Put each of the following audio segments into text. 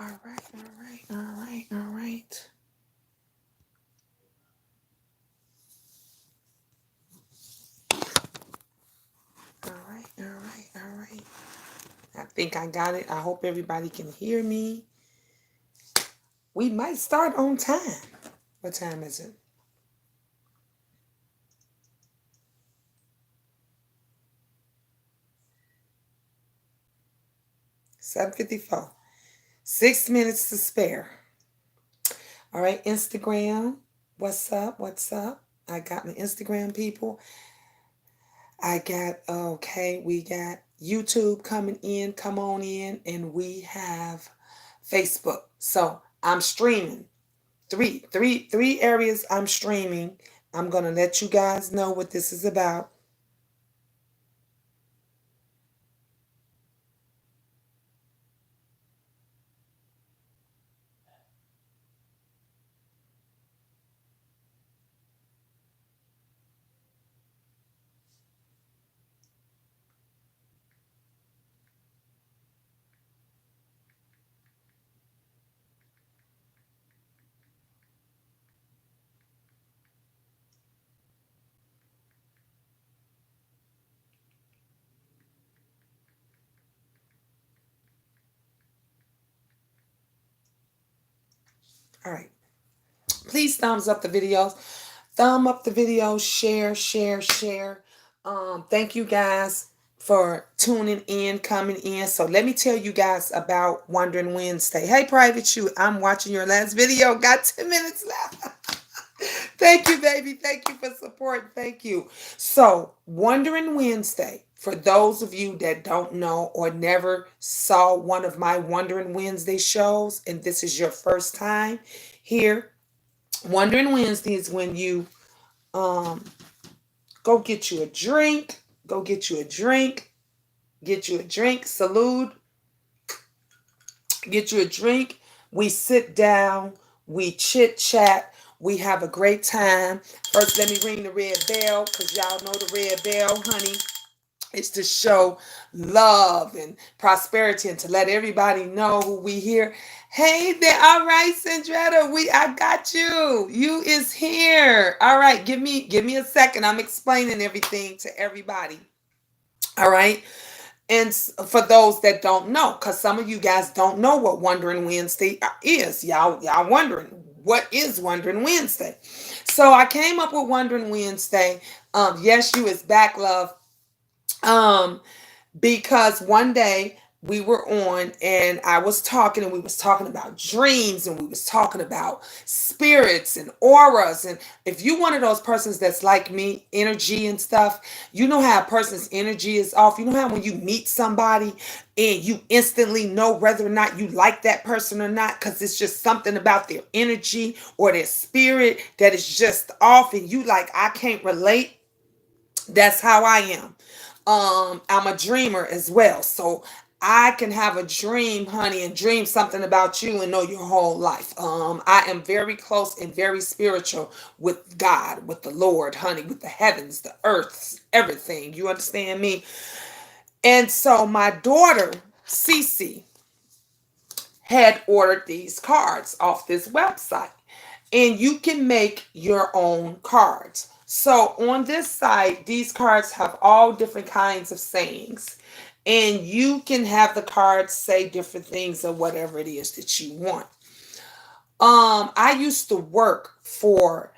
All right, all right, all right, all right. All right, all right, all right. I think I got it. I hope everybody can hear me. We might start on time. What time is it? 7:54. 6 minutes to spare. All right, Instagram. What's up? What's up? I got my Instagram people. I got, okay, we got YouTube coming in. Come on in. And we have Facebook. So I'm streaming. Three areas I'm streaming. I'm gonna let you guys know what this is about. All right. Please thumbs up the videos. Thumb up the videos. Share, share, share. Thank you guys for tuning in, coming in. So let me tell you guys about Wandering Wednesday. Hey, Private Shoot, I'm watching your last video. Got 10 minutes left. Thank you, baby. Thank you for support. Thank you. So, Wondering Wednesday, for those of you that don't know or never saw one of my Wondering Wednesday shows, and this is your first time here, Wondering Wednesday is when you um go get you a drink, go get you a drink, get you a drink, salute, get you a drink. We sit down, we chit chat, we have a great time. First, let me ring the red bell because y'all know the red bell, honey. It's to show love and prosperity and to let everybody know who we here. Hey there, all right, Sandretta, I got you. You is here. All right, give me a second. I'm explaining everything to everybody. All right. And for those that don't know, because some of you guys don't know what Wondering Wednesday is, y'all wondering what is Wondering Wednesday. So I came up with Wondering Wednesday. Yes, you is back, love. Um, because one day we were on and I was talking and we was talking about dreams and we was talking about spirits and auras. And if you one of those persons that's like me, energy and stuff, you know how a person's energy is off. You know how when you meet somebody and you instantly know whether or not you like that person or not because it's just something about their energy or their spirit that is just off and you like, I can't relate. That's how I am. I'm a dreamer as well. So I can have a dream, honey, and dream something about you and know your whole life. I am very close and very spiritual with God, with the Lord, honey, with the heavens, the earths, everything. You understand me? And so my daughter, Cece, had ordered these cards off this website. And you can make your own cards. So on this site, these cards have all different kinds of sayings. And you can have the cards say different things or whatever it is that you want. I used to work for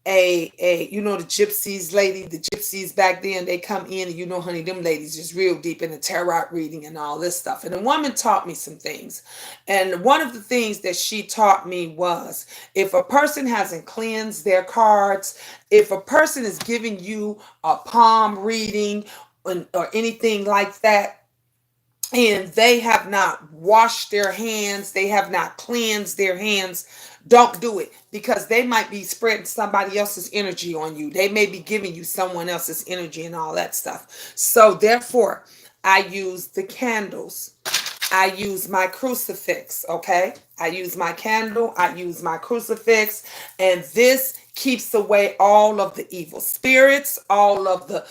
a the gypsies lady, the gypsies back then, they come in and honey, them ladies just real deep in the tarot reading and all this stuff. And the woman taught me some things. And one of the things that she taught me was if a person hasn't cleansed their cards, if a person is giving you a palm reading or anything like that, and they have not washed their hands, they have not cleansed their hands, don't do it because they might be spreading somebody else's energy on you. They may be giving you someone else's energy and all that stuff. So, therefore, I use the candles. I use my crucifix, okay? I use my candle, I use my crucifix, and this keeps away all of the evil spirits, all of the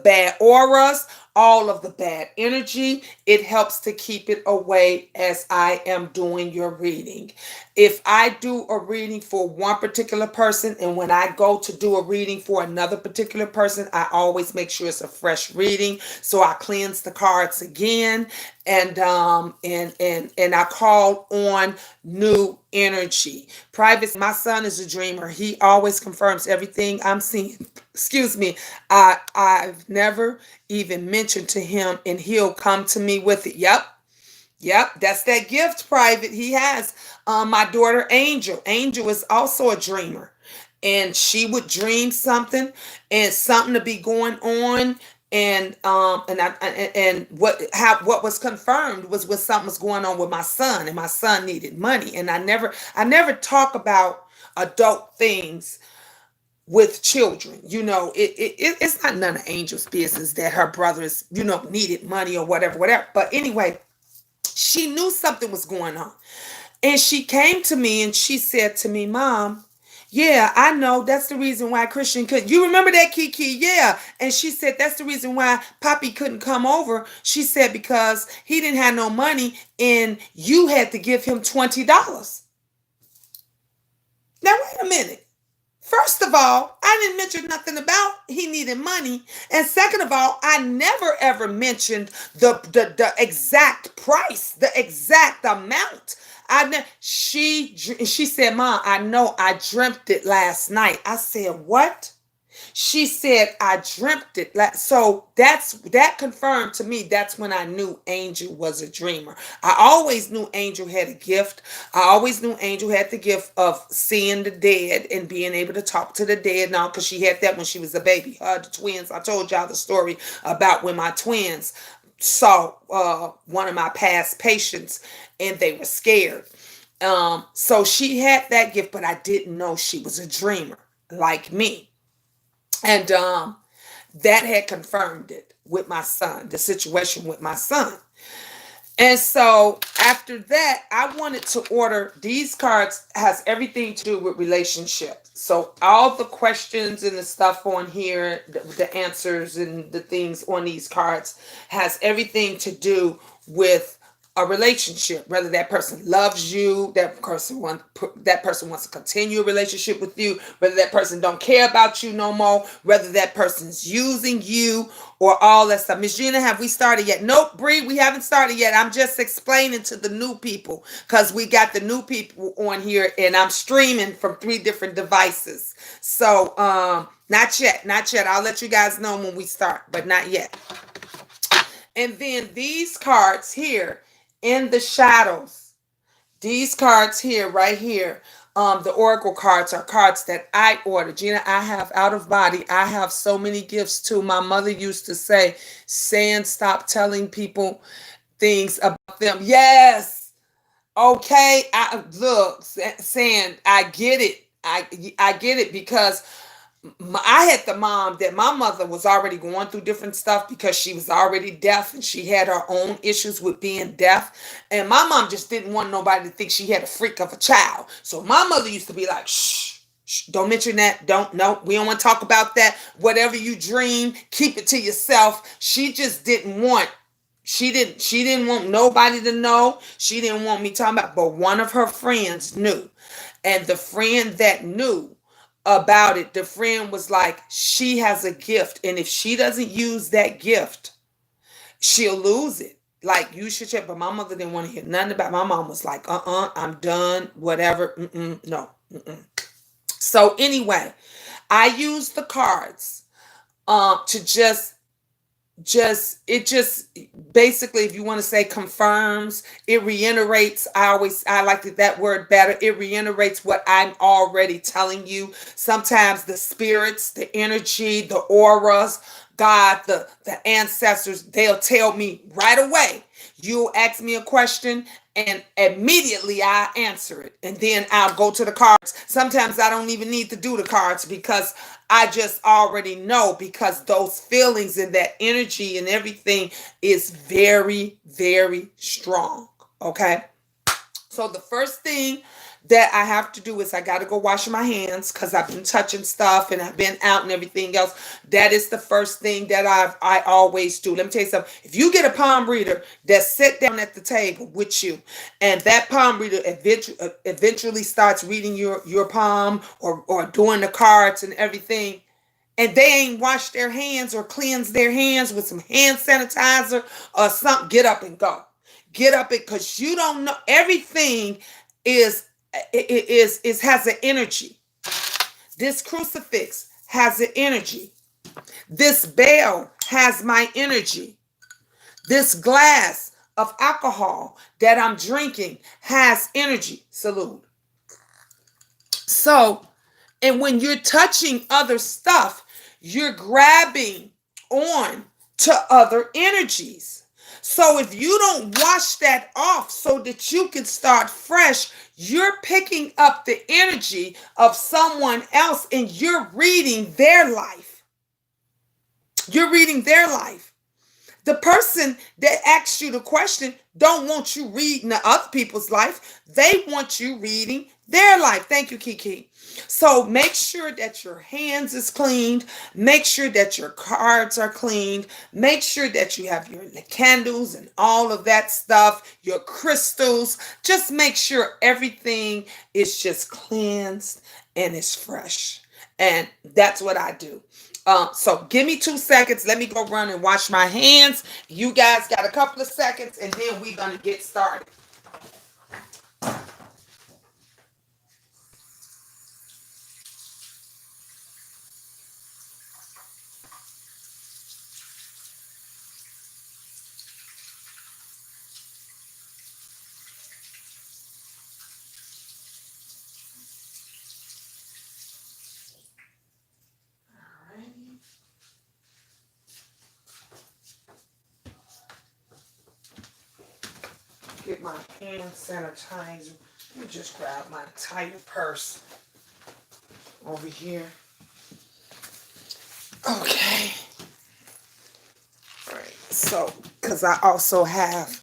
bad auras, all of the bad energy. It helps to keep it away as I am doing your reading. If I do a reading for one particular person, and when I go to do a reading for another particular person, I always make sure it's a fresh reading. So I cleanse the cards again, and I call on new energy. Privacy. My son is a dreamer. He always confirms everything I'm seeing. Excuse me. I've never even mentioned to him, and he'll come to me with it. Yep, that's that gift, Private. He has. My daughter Angel. Angel is also a dreamer, and she would dream something and something to be going on, and what was confirmed was something was going on with my son, and my son needed money, and I never talk about adult things with children. It's not none of Angel's business that her brothers needed money or whatever. But anyway, she knew something was going on. And she came to me and she said to me, Mom, yeah, I know. That's the reason why Christian could. You remember that, Kiki? Yeah. And she said that's the reason why Poppy couldn't come over. She said because he didn't have no money and you had to give him $20. Now, wait a minute. First of all, I didn't mention nothing about he needed money. And second of all, I never ever mentioned the exact price, the exact amount. She said, Mom, I know I dreamt it last night. I said, what? She said, I dreamt it. So that confirmed to me. That's when I knew Angel was a dreamer. I always knew Angel had a gift. I always knew Angel had the gift of seeing the dead and being able to talk to the dead now, because she had that when she was a baby. The twins, I told y'all the story about when my twins saw one of my past patients and they were scared. So she had that gift, but I didn't know she was a dreamer like me. And that had confirmed it with my son, the situation with my son. And so after that, I wanted to order these cards. Has everything to do with relationships. So all the questions and the stuff on here, the answers and the things on these cards has everything to do with a relationship, whether that person loves you, that person wants to continue a relationship with you, whether that person don't care about you no more, whether that person's using you, or all that stuff. Miss Gina, have we started yet? Nope, Bree, we haven't started yet. I'm just explaining to the new people, because we got the new people on here, and I'm streaming from 3 different devices. So not yet. I'll let you guys know when we start, but not yet. And then these cards here in the shadows, these cards here, right here, the oracle cards are cards that I ordered. Gina, I have out of body. I have so many gifts too. My mother used to say, Sand, stop telling people things about them. Yes. Okay. Look, Sand, I get it. I get it, because I had the mom that my mother was already going through different stuff because she was already deaf and she had her own issues with being deaf. And my mom just didn't want nobody to think she had a freak of a child. So my mother used to be like, shh, don't mention that. We don't want to talk about that. Whatever you dream, keep it to yourself. She just didn't want She didn't want nobody to know. She didn't want me talking about, but one of her friends knew. And the friend that knew about it, the friend was like, she has a gift, and if she doesn't use that gift, she'll lose it. Like, you should check. But my mother didn't want to hear nothing about it. My mom was like, I'm done, whatever. No. So anyway, I used the cards to just basically, if you want to say confirms, it reiterates. I like that word better. It reiterates what I'm already telling you. Sometimes the spirits, the energy, the auras, God, the ancestors, they'll tell me right away. You'll ask me a question and immediately I answer it. And then I'll go to the cards. Sometimes I don't even need to do the cards because I just already know, because those feelings and that energy and everything is very, very strong. Okay. So the first thing that I have to do is I got to go wash my hands because I've been touching stuff and I've been out and everything else. That is the first thing that I always do. Let me tell you something. If you get a palm reader that sit down at the table with you, and that palm reader eventually starts reading your palm or doing the cards and everything, and they ain't washed their hands or cleansed their hands with some hand sanitizer or something, get up and go. Get up it because you don't know everything is is has an energy. This crucifix has an energy. This bell has my energy. This glass of alcohol that I'm drinking has energy. Salute. So, and when you're touching other stuff, you're grabbing on to other energies. So if you don't wash that off so that you can start fresh, you're picking up the energy of someone else and you're reading their life. You're reading their life. The person that asks you the question don't want you reading the other people's life. They want you reading their life. Thank you, Kiki. So make sure that your hands is cleaned. Make sure that your cards are cleaned. Make sure that you have your candles and all of that stuff, your crystals. Just make sure everything is just cleansed and is fresh. And that's what I do. So give me 2 seconds. Let me go run and wash my hands. You guys got a couple of seconds and then we're going to get started. Get my hand sanitizer. Let me just grab my entire purse over here. Okay. All right. So, because I also have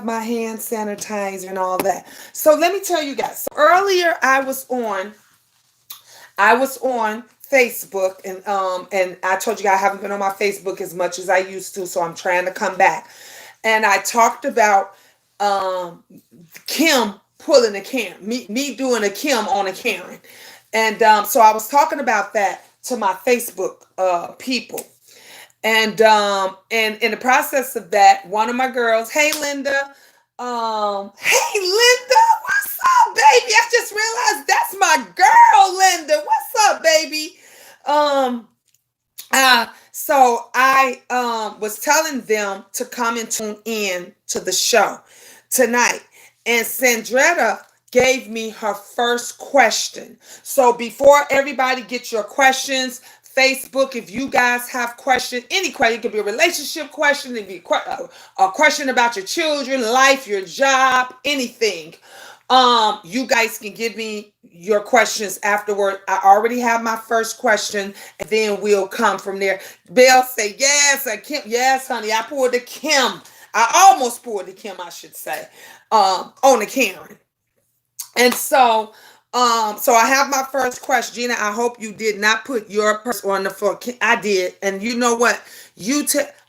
my hand sanitizer and all that. So let me tell you guys. So earlier I was on Facebook and I told you guys I haven't been on my Facebook as much as I used to, so I'm trying to come back. And I talked about Kim pulling a Karen, me doing a Kim on a Karen. And so I was talking about that to my Facebook people. And in the process of that, one of my girls, hey Linda, hey Linda, what's up, baby? I just realized that's my girl, Linda. What's up, baby? Um, so I was telling them to come and tune in to the show tonight. And Sandretta gave me her first question. So before everybody gets your questions, Facebook, if you guys have questions, any question, it could be a relationship question, it could be a question about your children, life, your job, anything. You guys can give me your questions afterward. I already have my first question, and then we'll come from there. Bill say yes, Kim, yes, honey. I poured the Kim. I almost poured the Kim, I should say, on the Karen. And so I have my first question. Gina, I hope you did not put your purse on the floor. I did. And you know what?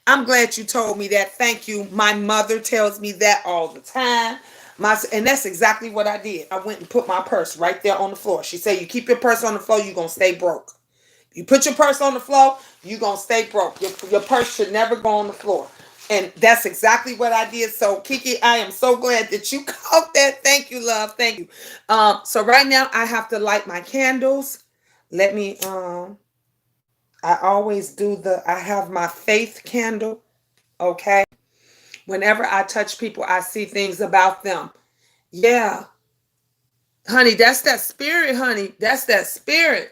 I'm glad you told me that. Thank you. My mother tells me that all the time. And that's exactly what I did. I went and put my purse right there on the floor. She said, you keep your purse on the floor, you're going to stay broke. You put your purse on the floor, you're going to stay broke. Your purse should never go on the floor. And that's exactly what I did. So, Kiki, I am so glad that you caught that. Thank you, love. Thank you. So right now I have to light my candles. Let me, I always I have my faith candle. Okay. Whenever I touch people, I see things about them. Yeah. Honey, that's that spirit, honey. That's that spirit.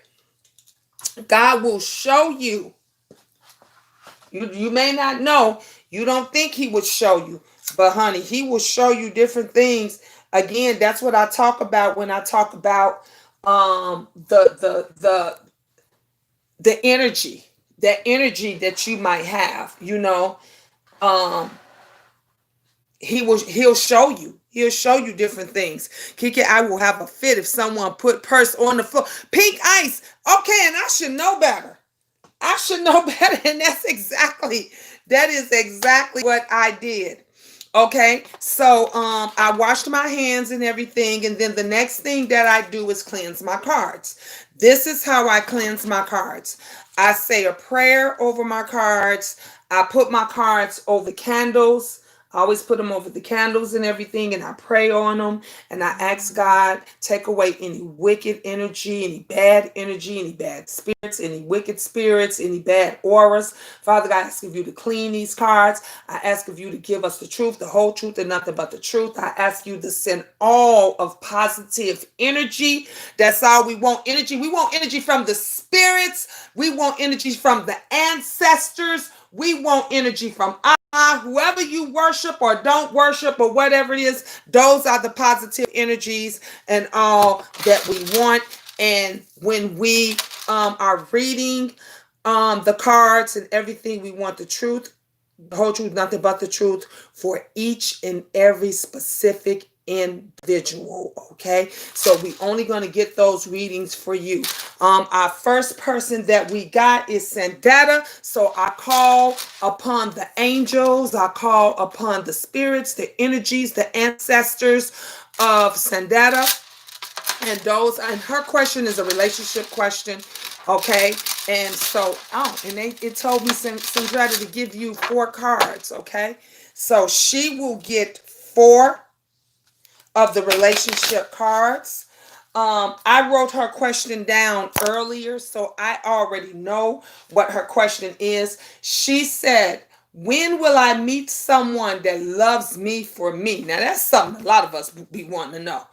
God will show you. You may not know. You don't think he would show you. But honey, he will show you different things. Again, that's what I talk about when I talk about the energy. That energy that you might have, um He'll show you. He'll show you different things. Kiki, I will have a fit if someone put purse on the floor. Pink ice. Okay, and I should know better. I should know better. And that is exactly what I did. Okay, so I washed my hands and everything, and then the next thing that I do is cleanse my cards. This is how I cleanse my cards. I say a prayer over my cards. I put my cards over candles. I always put them over the candles and everything, and I pray on them, and I ask God, take away any wicked energy, any bad spirits, any wicked spirits, any bad auras. Father God, I ask of you to clean these cards. I ask of you to give us the truth, the whole truth, and nothing but the truth. I ask you to send all of positive energy. That's all we want. Energy. We want energy from the spirits. We want energy from the ancestors. We want energy from whoever you worship or don't worship or whatever it is. Those are the positive energies and all that we want. And when we are reading the cards and everything, we want the truth, the whole truth, nothing but the truth for each and every specific individual. Okay, so we only going to get those readings for you. Our first person that we got is Sandetta. So I call upon the angels, I call upon the spirits, the energies, the ancestors of Sandetta, and her question is a relationship question. Okay, and so it told me Sandetta to give you 4 cards. Okay, so she will get 4 of the relationship cards. I wrote her question down earlier, so I already know what her question is. She said, when will I meet someone that loves me for me? Now, that's something a lot of us be wanting to know.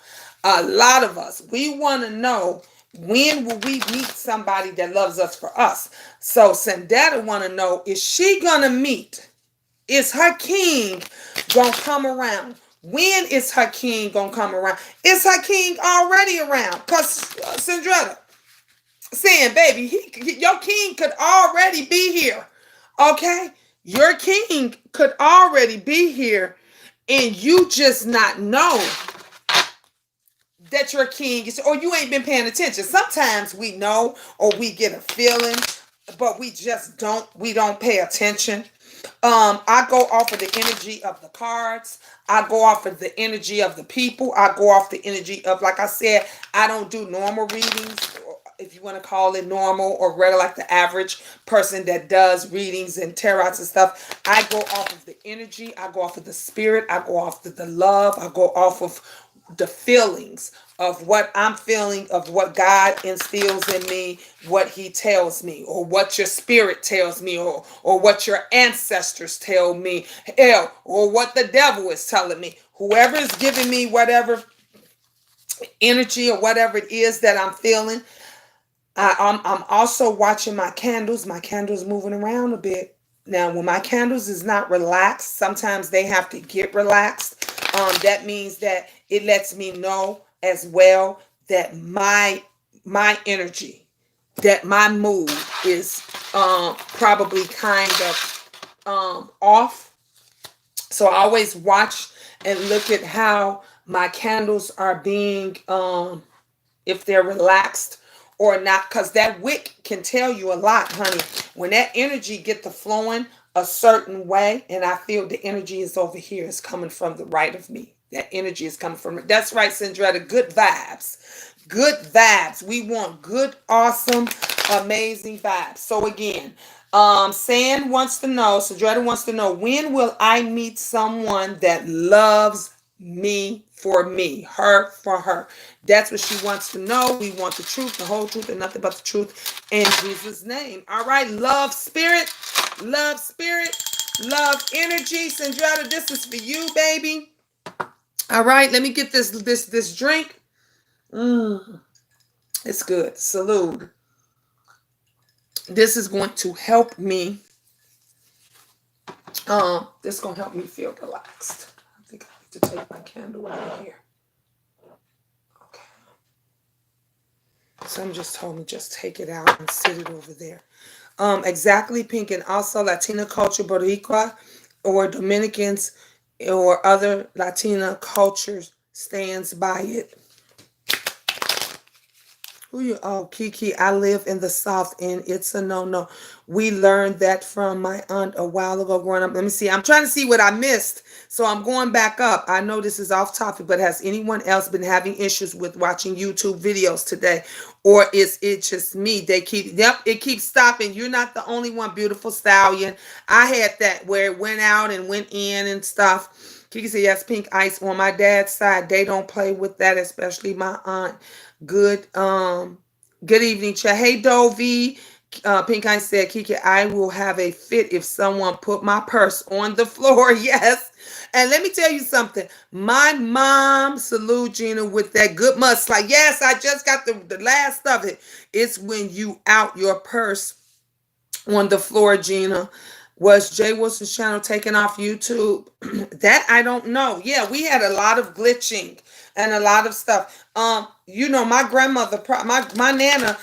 A lot of us, we want to know, when will we meet somebody that loves us for us? So Sandetta want to know, is she going to meet? Is her king going to come around? When is her king going to come around? Is her king already around? Because Sandetta saying, baby, your king could already be here. Okay? Your king could already be here, and you just not know that your king is, or you ain't been paying attention. Sometimes we know or we get a feeling, but we don't pay attention. I go off of the energy of the cards. I go off of the energy of the people. I go off the energy of, like I said, I don't do normal readings, if you want to call it normal or regular, like the average person that does readings and tarots and stuff. I go off of the energy. I go off of the spirit. I go off of the love. I go off of the feelings of what I'm feeling, of what God instills in me, what he tells me, or what your spirit tells me, or what your ancestors tell me, hell, or what the devil is telling me. Whoever is giving me whatever energy or whatever it is that I'm feeling. I'm also watching my candles. My candles moving around a bit. Now, when my candles is not relaxed, sometimes they have to get relaxed. That means that it lets me know as well that my energy, that my mood is probably kind of off. So I always watch and look at how my candles are being, if they're relaxed or not, because that wick can tell you a lot, honey. When that energy get to flowing a certain way, and I feel the energy is over here, it's coming from the right of me. That energy is coming from, that's right, Sandretta, good vibes. Good vibes. We want good, awesome, amazing vibes. So again, Sand wants to know, Sandretta wants to know, when will I meet someone that loves me for me, her for her? That's what she wants to know. We want the truth, the whole truth, and nothing but the truth in Jesus' name. All right, love spirit, love spirit, love energy. Sandretta, this is for you, baby. All right, let me get this drink. It's good. Salute. This is going to help me. This is going to help me feel relaxed. I think I need to take my candle out of here. Okay. Some just told me just take it out and sit it over there. Exactly, Pink, and also Latina culture, Boricua or Dominicans or other Latina cultures stands by it. Who you? Oh, Kiki, I live in the South and it's a no-no. We learned that from my aunt a while ago growing up. Let me see. I'm trying to see what I missed. So I'm going back up. I know this is off topic, but has anyone else been having issues with watching YouTube videos today? Or is it just me? Yep, it keeps stopping. You're not the only one, beautiful stallion. I had that where it went out and went in and stuff. Kiki said, yes, pink ice. On my dad's side, they don't play with that, especially my aunt. Good evening, chat. Hey, Dovey. Pink Eye said, Kiki, I will have a fit if someone put my purse on the floor. Yes. And let me tell you something. My mom, salute Gina with that good must. Like, yes, I just got the last of it. It's when you out your purse on the floor, Gina. Was Jay Wilson's channel taken off YouTube? That I don't know. Yeah, we had a lot of glitching and a lot of stuff. My grandmother, my nana,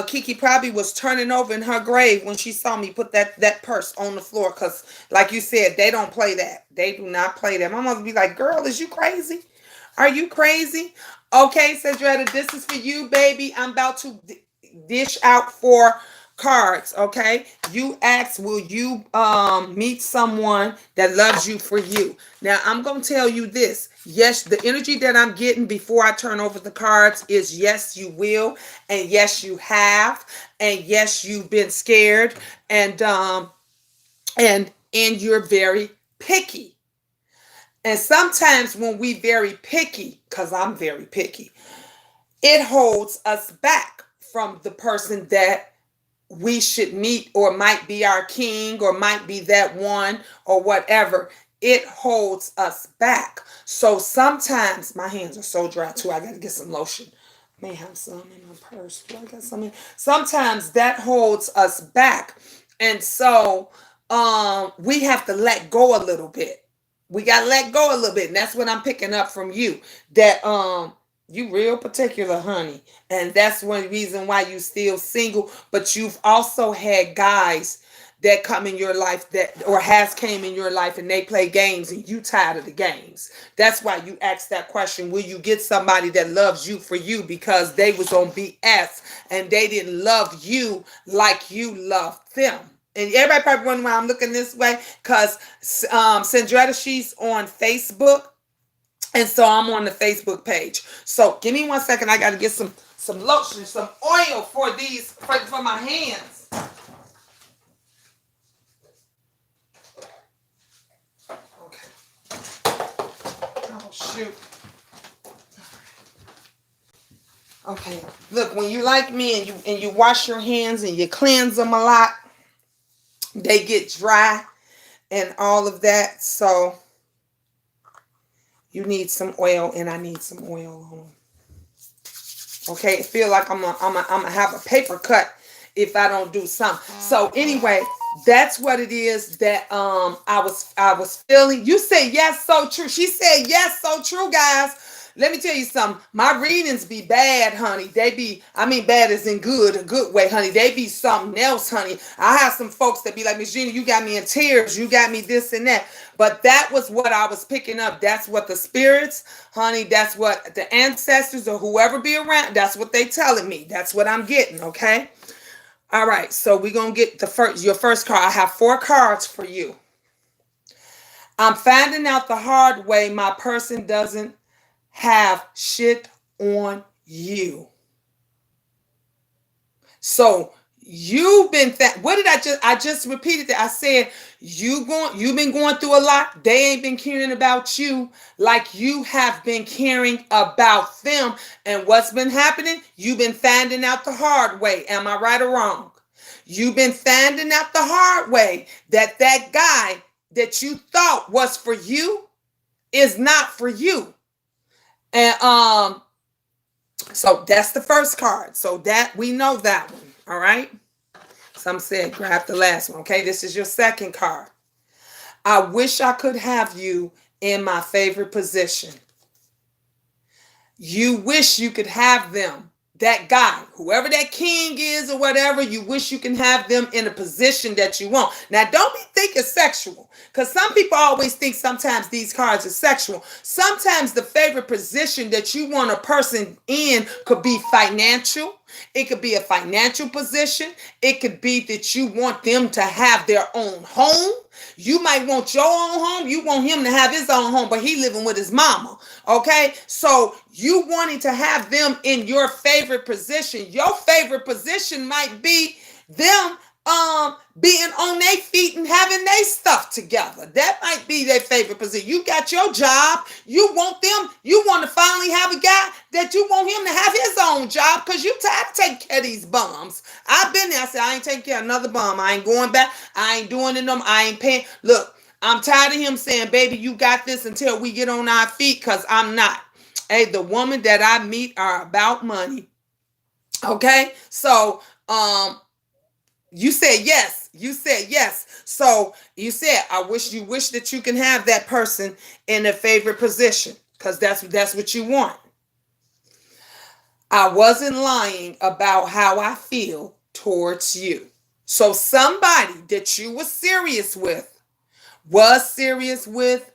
Kiki probably was turning over in her grave when she saw me put that purse on the floor. Cause, like you said, they don't play that. They do not play that. My mother be like, "Girl, is you crazy? Are you crazy?" Okay, Cedretta, this is for you, baby. I'm about to dish out for cards. Okay, you asked, will you meet someone that loves you for you? Now I'm gonna tell you this. Yes, the energy that I'm getting before I turn over the cards is yes, you will, and yes, you have, and yes, you've been scared, and you're very picky. And sometimes when we very picky, because I'm very picky, it holds us back from the person that we should meet, or might be our king, or might be that one, or whatever. It holds us back. So sometimes my hands are so dry too. I got to get some lotion. May have some in my purse. Do I got some in? Sometimes that holds us back. And so we have to let go a little bit. We got to let go a little bit. And that's what I'm picking up from you. That you real particular, honey. And that's one reason why you still single. But you've also had guys that come in your life that, or has came in your life, and they play games and you tired of the games. That's why you asked that question. Will you get somebody that loves you for you? Because they was on BS and they didn't love you like you loved them. And everybody probably wondering why I'm looking this way, because Sandretta, she's on Facebook. And so I'm on the Facebook page. So give me 1 second. I got to get some lotion, some oil for these, for my hands. Okay. Oh, shoot. Okay. Look, when you like me and you wash your hands and you cleanse them a lot, they get dry and all of that. So you need some oil, and I need some oil on them. Okay, I feel like I'm gonna have a paper cut if I don't do something. So anyway, that's what it is that I was feeling. You said yes, so true. She said yes, so true, guys. Let me tell you something. My readings be bad, honey. They be, I mean, bad as in good, a good way, honey. They be something else, honey. I have some folks that be like, Miss Gina, you got me in tears. You got me this and that. But that was what I was picking up. That's what the spirits, honey, that's what the ancestors or whoever be around, that's what they telling me. That's what I'm getting, okay? All right, so we're going to get your first card. I have 4 cards for you. I'm finding out the hard way my person doesn't have shit on you. So you've been what did I just repeated that. I said you've been going through a lot. They ain't been caring about you like you have been caring about them. And what's been happening? You've been finding out the hard way. Am I right or wrong? You've been finding out the hard way that guy that you thought was for you is not for you. And so that's the first card. So that we know that one. All right. Some said grab the last one. Okay, this is your second card. I wish I could have you in my favorite position. You wish you could have them, that guy, whoever that king is or whatever, you wish you can have them in a position that you want. Now, don't be thinking sexual, because some people always think sometimes these cards are sexual. Sometimes the favorite position that you want a person in could be financial. It could be a financial position. It could be that you want them to have their own home. You might want your own home. You want him to have his own home, but he living with his mama. Okay, so you wanting to have them in your favorite position. Your favorite position might be them being on their feet and having their stuff together. That might be their favorite position. You got your job. You want them. You want to finally have a guy that you want him to have his own job, because you tired of taking care of these bums. I've been there. I said, I ain't taking care of another bum. I ain't going back. I ain't doing it no more. I ain't paying. Look, I'm tired of him saying, baby, you got this until we get on our feet, because I'm not. Hey, the woman that I meet are about money. Okay? So, you said yes. You said yes. So you said, you wish that you can have that person in a favorite position, because that's what you want. I wasn't lying about how I feel towards you. So somebody that you were serious with, was serious with,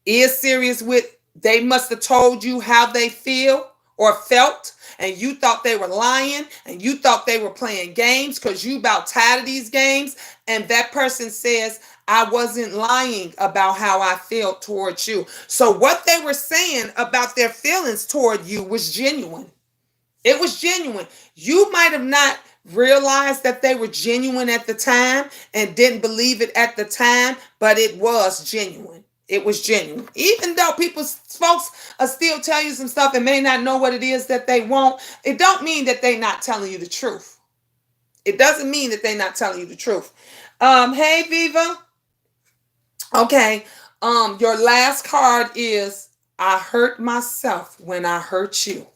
is serious with, they must have told you how they feel or felt, and you thought they were lying, and you thought they were playing games because you about tired of these games. And that person says, I wasn't lying about how I felt towards you. So what they were saying about their feelings toward you was genuine. It was genuine. You might have not realized that they were genuine at the time and didn't believe it at the time, but it was genuine. It was genuine. Even though folks still tell you some stuff and may not know what it is that they want, it don't mean that they're not telling you the truth. It doesn't mean that they're not telling you the truth. Hey, Viva. Okay. Your last card is, I hurt myself when I hurt you.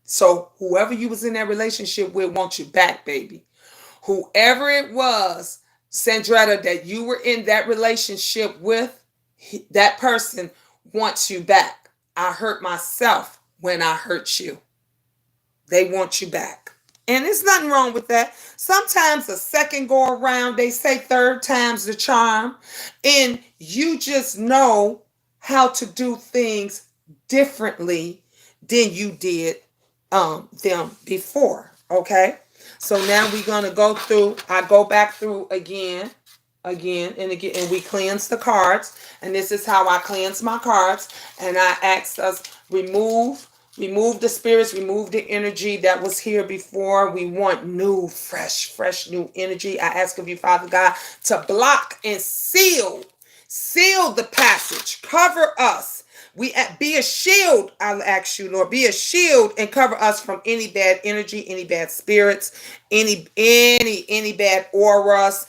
So whoever you was in that relationship with wants you back, baby. Whoever it was, Sandretta, that you were in that relationship with, that person wants you back. I hurt myself when I hurt you. They want you back. And there's nothing wrong with that. Sometimes a second go around, they say third time's the charm. And you just know how to do things differently than you did them before. Okay, so now we're gonna go through. I go back through again and again, and we cleanse the cards. And this is how I cleanse my cards. And I ask us, remove the spirits, remove the energy that was here before. We want new, fresh new energy. I ask of you, Father God, to block and seal the passage, cover us. We be a shield. I'll ask you, Lord, be a shield and cover us from any bad energy, any bad spirits, any bad auras,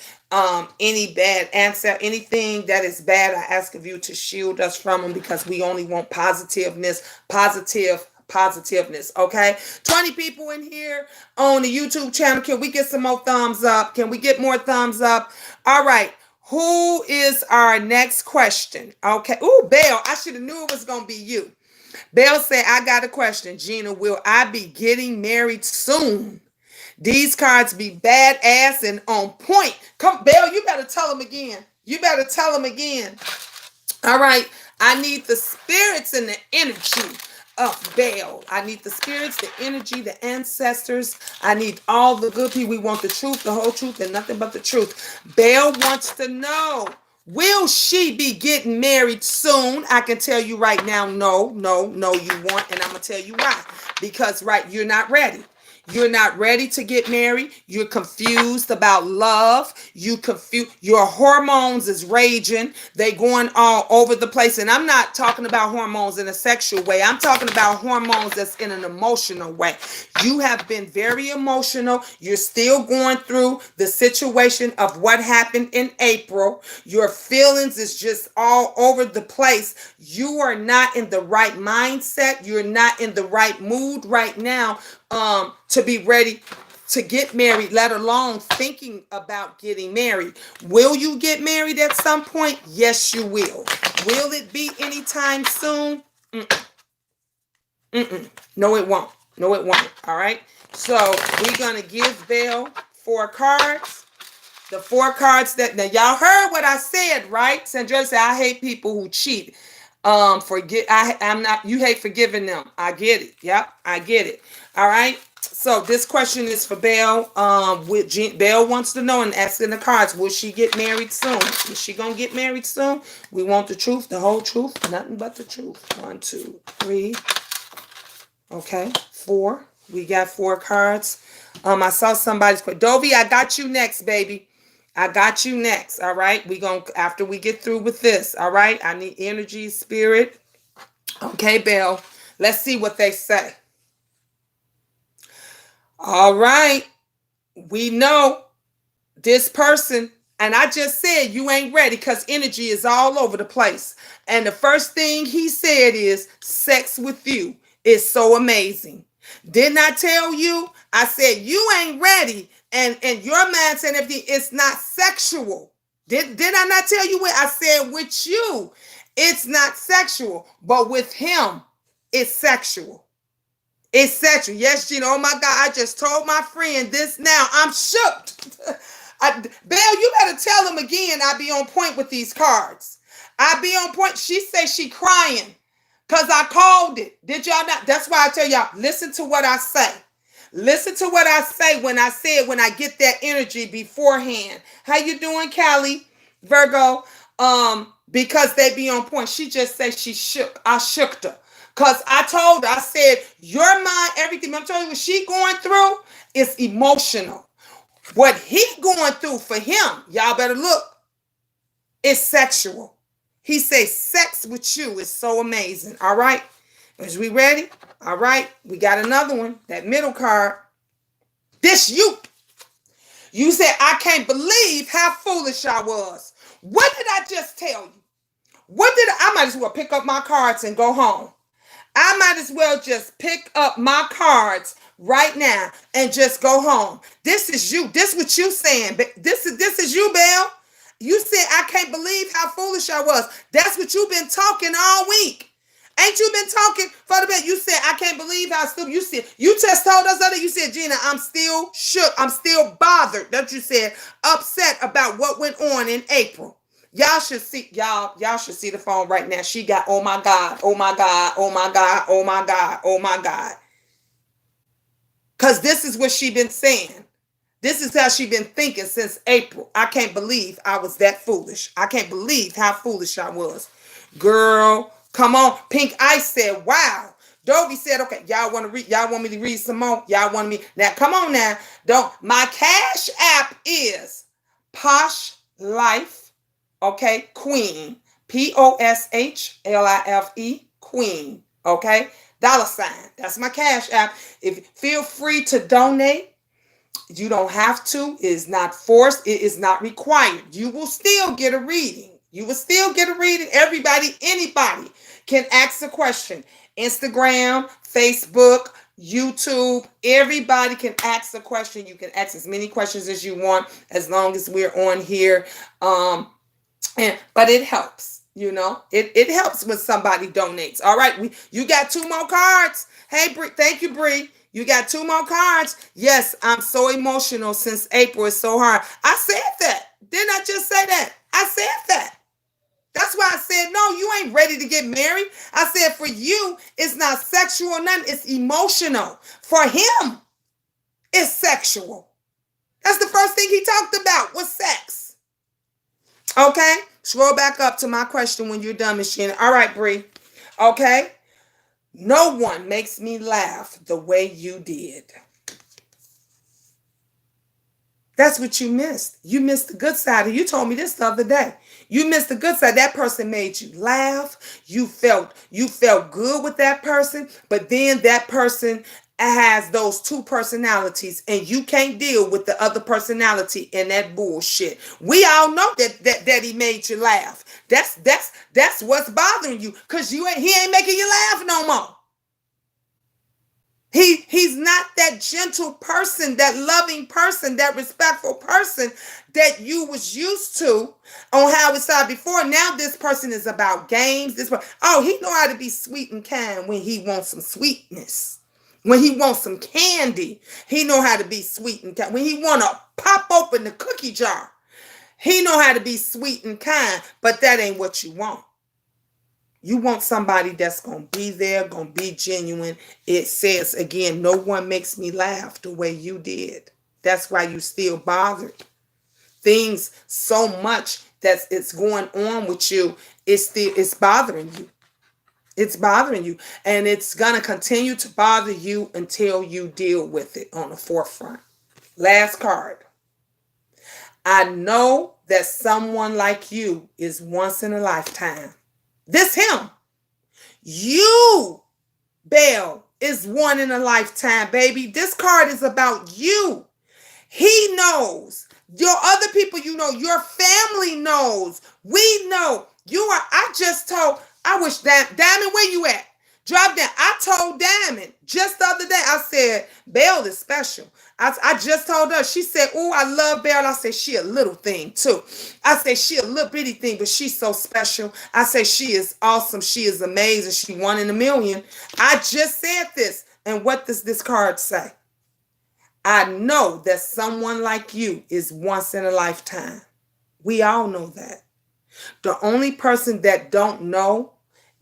any bad answer, anything that is bad. I ask of you to shield us from them, because we only want positiveness. Okay, 20 people in here on the YouTube channel. Can we get some more thumbs up? Can we get more thumbs up? All right. Who is our next question? Okay. Ooh, Belle, I should have knew it was going to be you. Belle said, I got a question. Gina, will I be getting married soon? These cards be badass and on point. Come, Belle, you better tell them again. All right. I need the spirits and the energy of Belle. I need the spirits, the energy, the ancestors. I need all the good people. We want the truth, the whole truth, and nothing but the truth. Belle wants to know, will she be getting married soon? I can tell you right now, no, you won't. And I'm going to tell you why. Because, you're not ready. You're not ready to get married. You're confused about love. Your hormones is raging. They going all over the place. And I'm not talking about hormones in a sexual way. I'm talking about hormones that's in an emotional way. You have been very emotional. You're still going through the situation of what happened in April. Your feelings is just all over the place. You are not in the right mindset. You're not in the right mood right now to be ready to get married, let alone thinking about getting married. Will you get married at some point? Yes, you will. Will it be anytime soon? No, it won't. No, it won't. All right. So we're gonna give Belle 4 cards. The 4 cards that now y'all heard what I said, right? Sandra said I hate people who cheat. Forget I'm not you hate forgiving them. I get it. Yep, I get it. All right. So this question is for Belle. Belle wants to know and asking the cards, will she get married soon? Is she gonna get married soon? We want the truth, the whole truth, nothing but the truth. 1, 2, 3. Okay, 4. We got 4 cards. I saw somebody's Dovey, I got you next, baby. I got you next. All right. We gonna after we get through with this. All right. I need energy, spirit. Okay, Belle. Let's see what they say. All right. We know this person, and I just said you ain't ready because energy is all over the place. And the first thing he said is sex with you is so amazing. Didn't I tell you? I said you ain't ready, and your mindset and everything is not sexual. Did I not tell you what I said with you? It's not sexual, but with him, it's sexual. It's sexual. Yes, Gina. Oh my God. I just told my friend this now. I'm shook. Belle, you better tell him again I be on point with these cards. I be on point. She say she crying because I called it. Did y'all not? That's why I tell y'all, listen to what I say. Listen to what I say when I get that energy beforehand. How you doing, Callie? Virgo? Because they be on point. She just say she shook. I shook her. Cause I told her, I said, your mind, everything I'm telling you, what she going through is emotional. What he going through for him, y'all better look, is sexual. He says sex with you is so amazing. All right. Is we ready? All right. We got another one. That middle card. This you. You said, I can't believe how foolish I was. What did I just tell you? I might as well pick up my cards and go home. I might as well just pick up my cards right now and just go home. This is you. This is what you saying. This is you, Belle. You said I can't believe how foolish I was. That's what you've been talking all week. Ain't you been talking for the bit? You said I can't believe how stupid you said. You just told us that. You said, Gina, I'm still shook. I'm still bothered. That you said upset about what went on in April. Y'all should see the phone right now. She got, oh my God, oh my God, oh my God, oh my God, oh my God. Cause this is what she been saying. This is how she been thinking since April. I can't believe I was that foolish. I can't believe how foolish I was. Girl, come on. Pink Ice said, wow. Dovey said, okay, y'all want me to read some more? Y'all want me now? Come on now. My cash app is Posh Life. Okay, Queen. POSHLIFE, Queen. Okay, $. That's my cash app. If feel free to donate. You don't have to. It is not forced. It is not required. You will still get a reading. You will still get a reading. Everybody, anybody can ask a question. Instagram, Facebook, YouTube, everybody can ask a question. You can ask as many questions as you want as long as we're on here. But it helps, it helps when somebody donates. All right, you got 2 more cards. Hey, Bree, thank you, Bree. You got 2 more cards. Yes, I'm so emotional since April. It's so hard. I said that. Didn't I just say that? I said that. That's why I said, no, you ain't ready to get married. I said, for you, it's not sexual or nothing. It's emotional. For him, it's sexual. That's the first thing he talked about was sex. Okay, scroll back up to my question when you're done, Miss Shannon. All right, Bree. Okay. No one makes me laugh the way you did. That's what you missed. You missed the good side. You told me this the other day. You missed the good side. That person made you laugh. You felt good with that person, but then that person has those 2 personalities and you can't deal with the other personality and that bullshit. We all know that he made you laugh. That's what's bothering you, because he ain't making you laugh no more. He's not that gentle person, that loving person, that respectful person that you was used to on how it started before. Now this person is about games. He know how to be sweet and kind when he wants some sweetness. When he wants some candy, he know how to be sweet and kind. When he want to pop open the cookie jar, he know how to be sweet and kind. But that ain't what you want. You want somebody that's going to be there, going to be genuine. It says, again, no one makes me laugh the way you did. That's why you still bothered. Things so much that it's going on with you, it's bothering you. It's bothering you. And it's going to continue to bother you until you deal with it on the forefront. Last card. I know that someone like you is once in a lifetime. This him. You, Belle, is one in a lifetime, baby. This card is about you. He knows. Your other people, you know, your family knows. We know. You are, I just told, I wish Diamond, where you at? Drop down. I told Diamond just the other day, I said, Belle is special. I just told her, she said, oh, I love Belle. I said, she a little thing too. I said, she a little bitty thing, but she's so special. I said, she is awesome. She is amazing. She one in a million. I just said this. And what does this card say? I know that someone like you is once in a lifetime. We all know that. The only person that don't know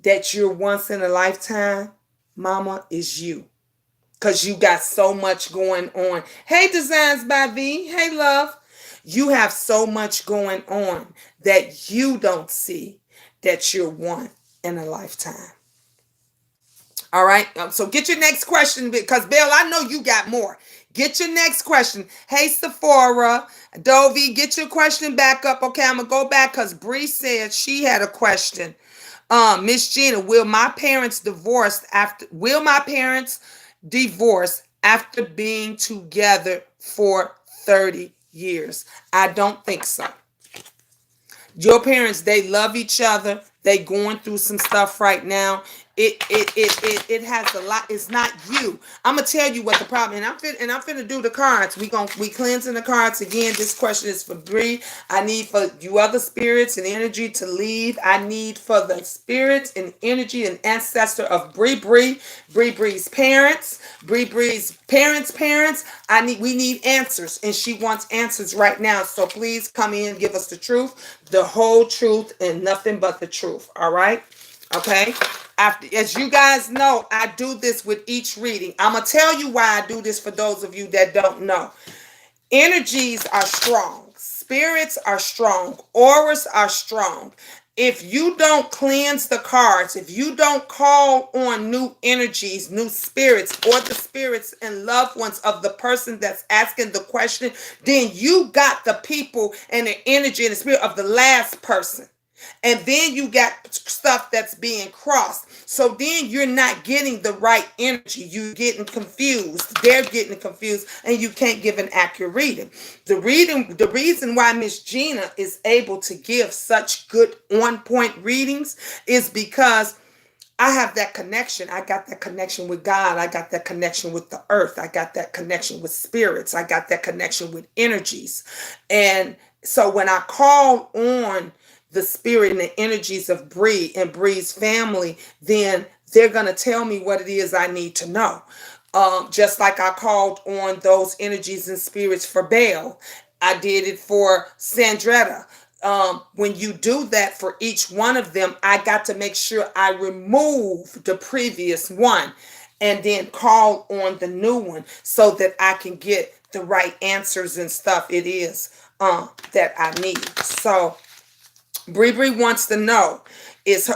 that you're once in a lifetime, mama, is you. Because you got so much going on. Hey, Designs by V. Hey, love. You have so much going on that you don't see that you're one in a lifetime. All right. So get your next question because, Belle, I know you got more. Get your next question. Hey, Sephora, Dovey, get your question back up. Okay, I'm going to go back because Bree said she had a question. Miss Gina, will my parents divorce after being together for 30 years? I don't think so. Your parents, they love each other. They going through some stuff right now. It has a lot. It's not you. I'm gonna tell you what the problem. And I'm finna do the cards. We cleansing the cards again. This question is for Bree. I need for you other spirits and energy to leave. I need for the spirits and energy and ancestor of Bree's parents, Bree's parents. We need answers, and she wants answers right now. So please come in, give us the truth, the whole truth, and nothing but the truth. All right. Okay. As you guys know, I do this with each reading. I'm going to tell you why I do this for those of you that don't know. Energies are strong. Spirits are strong. Auras are strong. If you don't cleanse the cards, if you don't call on new energies, new spirits, or the spirits and loved ones of the person that's asking the question, then you got the people and the energy and the spirit of the last person. And then you got stuff that's being crossed. So then you're not getting the right energy. You're getting confused. They're getting confused. And you can't give an accurate reading. The reason why Miss Gina is able to give such good on-point readings is because I have that connection. I got that connection with God. I got that connection with the earth. I got that connection with spirits. I got that connection with energies. And so when I call on the spirit and the energies of Bree and Bree's family, then they're going to tell me what it is I need to know. Just like I called on those energies and spirits for Belle. I did it for Sandretta. When you do that for each one of them, I got to make sure I remove the previous one and then call on the new one so that I can get the right answers and stuff it is that I need. So Bree wants to know,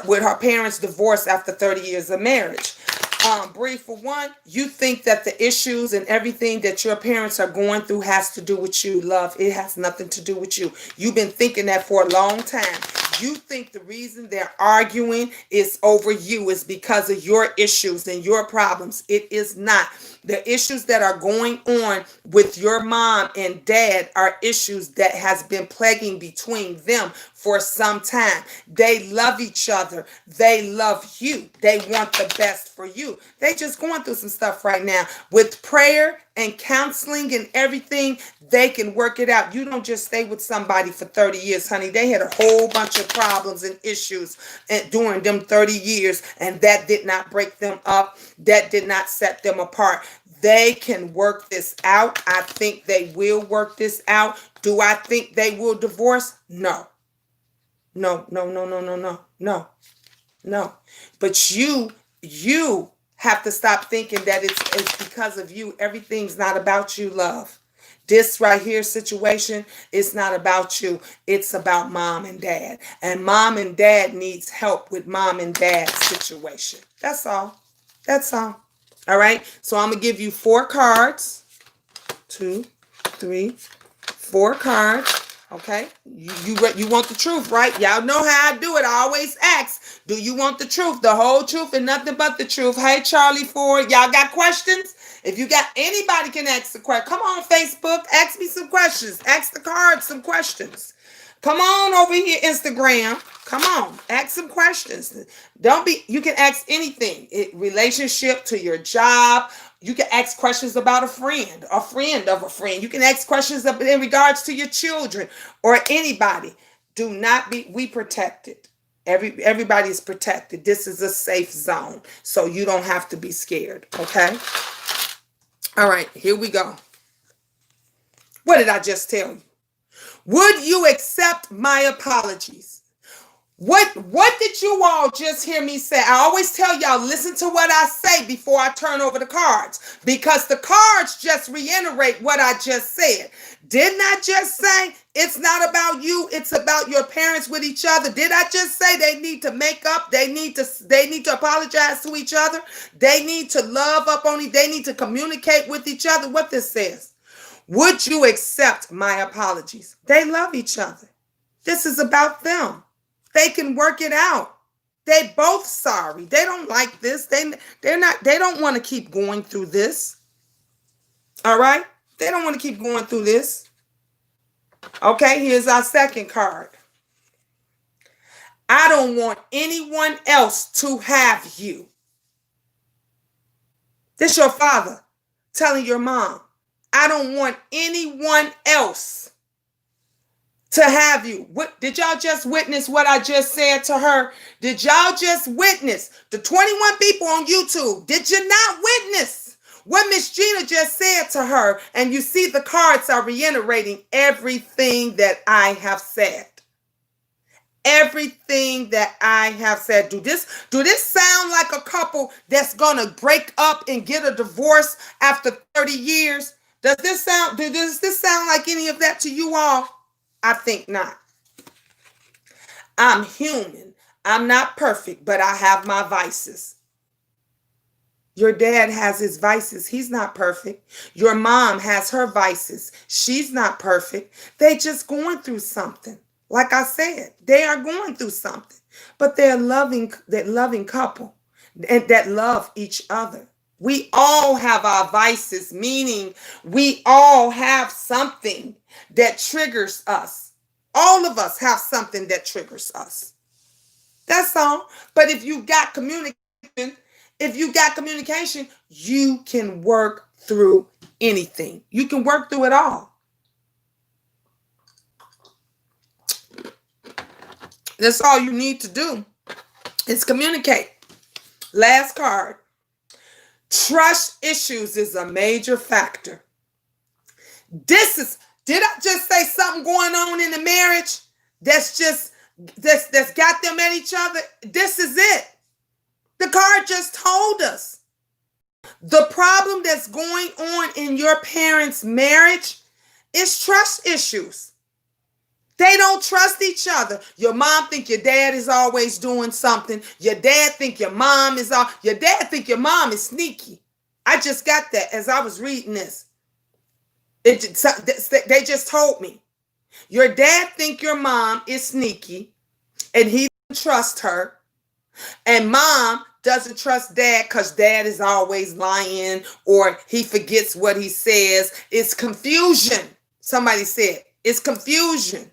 with her parents divorced after 30 years of marriage. Bree, for one, you think that the issues and everything that your parents are going through has to do with you, love. It has nothing to do with you. You've been thinking that for a long time. You think the reason they're arguing is over you is because of your issues and your problems. It is not. The issues that are going on with your mom and dad are issues that has been plaguing between them for some time. They love each other. They love you. They want the best for you. They just going through some stuff right now. With prayer and counseling and everything, they can work it out. You don't just stay with somebody for 30 years, honey. They had a whole bunch of problems and issues during them 30 years, and that did not break them up. That did not set them apart. They can work this out. I think they will work this out. Do I think they will divorce? No. No, no, no, no, no, no, no, no. But you have to stop thinking that it's because of you. Everything's not about you, love. This right here situation is not about you. It's about mom and dad. And mom and dad needs help with mom and dad's situation. That's all. That's all. All right. So I'm going to give you 4 cards. 2, 3, 4 cards. Okay. You want the truth, right? Y'all know how I do it. I always ask, do you want the truth? The whole truth and nothing but the truth. Hey, Charlie Ford, y'all got questions? If you got anybody can ask the question. Come on, Facebook. Ask me some questions. Ask the cards some questions. Come on over here, Instagram. Come on. Ask some questions. You can ask anything. Relationship to your job. You can ask questions about a friend of a friend. You can ask questions in regards to your children or anybody. We protected. Everybody is protected. This is a safe zone. So you don't have to be scared. Okay. All right, here we go. What did I just tell you? Would you accept my apologies? What did you all just hear me say? I always tell y'all, listen to what I say before I turn over the cards, because the cards just reiterate what I just said. Didn't I just say it's not about you, it's about your parents with each other? Did I just say they need to make up? They need to apologize to each other. They need to love up on it. They need to communicate with each other. What this says. Would you accept my apologies? They love each other. This is about them. They can work it out. They both sorry. They don't like this. They don't want to keep going through this. All right? They don't want to keep going through this. Okay, here's our second card. I don't want anyone else to have you. This your father telling your mom, I don't want anyone else to have you. What did y'all just witness what I just said to her? Did y'all just witness the 21 people on YouTube? Did you not witness what Miss Gina just said to her? And you see the cards are reiterating everything that I have said. Everything that I have said. Do this sound like a couple that's gonna break up and get a divorce after 30 years? Does this sound like any of that to you all? I think not. I'm human. I'm not perfect, but I have my vices. Your dad has his vices. He's not perfect. Your mom has her vices. She's not perfect. They just going through something. Like I said, they are going through something, but they're loving couple and that love each other. We all have our vices, meaning we all have something that triggers us. All of us have something that triggers us. That's all. But if you got communication, you can work through anything. You can work through it all. That's all you need to do is communicate. Last card. Trust issues is a major factor. Did I just say something going on in the marriage that's got them at each other? This is it. The card just told us. The problem that's going on in your parents' marriage is trust issues. They don't trust each other. Your mom think your dad is always doing something. Your dad think your mom is sneaky. I just got that as I was reading this. They just told me. Your dad think your mom is sneaky and he doesn't trust her. And mom doesn't trust dad because dad is always lying or he forgets what he says. It's confusion. Somebody said it's confusion.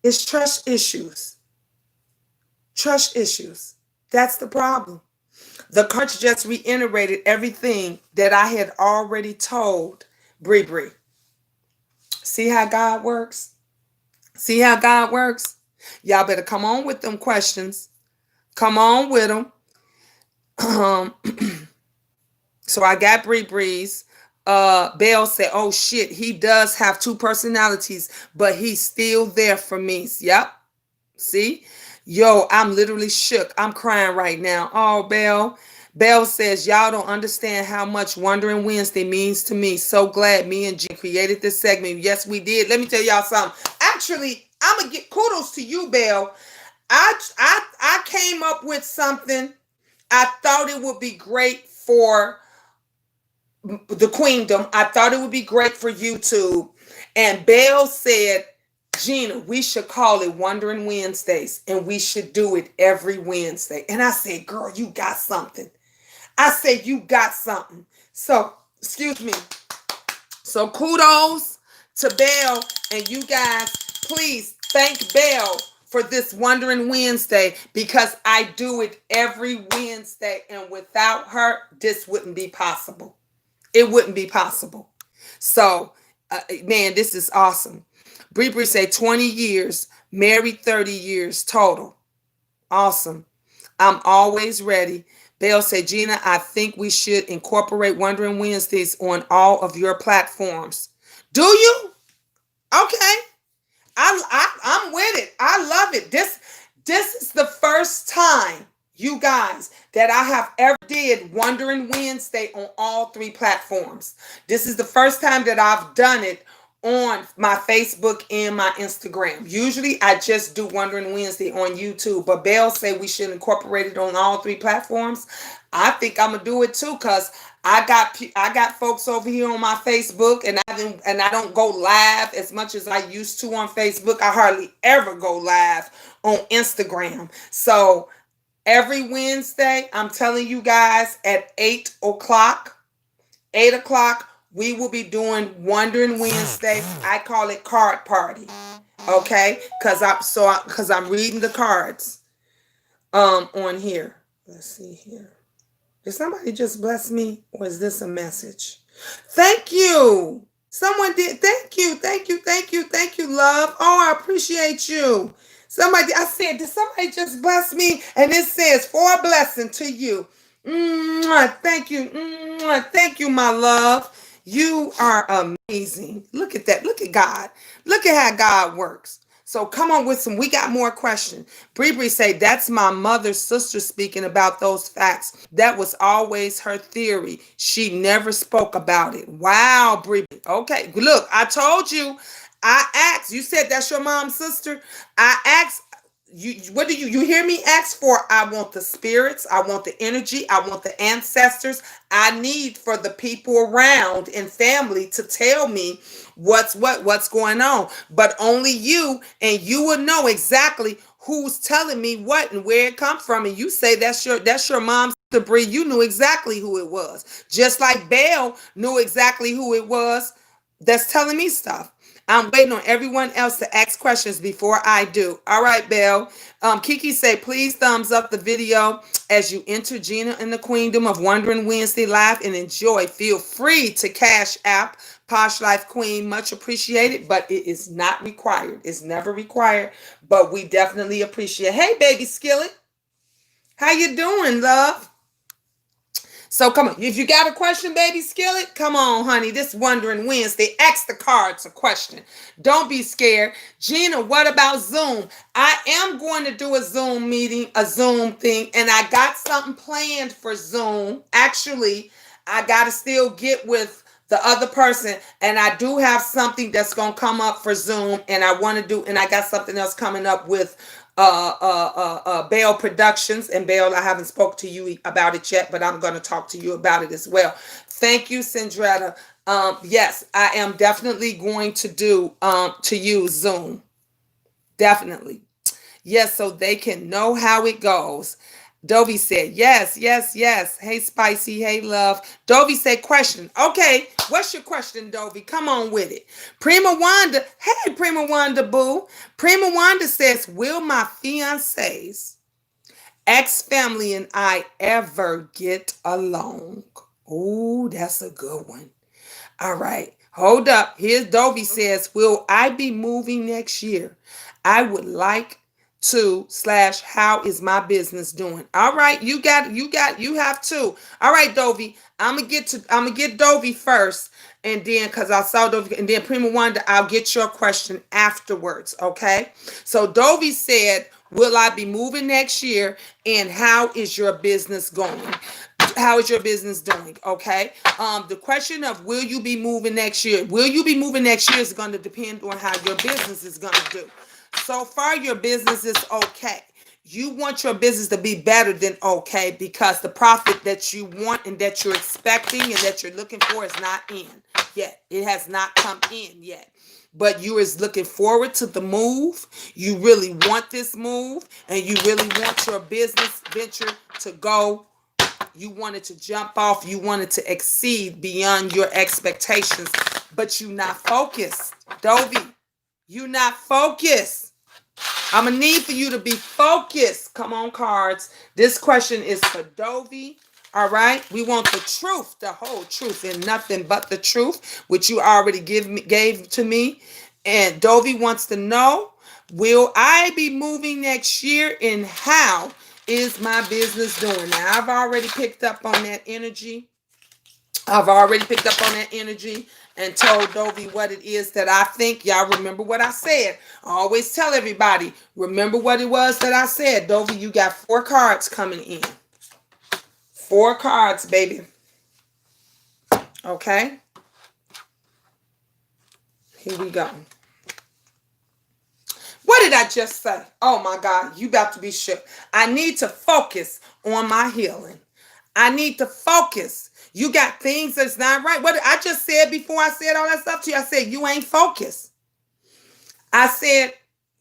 It's trust issues. Trust issues. That's the problem. The cards just reiterated everything that I had already told Bree Bree. See how God works? See how God works? Y'all better come on with them questions. Come on with them. Um, so I got Bree Breeze. Bell said, "Oh shit, he does have two personalities, but he's still there for me." Yep. See? Yo, I'm literally shook. I'm crying right now. Oh, Bell. Bell says, y'all don't understand how much Wondering Wednesday means to me. So glad me and G created this segment. Yes, we did. Let me tell y'all something. Actually, I'm going to get kudos to you, Bell. I came up with something. I thought it would be great for the Queendom. I thought it would be great for YouTube. And Bell said, Gina, we should call it Wondering Wednesdays and we should do it every Wednesday. And I said, girl, you got something. I said, you got something. So, excuse me. So kudos to Bell, and you guys, please thank Bell for this Wondering Wednesday, because I do it every Wednesday, and without her, this wouldn't be possible. It wouldn't be possible. So, man, this is awesome. Bree Bree say 20 years, married 30 years total. Awesome. I'm always ready. Bell said, Gina, I think we should incorporate Wondering Wednesdays on all of your platforms. Do you? Okay. I'm with it. I love it. This is the first time, you guys, that I have ever did Wondering Wednesday on all three platforms. This is the first time that I've done it on my Facebook and my Instagram. Usually I just do Wondering Wednesday on YouTube, but Bell said we should incorporate it on all three platforms. I think I'm gonna do it too, because I got folks over here on my Facebook, and I don't go live as much as I used to on Facebook. I hardly ever go live on Instagram. So every Wednesday, I'm telling you guys, at 8 o'clock, we will be doing Wondering Wednesday. I call it Card Party. Okay? Because I'm reading the cards on here. Let's see here. Did somebody just bless me, or is this a message? Thank you. Someone did. Thank you. Thank you. Thank you. Thank you, love. Oh, I appreciate you. I said, did somebody just bless me? And it says, for a blessing to you. Thank you. Thank you, my love. You are amazing. Look at that. Look at God. Look at how God works. So come on with some. We got more questions. Bree Bree say, that's my mother's sister speaking about those facts. That was always her theory. She never spoke about it. Wow, Bree Bree. Okay, look, I told you. I asked. You said that's your mom's sister. I asked. What do you hear me ask for? I want the spirits, I want the energy, I want the ancestors. I need for the people around and family to tell me what's going on. But only you, and you will know exactly who's telling me what and where it comes from. And you say that's your mom's debris. You knew exactly who it was, just like Belle knew exactly who it was that's telling me stuff. I'm waiting on everyone else to ask questions before I do. All right, Belle. Kiki say, please thumbs up the video as you enter Gina in the Queendom of Wondering Wednesday live and enjoy. Feel free to cash app Posh Life Queen. Much appreciated, but it is not required. It's never required, but we definitely appreciate it. Hey, baby Skillet. How you doing, love? So come on. If you got a question, baby Skillet, come on, honey. This Wondering Wednesday. Ask the cards a question. Don't be scared. Gina, what about Zoom? I am going to do a Zoom meeting, a Zoom thing, and I got something planned for Zoom. Actually, I got to still get with the other person, and I do have something that's going to come up for Zoom, and I got something else coming up with Bale Productions. And Bale, I haven't spoke to you about it yet, but I'm going to talk to you about it as well. Thank you, Sandretta. Yes, I am definitely going to use Zoom. Definitely. Yes, so they can know how it goes. Dovey said, yes, yes, yes. Hey, Spicy. Hey, love. Dovey said, question. Okay, what's your question, Dovey? Come on with it. Prima Wanda. Hey, Prima Wanda, boo. Prima Wanda says, will my fiance's ex-family and I ever get along? Oh, that's a good one. All right. Hold up. Here's Dovey says, will I be moving next year? I would like to slash how is my business doing? All right, you have to. All right, Dovey. I'm gonna get Dovey first, and then because I saw Dovey, and then Prima Wanda, I'll get your question afterwards. Okay. So Dovey said, will I be moving next year? And how is your business going? How is your business doing? Okay. The question of will you be moving next year? Will you be moving next year is going to depend on how your business is going to do. So far, your business is okay. You want your business to be better than okay because the profit that you want and that you're expecting and that you're looking for is not in yet. It has not come in yet. But you is looking forward to the move. You really want this move and you really want your business venture to go. You wanted to jump off. You wanted to exceed beyond your expectations, but you not focused. Dovey, you not focused. I'm going to need for you to be focused. Come on, cards. This question is for Dovey. All right. We want the truth, the whole truth, and nothing but the truth, which you already gave to me. And Dovey wants to know, will I be moving next year and how is my business doing? Now, I've already picked up on that energy. And told Dovey what it is that I think. Y'all remember what I said. I always tell everybody, remember what it was that I said. Dovey, you got 4 cards coming in. 4 cards, baby. Okay? Here we go. What did I just say? Oh my God, you about to be shook. I need to focus on my healing. I need to focus. You got things that's not right. What I just said before I said all that stuff to you, I said, you ain't focused. I said,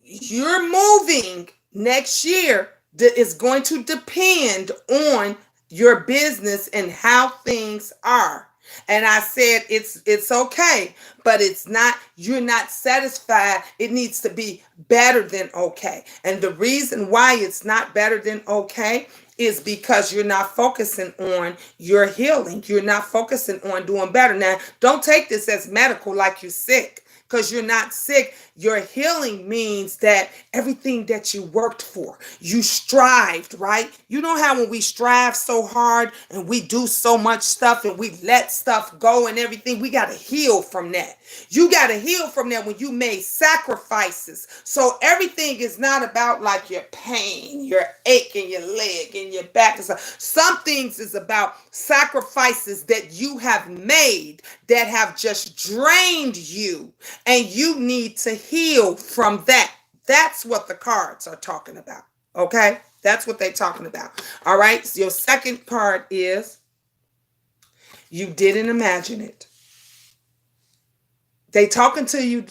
you're moving next year that is going to depend on your business and how things are. And I said it's okay, but it's not, you're not satisfied. It needs to be better than okay. And the reason why it's not better than okay is because you're not focusing on your healing. You're not focusing on doing better. Now, don't take this as medical like you're sick, because you're not sick. Your healing means that everything that you worked for, you strived, right? You know how when we strive so hard and we do so much stuff and we let stuff go and everything, we got to heal from that. You got to heal from that when you made sacrifices. So everything is not about like your pain, your ache in your leg and your back and stuff. Some things is about sacrifices that you have made that have just drained you, and you need to heal from that. That's what the cards are talking about. Okay? That's what they're talking about. All right? So your second part is you didn't imagine it. They talking to you.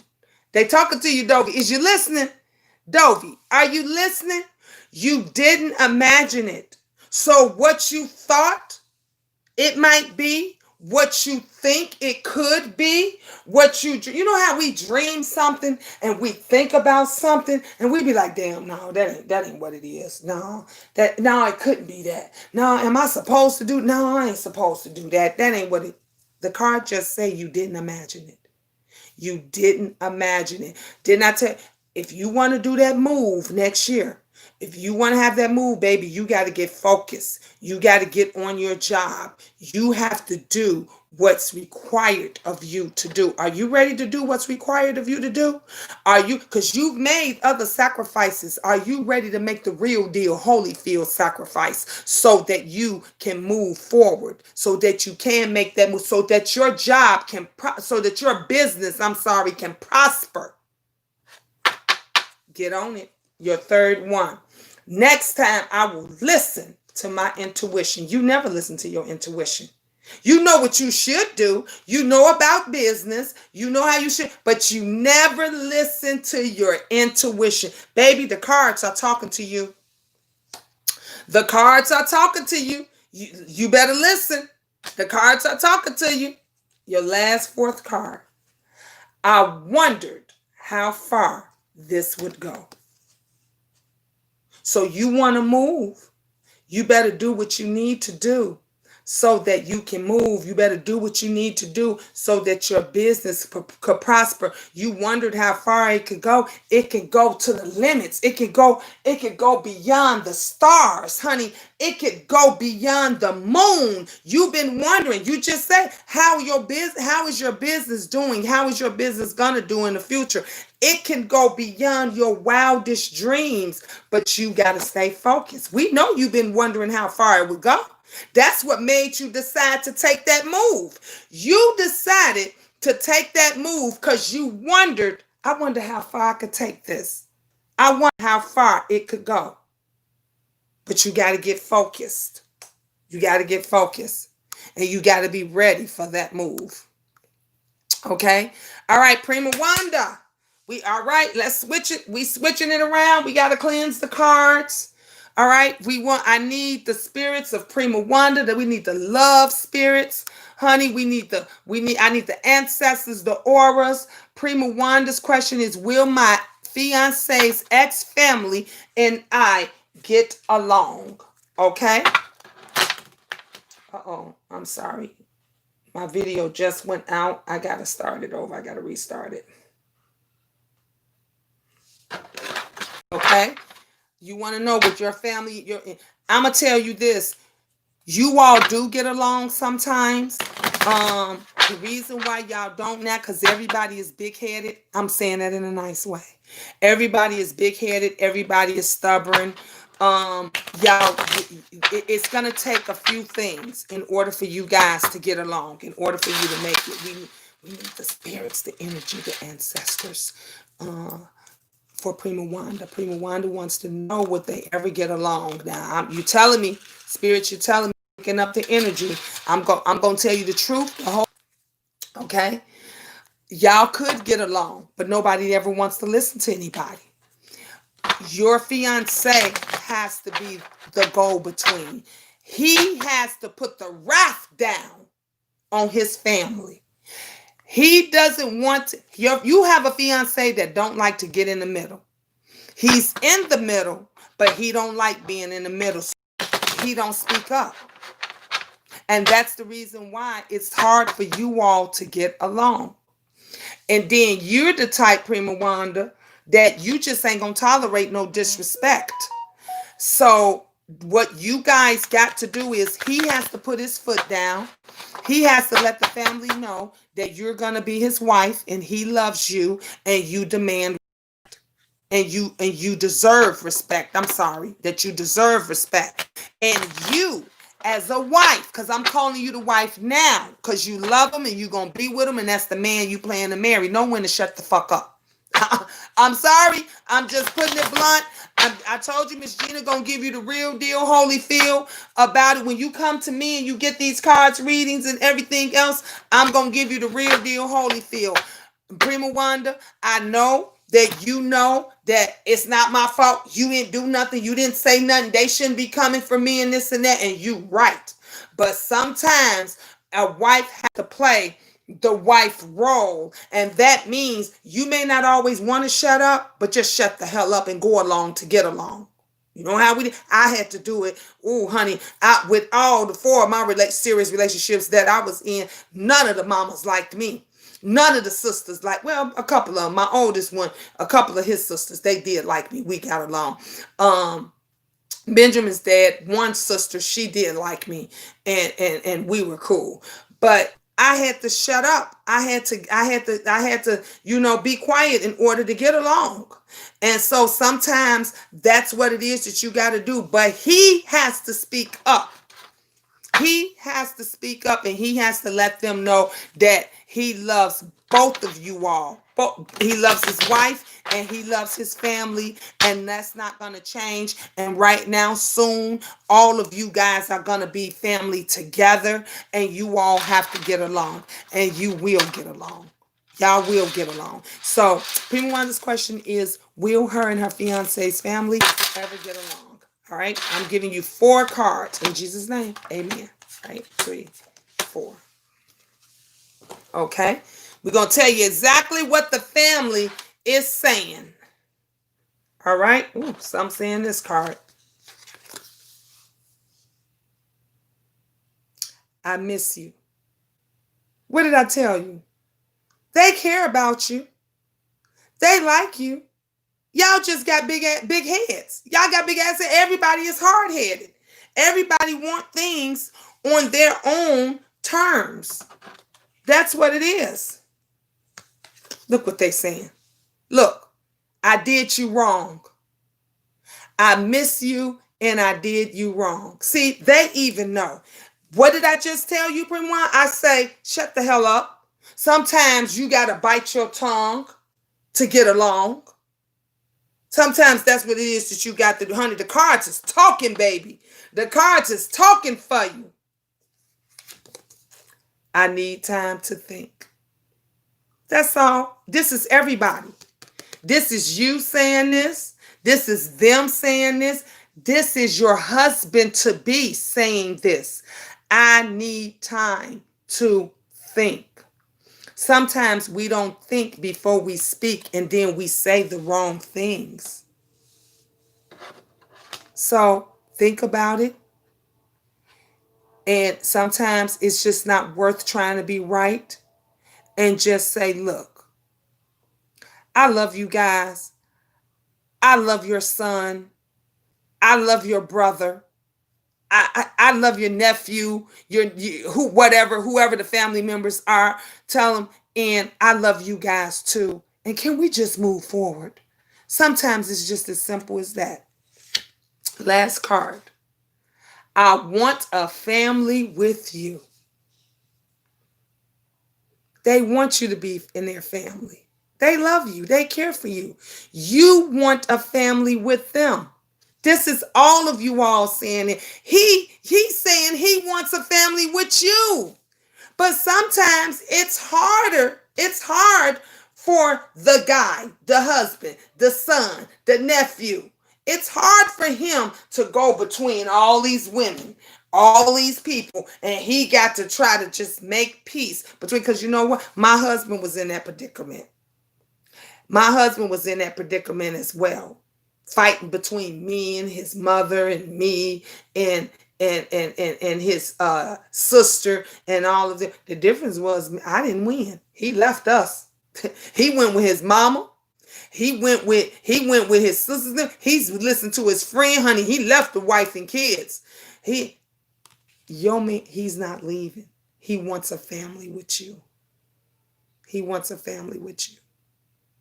They talking to you, Dovey. Is you listening? Dovey, are you listening? You didn't imagine it. So what you thought it might be, what you think it could be, you know how we dream something and we think about something and we be like, damn, no, that ain't what it is. No, it couldn't be that. No, am I supposed to do? No, I ain't supposed to do that. That ain't what it. The card just say you didn't imagine it. You didn't imagine it. Didn't I tell you? If you want to do that move next year, if you want to have that move, baby, you got to get focused. You got to get on your job. You have to do what's required of you to do. Are you ready to do what's required of you to do? Are you, because you've made other sacrifices. Are you ready to make the real deal Holyfield sacrifice so that you can move forward, so that you can make that move, so that your job can, so that your business, can prosper? Get on it. Your third one. Next time I will listen to my intuition. You never listen to your intuition. You know what you should do. You know about business. You know how you should, but you never listen to your intuition. Baby, the cards are talking to you. The cards are talking to you. You better listen. The cards are talking to you. Your last fourth card. I wondered how far this would go. So you want to move. You better do what you need to do so that you can move. You better do what you need to do so that your business could prosper. You wondered how far it could go. It can go to the limits. It could go beyond the stars, honey. It could go beyond the moon. You've been wondering. You just said, how is your business doing? How is your business gonna do in the future? It can go beyond your wildest dreams, but you got to stay focused. We know you've been wondering how far it would go. That's what made you decide to take that move. You decided to take that move because you wondered, I wonder how far I could take this. I wonder how far it could go. But you got to get focused. You got to get focused. And you got to be ready for that move. Okay? All right, Prima Wanda. All right, let's switch it. We switching it around. We got to cleanse the cards. All right, I need the spirits of Prima Wanda. That we need the love spirits, honey. I need the ancestors, the auras. Prima Wanda's question is, will my fiance's ex-family and I get along? Okay. Uh-oh, I'm sorry. My video just went out. I got to start it over. I got to restart it. Okay, you want to know with your family, I'm gonna tell you this, you all do get along sometimes. The reason why y'all don't now, because everybody is big-headed. I'm saying that in a nice way. Everybody is big-headed, everybody is stubborn. Y'all, it's gonna take a few things in order for you guys to get along, in order for you to make it. We need the spirits, the energy, the ancestors. For Prima Wanda. Prima Wanda wants to know, would they ever get along? Now, you telling me, Spirit, you telling me, picking up the energy. I'm going to tell you the truth. Okay? Y'all could get along, but nobody ever wants to listen to anybody. Your fiance has to be the go-between. He has to put the wrath down on his family. He doesn't want to. You have a fiance that don't like to get in the middle. He's in the middle, but he don't like being in the middle. So he don't speak up. And that's the reason why it's hard for you all to get along. And then you're the type, Prima Wanda, that you just ain't going to tolerate no disrespect. So what you guys got to do is he has to put his foot down. He has to let the family know that you're going to be his wife and he loves you and you demand and you deserve respect. I'm sorry, that you deserve respect. And you as a wife, because I'm calling you the wife now because you love him and you're going to be with him and that's the man you plan to marry. Know when to shut the fuck up. I'm sorry. I'm just putting it blunt. I told you Miss Gina gonna give you the real deal Holyfield about it. When you come to me and you get these cards readings and everything else, I'm gonna give you the real deal Holyfield. Prima Wanda, I know that you know that it's not my fault. You didn't do nothing. You didn't say nothing. They shouldn't be coming for me and this and that. And you right. But sometimes a wife has to play the wife role, and that means you may not always want to shut up, but just shut the hell up and go along to get along. You know how we did? I had to do it. Oh, honey, with all the four of my serious relationships that I was in, none of the mamas liked me. None of the sisters well, a couple of them. My oldest one, a couple of his sisters, they did like me. We got along. Benjamin's dad, one sister, she did like me, and we were cool. But I had to shut up. I had to, be quiet in order to get along. And so sometimes that's what it is that you got to do. But he has to speak up. He has to speak up and he has to let them know that he loves both of you all. He loves his wife and he loves his family, and that's not going to change. And right now, soon, all of you guys are going to be family together, and you all have to get along, and you will get along. Y'all will get along. So Prima Wanda's question is, will her and her fiance's family ever get along? All right. I'm giving you 4 cards in Jesus' name. Amen. All right. 3, 4. Okay. We're going to tell you exactly what the family is saying. All right. Ooh, so I'm saying this card. I miss you. What did I tell you? They care about you. They like you. Y'all just got big heads. Y'all got big ass. Everybody is hard headed. Everybody want things on their own terms. That's what it is. Look what they saying. Look, I did you wrong. I miss you and I did you wrong. See, they even know. What did I just tell you, Prima? I say, shut the hell up. Sometimes you got to bite your tongue to get along. Sometimes that's what it is that you got to do. Honey, the cards is talking, baby. The cards is talking for you. I need time to think. That's all. This is everybody. This is you saying this. This is them saying this. This is your husband to be saying this. I need time to think. Sometimes we don't think before we speak, and then we say the wrong things. So think about it. And sometimes it's just not worth trying to be right. And just say, look, I love you guys. I love your son. I love your brother. I love your nephew, whoever the family members are. Tell them, and I love you guys too. And can we just move forward? Sometimes it's just as simple as that. Last card. I want a family with you. They want you to be in their family. They love you. They care for you. You want a family with them. This is all of you all saying it. He's saying he wants a family with you. But sometimes it's harder. It's hard for the guy, the husband, the son, the nephew. It's hard for him to go between all these women, all these people, and he got to try to just make peace between, because you know what? My husband was in that predicament. My husband was in that predicament as well, fighting between me and his mother and me and his sister and all of it. The difference was I didn't win. He left us. He went with his mama. He went with his sisters. He's listened to his friend, honey. He left the wife and kids. He's not leaving. He wants a family with you. He wants a family with you.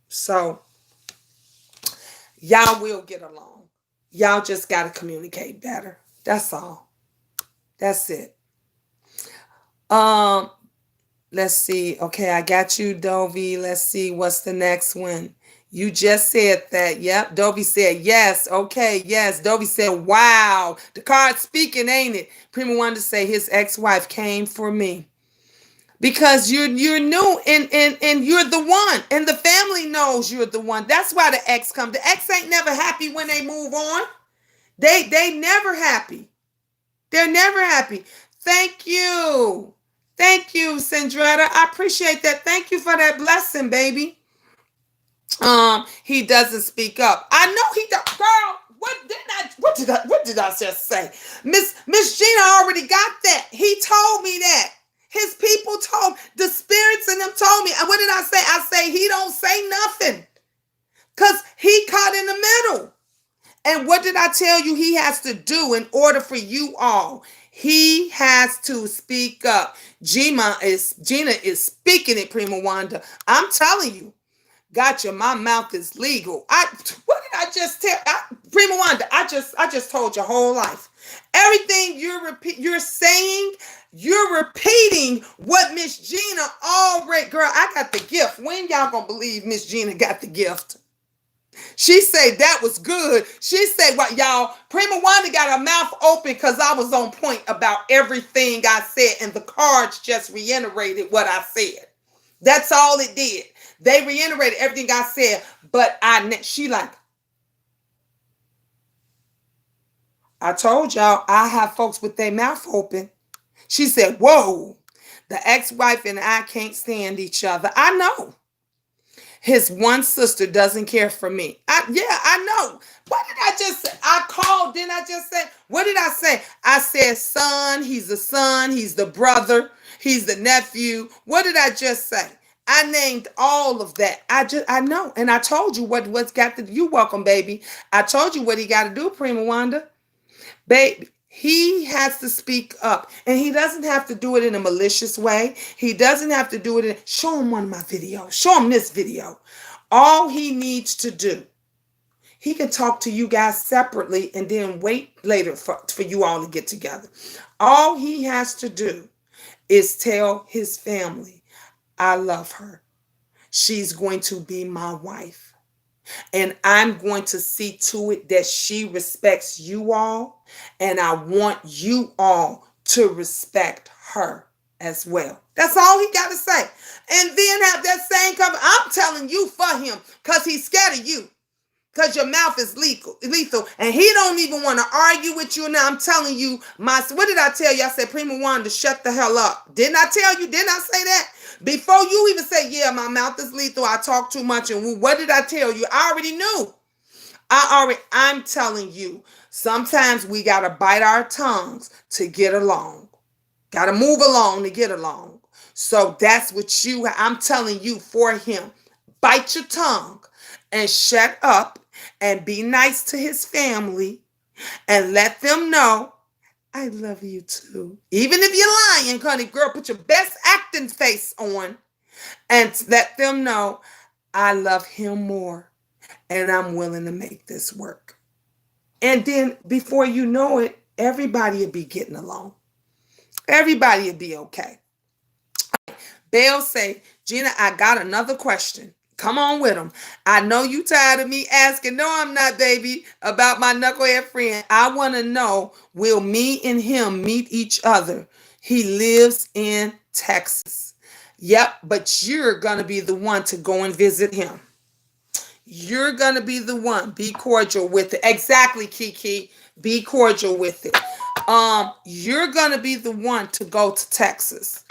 So y'all will get along. Y'all just got to communicate better. That's all. That's it. Let's see. Okay, I got you, Dovey. Let's see what's the next one. You just said that. Yep. Dovey said yes. Okay, yes. Dovey said, wow. The card's speaking, ain't it? Prima wanted to say his ex-wife came for me. Because you're new and you're the one. And the family knows you're the one. That's why the ex come. The ex ain't never happy when they move on. They never happy. They're never happy. Thank you. Thank you, Sandretta. I appreciate that. Thank you for that blessing, baby. He doesn't speak up. I know he don't. Girl, what did I just say? Miss Gina already got that. He told me that. His people the spirits in them told me. And what did I say? I say he don't say nothing. Because he caught in the middle. And what did I tell you he has to do in order for you all? He has to speak up. Gina is speaking it, Prima Wanda. I'm telling you. Gotcha. My mouth is legal. What did I just tell? Prima Wanda, I just told your whole life. Everything you're saying, you're repeating what Miss Gina already. Girl, I got the gift. When y'all gonna believe Miss Gina got the gift? She said that was good. She said, what, y'all? Prima Wanda got her mouth open because I was on point about everything I said, and the cards just reiterated what I said. That's all it did. They reiterated everything I said, but she like, I told y'all I have folks with their mouth open. She said, whoa, the ex-wife and I can't stand each other. I know. His one sister doesn't care for me. I know. What did I just say? I called, didn't I just say? What did I say? I said son, he's the brother, he's the nephew. What did I just say? I named all of that. I know. And I told you what's got to you welcome, baby. I told you what he got to do, Prima Wanda. Baby, he has to speak up, and he doesn't have to do it in a malicious way. He doesn't have to do it in, show him one of my videos. Show him this video. All he needs to do, he can talk to you guys separately and then wait later for you all to get together. All he has to do is tell his family, I love her. She's going to be my wife. And I'm going to see to it that she respects you all. And I want you all to respect her as well. That's all he got to say. And then have that same cover. I'm telling you for him because he's scared of you. Because your mouth is lethal. And he don't even want to argue with you. Now I'm telling you, what did I tell you? I said, Prima Wanda, shut the hell up. Didn't I tell you? Didn't I say that? Before you even say, yeah, my mouth is lethal, I talk too much. And what did I tell you? I already knew. I'm telling you, sometimes we got to bite our tongues to get along. Got to move along to get along. So that's what I'm telling you for him. Bite your tongue and shut up and be nice to his family and let them know I love you too. Even if you're lying, honey, girl, put your best acting face on and let them know I love him more and I'm willing to make this work. And then before you know it, everybody will be getting along. Everybody will be okay. Belle say, Gina, I got another question. Come on with them. I know you tired of me asking. No, I'm not, baby, about my knucklehead friend. I want to know, will me and him meet each other? He lives in Texas. Yep, but you're going to be the one to go and visit him. You're going to be the one. Be cordial with it. Exactly, Kiki. Be cordial with it. You're going to be the one to go to Texas.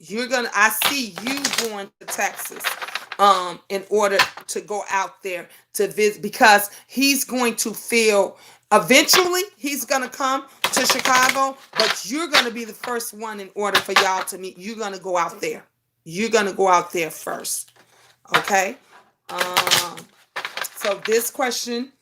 I see you going to Texas in order to go out there to visit, because he's going to feel eventually he's going to come to Chicago, but you're going to be the first one in order for y'all to meet. You're going to go out there. You're going to go out there first. Okay. So this question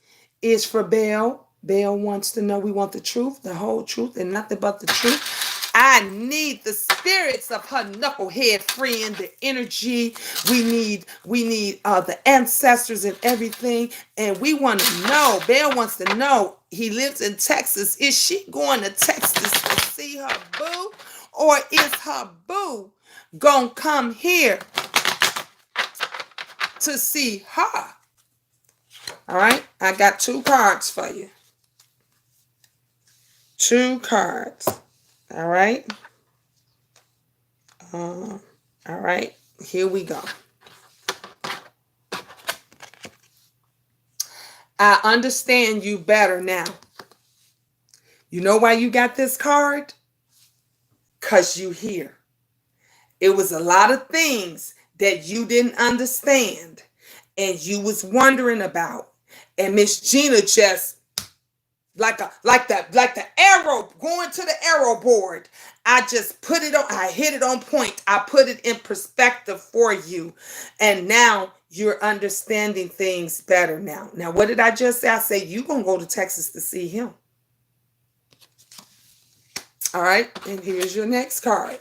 is for Belle. Belle wants to know, we want the truth, the whole truth, and nothing but the truth. I need the spirits of her knucklehead friend, the energy. We need the ancestors and everything. And we want to know, Belle wants to know, he lives in Texas. Is she going to Texas to see her boo? Or is her boo going to come here to see her? All right, I got 2 cards for you. 2 cards. All right. All right. Here we go. I understand you better now. You know why you got this card? Because you here. It was a lot of things that you didn't understand and you was wondering about. And Miss Gina just like the arrow going to the arrow board. I just put it on, I hit it on point. I put it in perspective for you. And now you're understanding things better now. Now, what did I just say? I say, you're going to go to Texas to see him. All right. And here's your next card.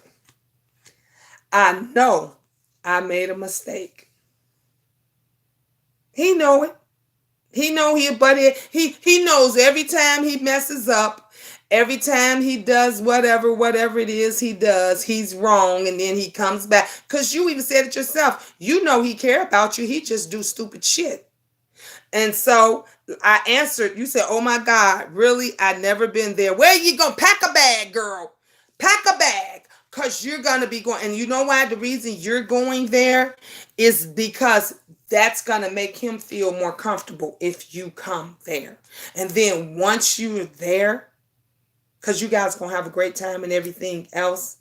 I know I made a mistake. He know it. He know he a buddy. He knows every time he messes up, every time he does whatever it is he does, he's wrong, and then he comes back. Because you even said it yourself. You know he care about you. He just do stupid shit. And so I answered, you said, oh my God, really? I never been there. Where you going? Pack a bag, girl. Pack a bag. Because you're going to be going. And you know why? The reason you're going there is because That's going to make him feel more comfortable if you come there. And then once you're there, because you guys going to have a great time and everything else,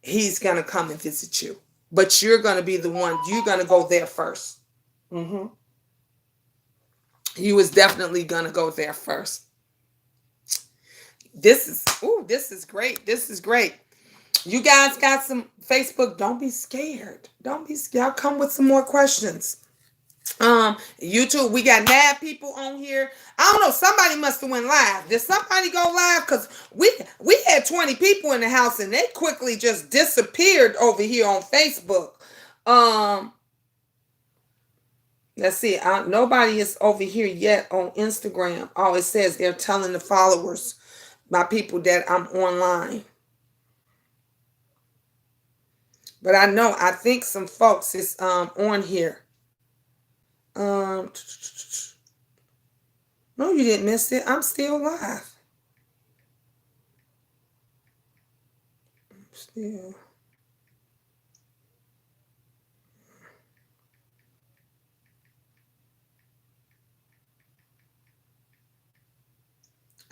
he's going to come and visit you. But you're going to be the one, you're going to go there first. He was definitely going to go there first. This is great. This is great. You guys got some Facebook. Don't be scared. Don't be scared. I'll come with some more questions. YouTube, we got mad people on here. I don't know. Somebody must have went live. Did somebody go live? Because we had 20 people in the house and they quickly just disappeared over here on Facebook. Let's see. Nobody is over here yet on Instagram. Oh, it says they're telling the followers, my people, that I'm online. But I think some folks is on here. No, you didn't miss it. I'm still live. Still.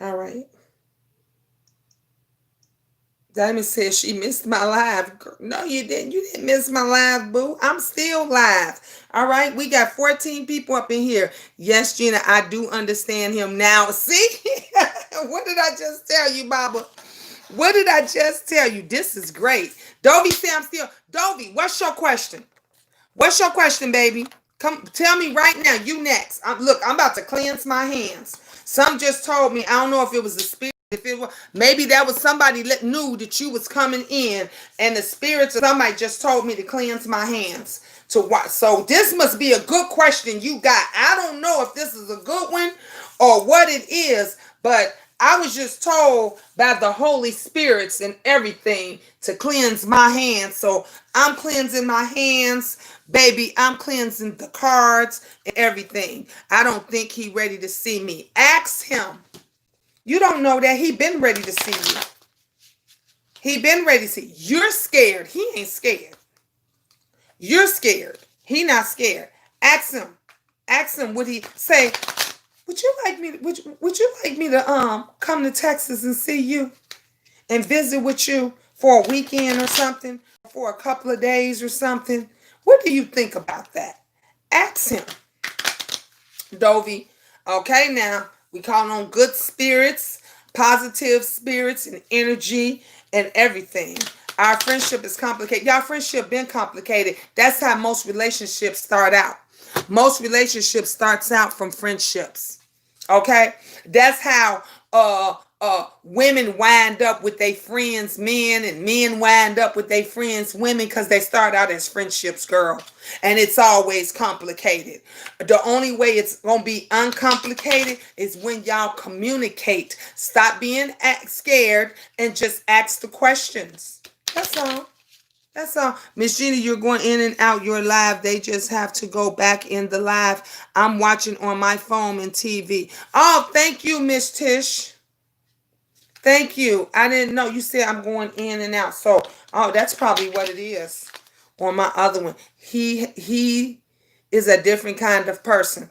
All right. Diamond says she missed my live. No, you didn't. You didn't miss my live, boo. I'm still live. All right. We got 14 people up in here. Yes, Gina, I do understand him now. See? What did I just tell you, Baba? What did I just tell you? This is great. Dovey say I'm still. Dovey, what's your question? What's your question, baby? Come tell me right now. You next. Look, I'm about to cleanse my hands. Some just told me. I don't know if it was the spirit. If it was, maybe that was somebody that knew that you was coming in, and the spirits of somebody just told me to cleanse my hands. To what? So this must be a good question you got. I don't know if this is a good one or what it is, but I was just told by the Holy Spirits and everything to cleanse my hands. So I'm cleansing my hands, baby. I'm cleansing the cards and everything. I don't think he ready to see me. Ask him. You don't know that he been ready to see you. He been ready to see you. You're scared. He ain't scared. You're scared. He not scared. Ask him. Ask him. Would he say, would you like me? Would you like me to come to Texas and see you and visit with you for a weekend or something, for a couple of days or something? What do you think about that? Ask him. Dovey. Okay, now. We call on good spirits, positive spirits, and energy and everything. Our friendship is complicated. Y'all, friendship been complicated. That's how most relationships start out. Most relationships starts out from friendships. Okay? That's how women wind up with their friends men, and men wind up with their friends women, because they start out as friendships, girl. And it's always complicated. The only way it's gonna be uncomplicated is when y'all communicate. Stop being scared and just ask the questions. That's all. That's all. Miss Gina, you're going in and out your live. They just have to go back in the live. I'm watching on my phone and TV. Oh, thank you, Miss Tish. Thank you. I didn't know. You said I'm going in and out. So, oh, that's probably what it is on my other one. He is a different kind of person.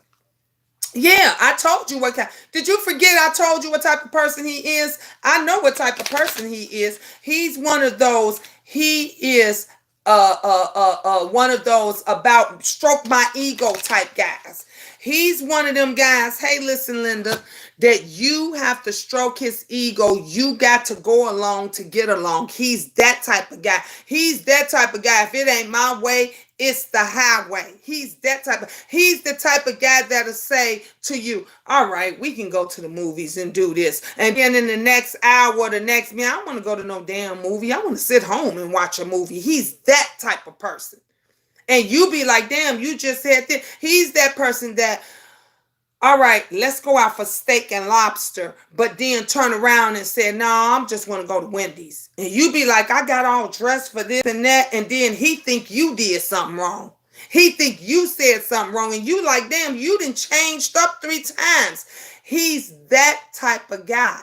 Yeah, I told you what kind. Did you forget I told you what type of person he is? I know what type of person he is. He's one of those. He is one of those about stroke my ego type guys. He's one of them guys. Hey, listen, Linda, that you have to stroke his ego. You got to go along to get along. He's that type of guy. He's that type of guy. If it ain't my way, it's the highway. He's the type of guy that'll say to you, all right, we can go to the movies and do this. And then in the next hour or the next minute, I don't want to go to no damn movie. I want to sit home and watch a movie. He's that type of person. And you be like, damn, you just said that. He's that person that, all right, let's go out for steak and lobster, but then turn around and say, no, I'm just want to go to Wendy's. And you be like, I got all dressed for this and that. And then he think you did something wrong. He think you said something wrong. And you like, damn, you done changed up 3 times. He's that type of guy.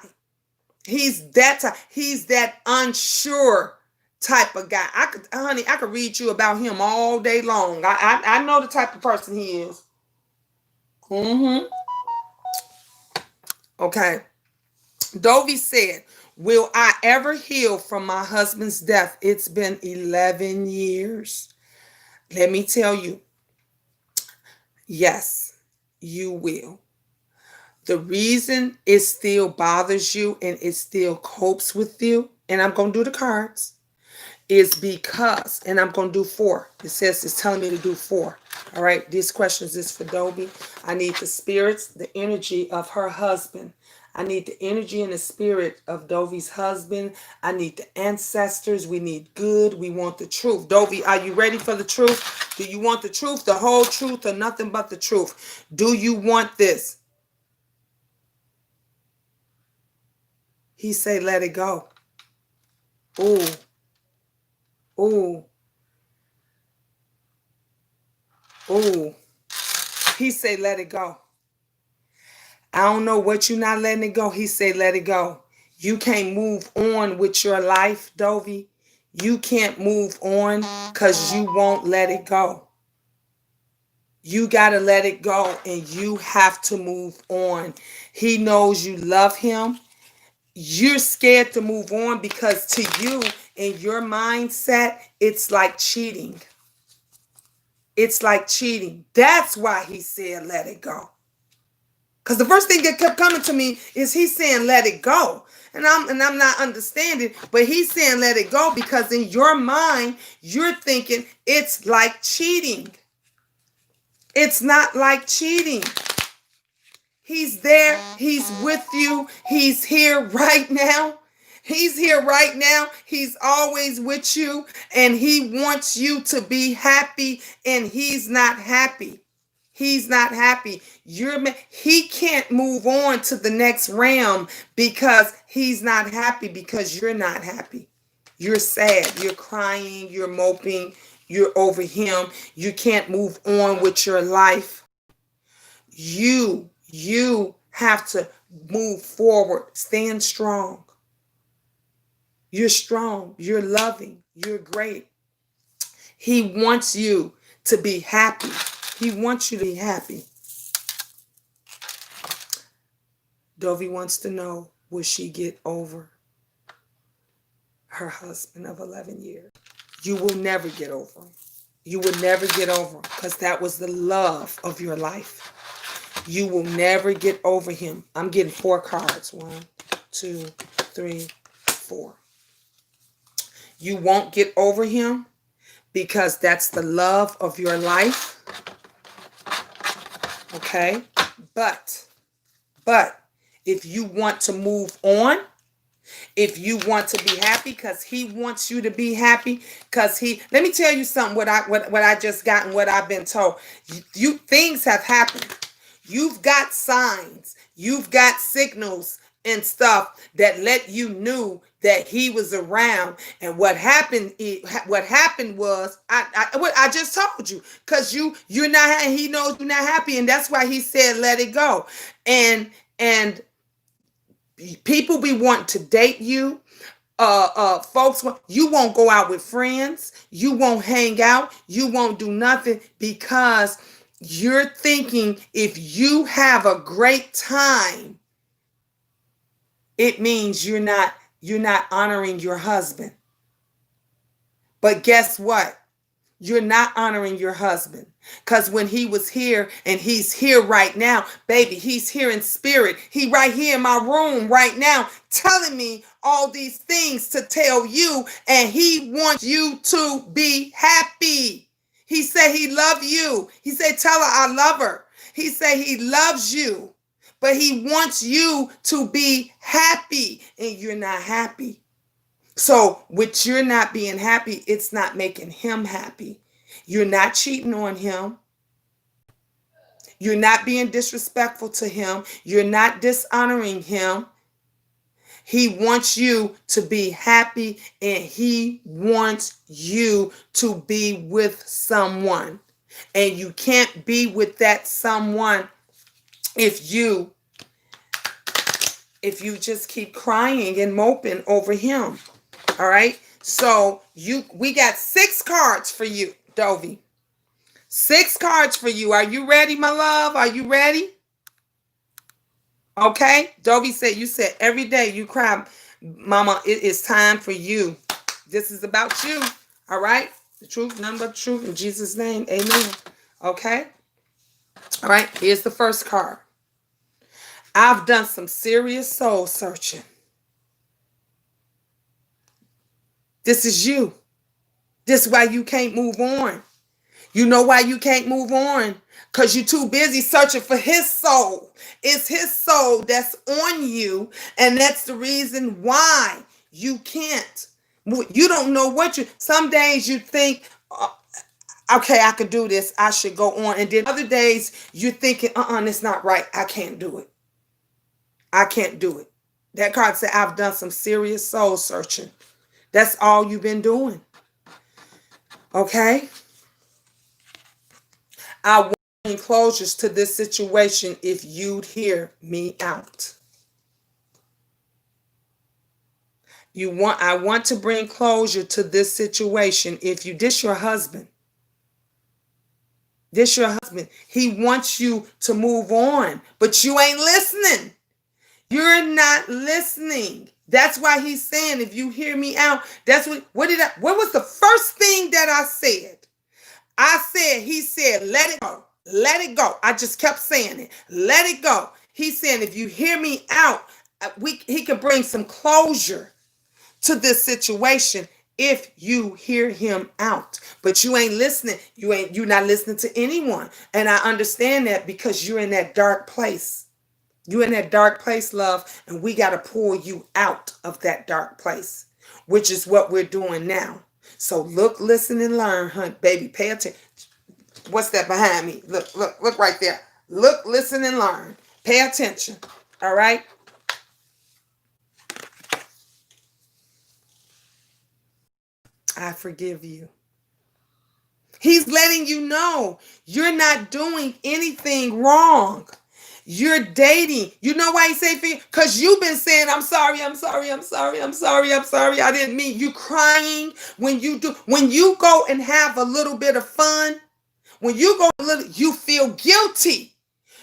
He's that type. He's that unsure type of guy. Honey, I could read you about him all day long. I know the type of person he is. Mm-hmm. Okay. Dovey said, will I ever heal from my husband's death? It's been 11 years. Let me tell you, yes, you will. The reason it still bothers you and it still copes with you, and I'm going to do the cards, is because, and I'm going to do 4. It says it's telling me to do 4. All right, these questions is for Dovey. I need the spirits, the energy of her husband. I need the energy and the spirit of Dovey's husband. I need the ancestors. We need good. We want the truth. Dovey, are you ready for the truth? Do you want the truth, the whole truth, or nothing but the truth? Do you want this? He say, let it go. Ooh. Ooh. Ooh. He say, let it go. I don't know what you not letting it go. He say, let it go. You can't move on with your life, Dovey. You can't move on because you won't let it go. You got to let it go and you have to move on. He knows you love him. You're scared to move on because to you, in your mindset, it's like cheating. It's like cheating. That's why he said, let it go. Because the first thing that kept coming to me is he's saying, let it go. And I'm not understanding, but he's saying, let it go because in your mind, you're thinking it's like cheating. It's not like cheating. He's there. He's with you. He's here right now. He's here right now. He's always with you. And he wants you to be happy. And he's not happy. He's not happy. He can't move on to the next realm because he's not happy because you're not happy. You're sad. You're crying. You're moping. You're over him. You can't move on with your life. You have to move forward. Stand strong. You're strong. You're loving. You're great. He wants you to be happy. He wants you to be happy. Dovey wants to know, will she get over her husband of 11 years? You will never get over him. You will never get over him because that was the love of your life. You will never get over him. I'm getting 4 cards. 1, 2, 3, 4. You won't get over him because that's the love of your life. Okay? But if you want to move on, if you want to be happy because he wants you to be happy, because let me tell you something, what I just got and what I've been told. Things have happened. You've got signs. You've got signals and stuff that let you knew that he was around. And what happened was I just told you, because you're not, he knows you're not happy, and that's why he said let it go. And people be wanting to date you. Folks, you won't go out with friends. You won't hang out. You won't do nothing because you're thinking if you have a great time, it means you're not honoring your husband. But guess what? You're not honoring your husband. Because when he was here and he's here right now, baby, he's here in spirit. He right here in my room right now telling me all these things to tell you, and he wants you to be happy. He said he loves you. He said, tell her I love her. He said he loves you, but he wants you to be happy, and you're not happy. So with you're not being happy, it's not making him happy. You're not cheating on him. You're not being disrespectful to him. You're not dishonoring him. He wants you to be happy, and he wants you to be with someone. And you can't be with that someone if you just keep crying and moping over him. All right? So we got 6 cards for you, Dovey. 6 cards for you. Are you ready, my love? Are you ready? Okay. Dovey said, you said every day you cry, Mama, it is time for you. This is about you. All right. The truth, none but the truth. In Jesus' name, amen. Okay. All right. Here's the first card. I've done some serious soul searching. This is you. This is why you can't move on. You know why you can't move on? Because you're too busy searching for his soul. It's his soul that's on you. And that's the reason why you can't. You don't know what some days you think, okay, I could do this. I should go on. And then other days you're thinking, it's not right. I can't do it. I can't do it. That card said, I've done some serious soul searching. That's all you've been doing. Okay? I want closures to this situation if you'd hear me out. I want to bring closure to this situation if this your husband. This your husband. He wants you to move on, but you ain't listening. You're not listening. That's why he's saying, if you hear me out, that's what was the first thing that I said? He said, let it go. Let it go. I just kept saying it. Let it go. He's saying, if you hear me out, he can bring some closure to this situation if you hear him out. But you ain't listening. You're not listening to anyone. And I understand that because you're in that dark place. You're in that dark place, love, and we got to pull you out of that dark place, which is what we're doing now. So look, listen, and learn, honey, baby. Pay attention. What's that behind me? Look right there. Look, listen, and learn. Pay attention. All right? I forgive you. He's letting you know you're not doing anything wrong. You're dating. You know why he say for you? Because you've been saying, I'm sorry, I'm sorry, I'm sorry, I'm sorry, I'm sorry. I didn't mean. You crying when you go and have a little bit of fun. When you go a little, you feel guilty.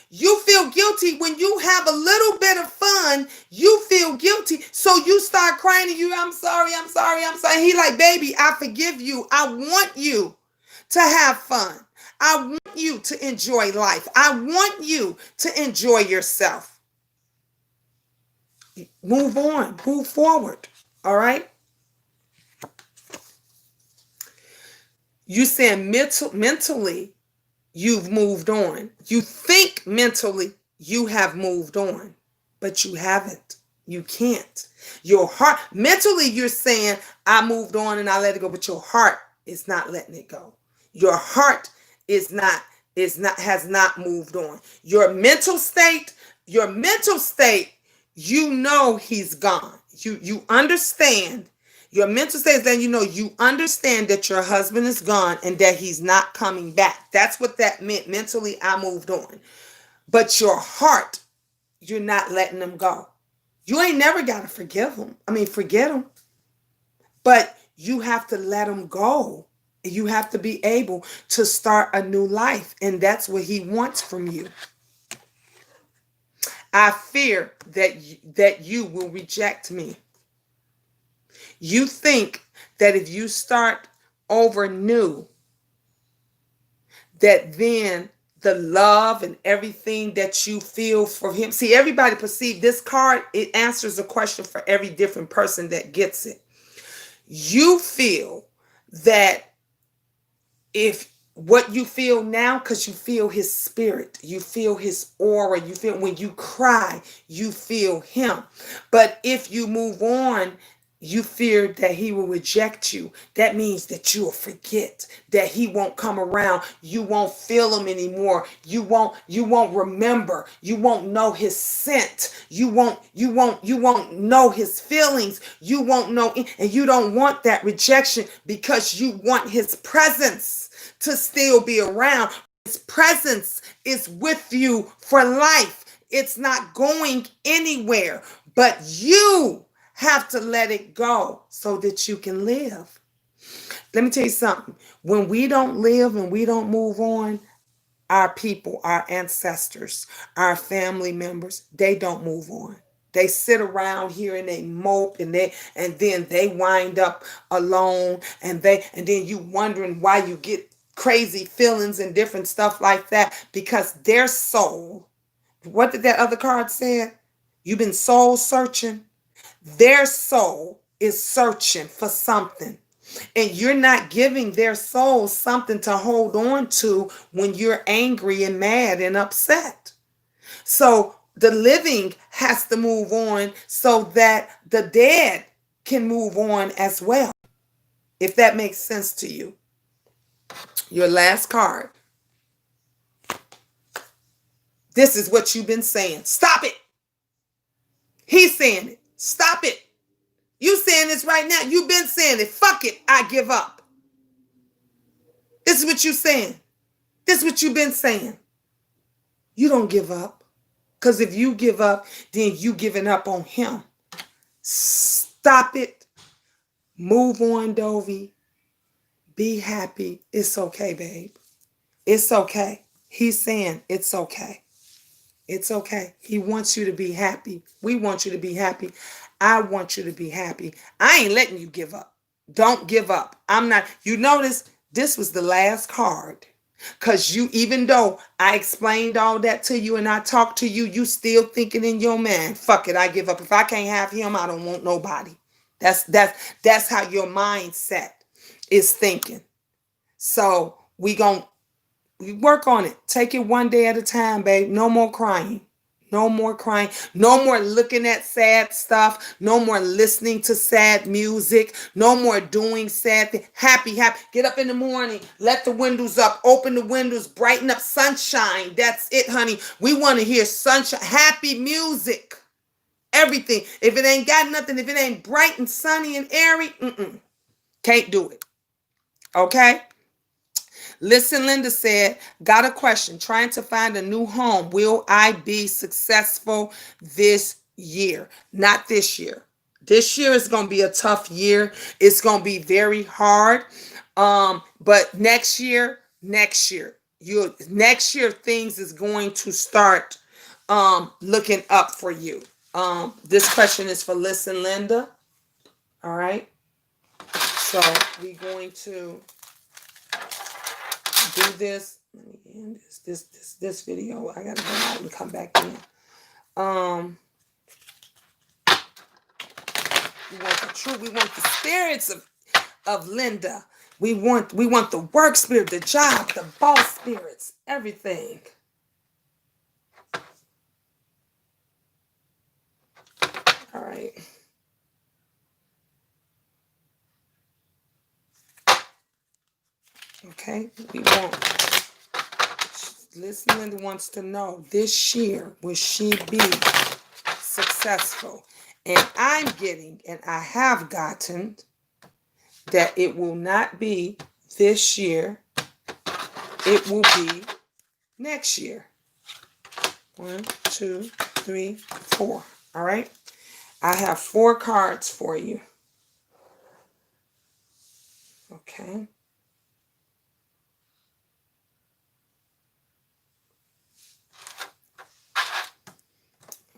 You feel guilty when you have a little bit of fun. You feel guilty. So you start crying to you. I'm sorry, I'm sorry, I'm sorry. He like, baby, I forgive you. I want you to have fun. I want you to enjoy life. I want you to enjoy yourself. Move on. Move forward. All right? You saying mentally you've moved on. You think mentally you have moved on, but you haven't. You can't. Your heart, mentally you're saying, I moved on and I let it go, but your heart is not letting it go. Your heart has not moved on. Your mental state, you know he's gone. You understand. Your mental state is letting you know you understand that your husband is gone and that he's not coming back. That's what that meant. Mentally, I moved on. But your heart, you're not letting him go. You ain't never got to forgive him. Forget him. But you have to let him go. You have to be able to start a new life. And that's what he wants from you. I fear that you will reject me. You think that if you start over new, that then the love and everything that you feel for him. See, everybody perceive this card. It answers a question for every different person that gets it. You feel that if what you feel now, because you feel his spirit, you feel his aura, you feel when you cry, you feel him. But if you move on, you fear that he will reject you. That means that you will forget, that he won't come around. You won't feel him anymore. You won't remember. You won't know his scent. You won't know his feelings. You won't know, and you don't want that rejection because you want his presence to still be around. His presence is with you for life. It's not going anywhere, but you have to let it go so that you can live. Let me tell you something. When we don't live and we don't move on, our people, our ancestors, our family members, they don't move on. They sit around here and they mope and then they wind up alone and then you wondering why you get crazy feelings and different stuff like that because their soul, what did that other card say? You've been soul searching. Their soul is searching for something. And you're not giving their soul something to hold on to when you're angry and mad and upset. So the living has to move on so that the dead can move on as well. If that makes sense to you. Your last card. This is what you've been saying. Stop it. He's saying it. Stop it. You saying this right now. You've been saying it. Fuck it. I give up. This is what you're saying. This is what you've been saying. You don't give up. Because if you give up, then you giving up on him. Stop it. Move on, Dovey. Be happy. It's okay, babe. It's okay. He's saying it's okay. It's okay. He wants you to be happy. We want you to be happy. I want you to be happy. I ain't letting you give up. Don't give up. I'm not. You notice this was the last card. Because you, even though I explained all that to you and I talked to you, you still thinking in your mind, fuck it, I give up. If I can't have him, I don't want nobody. That's how your mindset is thinking. So we work on it. Take it one day at a time, babe. No more crying. No more crying. No more looking at sad stuff. No more listening to sad music. No more doing sad things. Happy. Get up in the morning. Let the windows up. Open the windows. Brighten up. Sunshine. That's it, honey. We want to hear sunshine. Happy music. Everything. If it ain't got nothing, if it ain't bright and sunny and airy, can't do it. Okay? Listen, Linda said, got a question. Trying to find a new home. Will I be successful this year? Not this year. This year is going to be a tough year. It's going to be very hard. But next year, next year things is going to start looking up for you. This question is for Listen, Linda. All right. So we're going to do this. Let me end this video. I gotta go out and come back in. We want the truth. We want the spirits of Linda. We want the work spirit, the job, the boss spirits, everything. All right. Okay, we want. Listen, Linda wants to know this year, will she be successful? And I'm getting, and I have gotten, that it will not be this year. It will be next year. 1, 2, 3, 4. All right. I have 4 cards for you. Okay.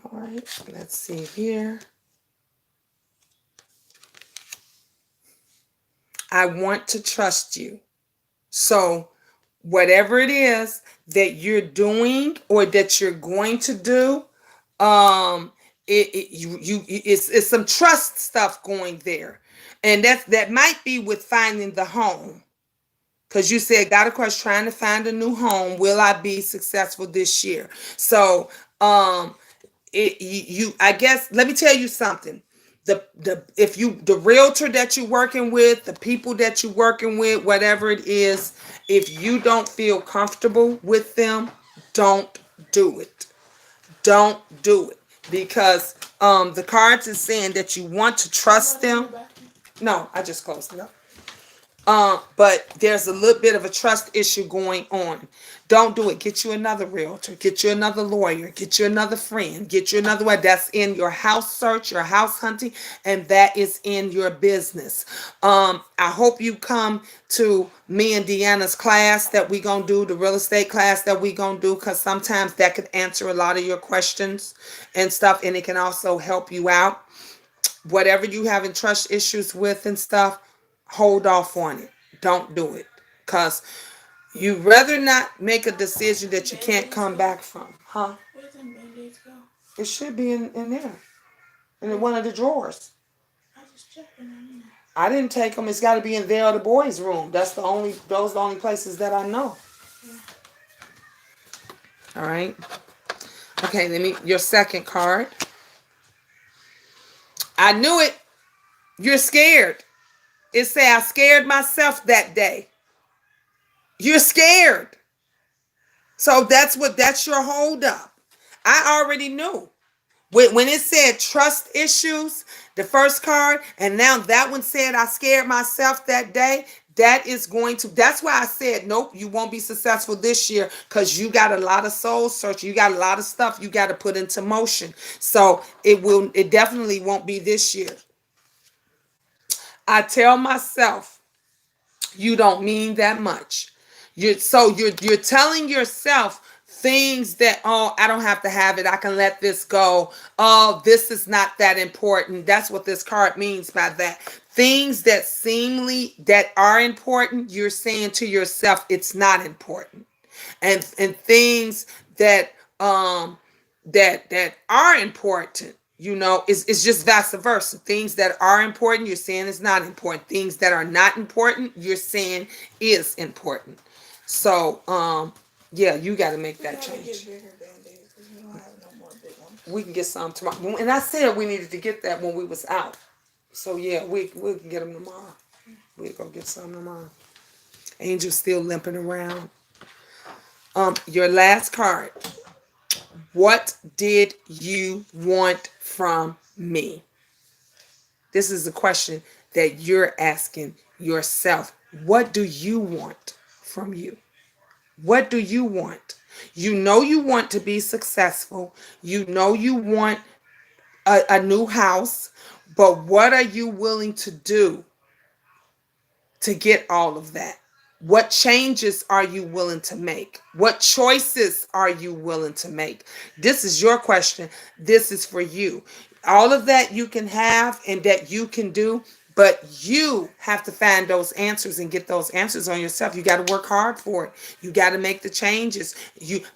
All right. Let's see here. I want to trust you. So whatever it is that you're doing or that you're going to do, it's some trust stuff going there. And that might be with finding the home. Because you said, got a question, trying to find a new home. Will I be successful this year? So I guess, let me tell you something. The realtor that you're working with, the people that you're working with, whatever it is, if you don't feel comfortable with them, don't do it. Don't do it. Because the cards is saying that you want to trust them. No, I just closed it up. But there's a little bit of a trust issue going on. Don't do it. Get you another realtor, get you another lawyer, get you another friend, get you another one that's in your house search, your house hunting, and that is in your business. I hope you come to me and Deanna's class that we gonna do, the real estate class that we gonna do, because sometimes that could answer a lot of your questions and stuff, and it can also help you out. Whatever you having trust issues with and stuff, hold off on it. Don't do it. Because you rather not make a decision that you can't come back from. Huh? Where's the Band-Aids go? It should be in there. In one of the drawers. I just checked them. I didn't take them. It's got to be in there or the boys' room. Those are the only places that I know. Yeah. All right. Okay, your second card. I knew it. You're scared. It say I scared myself that day. You're scared. So that's your hold up. I already knew. When it said trust issues, the first card, and now that one said I scared myself that day, that's why I said, nope, you won't be successful this year, because you got a lot of soul search. You got a lot of stuff you got to put into motion. So it definitely won't be this year. I tell myself, you don't mean that much. You're telling yourself things that, oh, I don't have to have it. I can let this go. Oh, this is not that important. That's what this card means by that. Things that that are important, you're saying to yourself it's not important. And things that that are important, it's just vice versa. Things that are important, you're saying is not important. Things that are not important, you're saying is important. So yeah, you got to make that change. Get bigger Band-Aids because we don't have no more big ones. We can get some tomorrow, and I said we needed to get that when we was out. So yeah, we can get them tomorrow. We'll go get some tomorrow. Angel's still limping around. Your last card. What did you want from me? This is a question that you're asking yourself. What do you want from you? What do you want? You know you want to be successful. You know you want a new house. But what are you willing to do to get all of that? What changes are you willing to make? What choices are you willing to make? This is your question. This is for you. All of that you can have and that you can do, but you have to find those answers and get those answers on yourself. You got to work hard for it. You got to make the changes.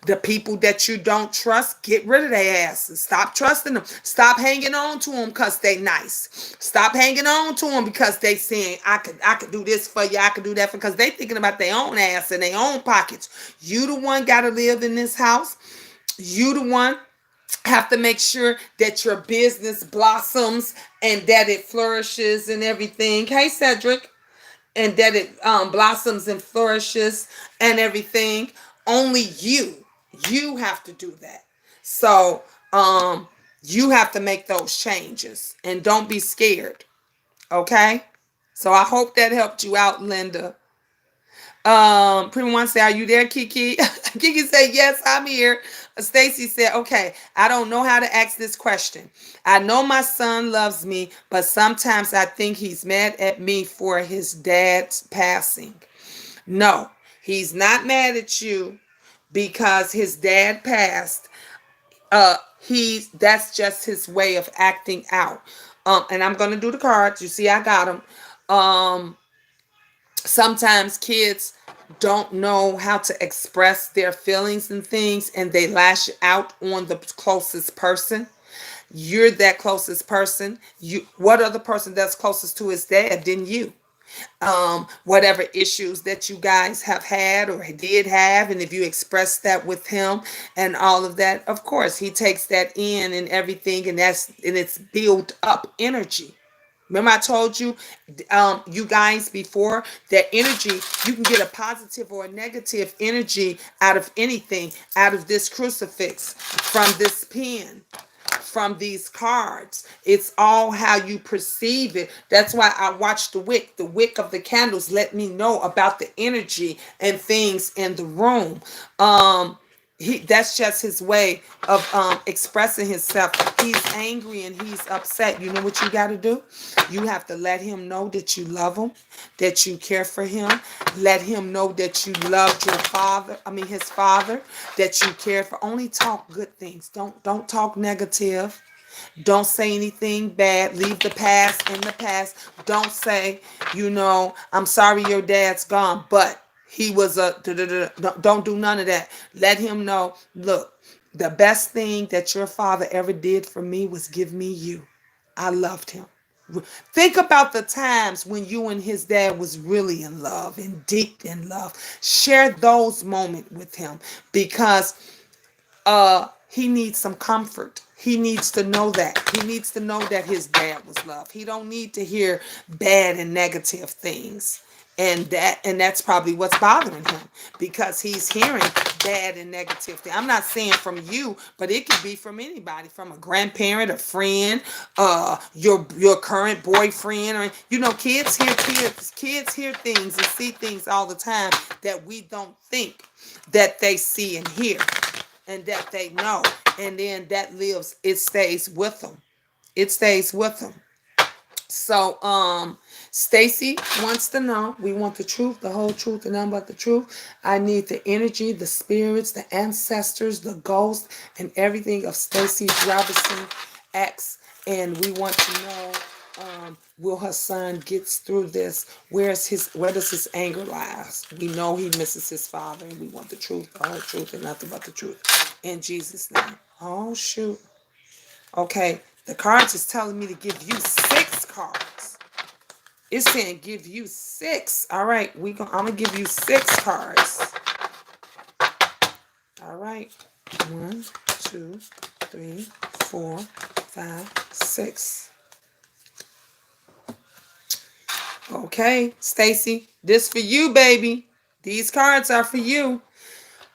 The people that you don't trust, get rid of their asses. Stop trusting them. Stop hanging on to them because they nice. Stop hanging on to them because they saying I could do this for you. I could do that for, because they thinking about their own ass and their own pockets. You the one got to live in this house. You the one have to make sure that your business blossoms and that it flourishes and everything. Hey, Cedric. And that it blossoms and flourishes and everything. Only you have to do that. So you have to make those changes and don't be scared. Okay? So I hope that helped you out, Linda. Prima One say, are you there, Kiki? Kiki said, yes, I'm here. Stacy said, okay, I don't know how to ask this question. I know my son loves me, but sometimes I think he's mad at me for his dad's passing. No, he's not mad at you because his dad passed. That's just his way of acting out. And I'm gonna do the cards. You see, I got them. Sometimes kids don't know how to express their feelings and things, and they lash out on the closest person. You're that closest person. What other person that's closest to his dad than you? Whatever issues that you guys have had or did have, and if you express that with him and all of that, of course he takes that in and everything, and it's built up energy. Remember I told you, you guys before, that energy, you can get a positive or a negative energy out of anything, out of this crucifix, from this pen, from these cards. It's all how you perceive it. That's why I watch the wick. The wick of the candles let me know about the energy and things in the room. That's just his way of expressing himself. He's angry and he's upset. You know what you got to do? You have to let him know that you love him, that you care for him. Let him know that you loved your father, I mean his father, that you care for. Only talk good things. Don't talk negative. Don't say anything bad. Leave the past in the past. Don't say, I'm sorry your dad's gone, but he was a don't do none of that. Let him know, look, the best thing that your father ever did for me was give me you. I loved him. Think about the times when you and his dad was really in love and deep in love. Share those moments with him, because he needs some comfort. He needs to know that. He needs to know that his dad was loved. He don't need to hear bad and negative things. And that's probably what's bothering him, because he's hearing bad and negative things. I'm not saying from you, but it could be from anybody, from a grandparent, a friend, your current boyfriend, or kids hear things and see things all the time that we don't think that they see and hear, and that they know, and then it stays with them. It stays with them. So Stacy wants to know, we want the truth, the whole truth, and nothing but the truth. I need the energy, the spirits, the ancestors, the ghosts, and everything of Stacy Robinson X. And we want to know, will her son gets through this? Where does his anger lies? We know he misses his father, and we want the truth, the whole truth, and nothing but the truth. In Jesus' name. Oh shoot. Okay, the cards is telling me to give you 6 cards. It's saying give you 6. All right, I'm gonna give you 6 cards. All right, 1, 2, 3, 4, 5, 6. Okay, Stacy, this for you, baby. These cards are for you.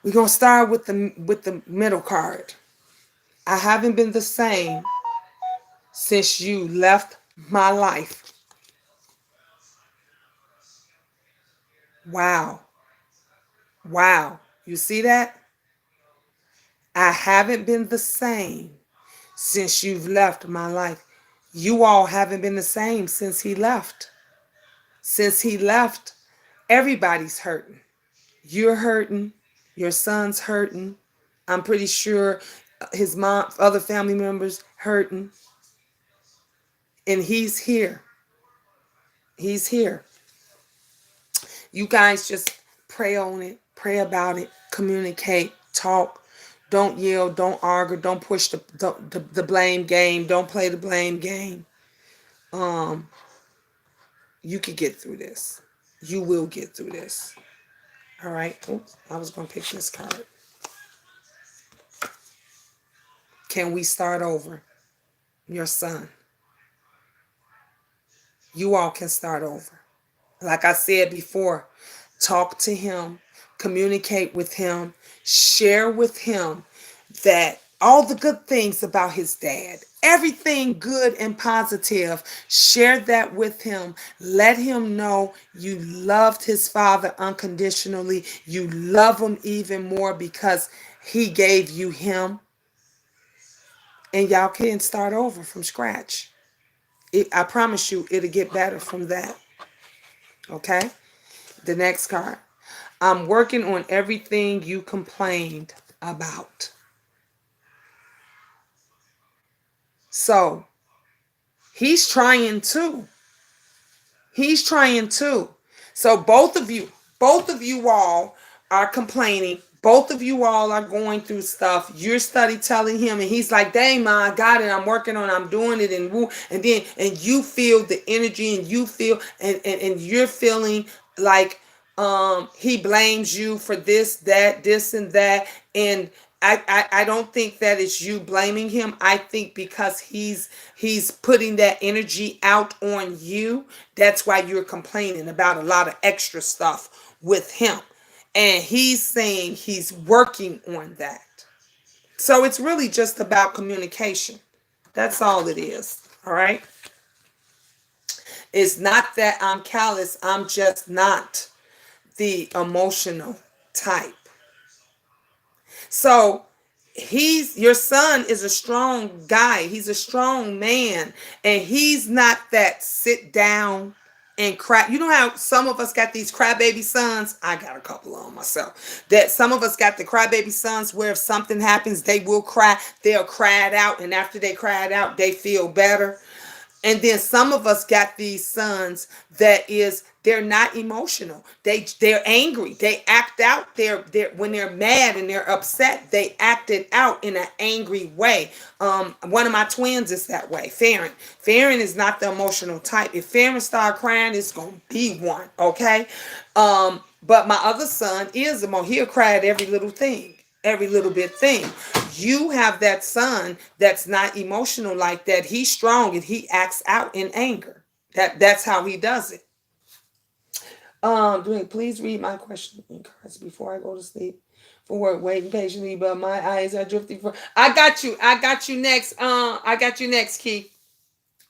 We're gonna start with the middle card. I haven't been the same since you left my life. Wow. Wow. You see that? I haven't been the same since you've left my life. You all haven't been the same since he left. Since he left, everybody's hurting. You're hurting. Your son's hurting. I'm pretty sure his mom, other family members hurting. And he's here. He's here. You guys just pray on it, pray about it, communicate, talk. Don't yell, don't argue, don't push the blame game, don't play the blame game. You can get through this. You will get through this. All right. Oops, I was going to pick this card. Can we start over? Your son. You all can start over. Like I said before, talk to him, communicate with him, share with him that all the good things about his dad, everything good and positive, share that with him. Let him know you loved his father unconditionally. You love him even more because he gave you him. And y'all can start over from scratch. I promise you, it'll get better from that. Okay? The next card. I'm working on everything you complained about. So, he's trying too. He's trying too. So both of you all are complaining. Both of you all are going through stuff. You're study telling him, and he's like, dang, ma, I got it. I'm working on it. I'm doing it. And you feel the energy, and you feel, and you're feeling like he blames you for this, that, this, and that. And I don't think that it's you blaming him. I think because he's putting that energy out on you, that's why you're complaining about a lot of extra stuff with him. And he's saying he's working on that. So it's really just about communication. That's all it is. All right. It's not that I'm callous. I'm just not the emotional type. So your son is a strong guy. He's a strong man. And he's not that sit down and cry. You know how some of us got these crybaby sons? I got a couple of them myself. That some of us got the crybaby sons where if something happens, they will cry. They'll cry it out. And after they cry it out, they feel better. And then some of us got these sons that is they're not emotional. They're angry. They act out. They're when they're mad and they're upset, they act it out in an angry way. One of my twins is that way. Farron. Farron is not the emotional type. If Farron start crying, it's gonna be one. Okay. But my other son is he'll cry at every little thing, every little bit thing. You have that son that's not emotional like that. He's strong and he acts out in anger. That's how he does it. Please read my question in cards before I go to sleep. For work, waiting patiently, but my eyes are drifting. I got you. I got you next. I got you next, Keith.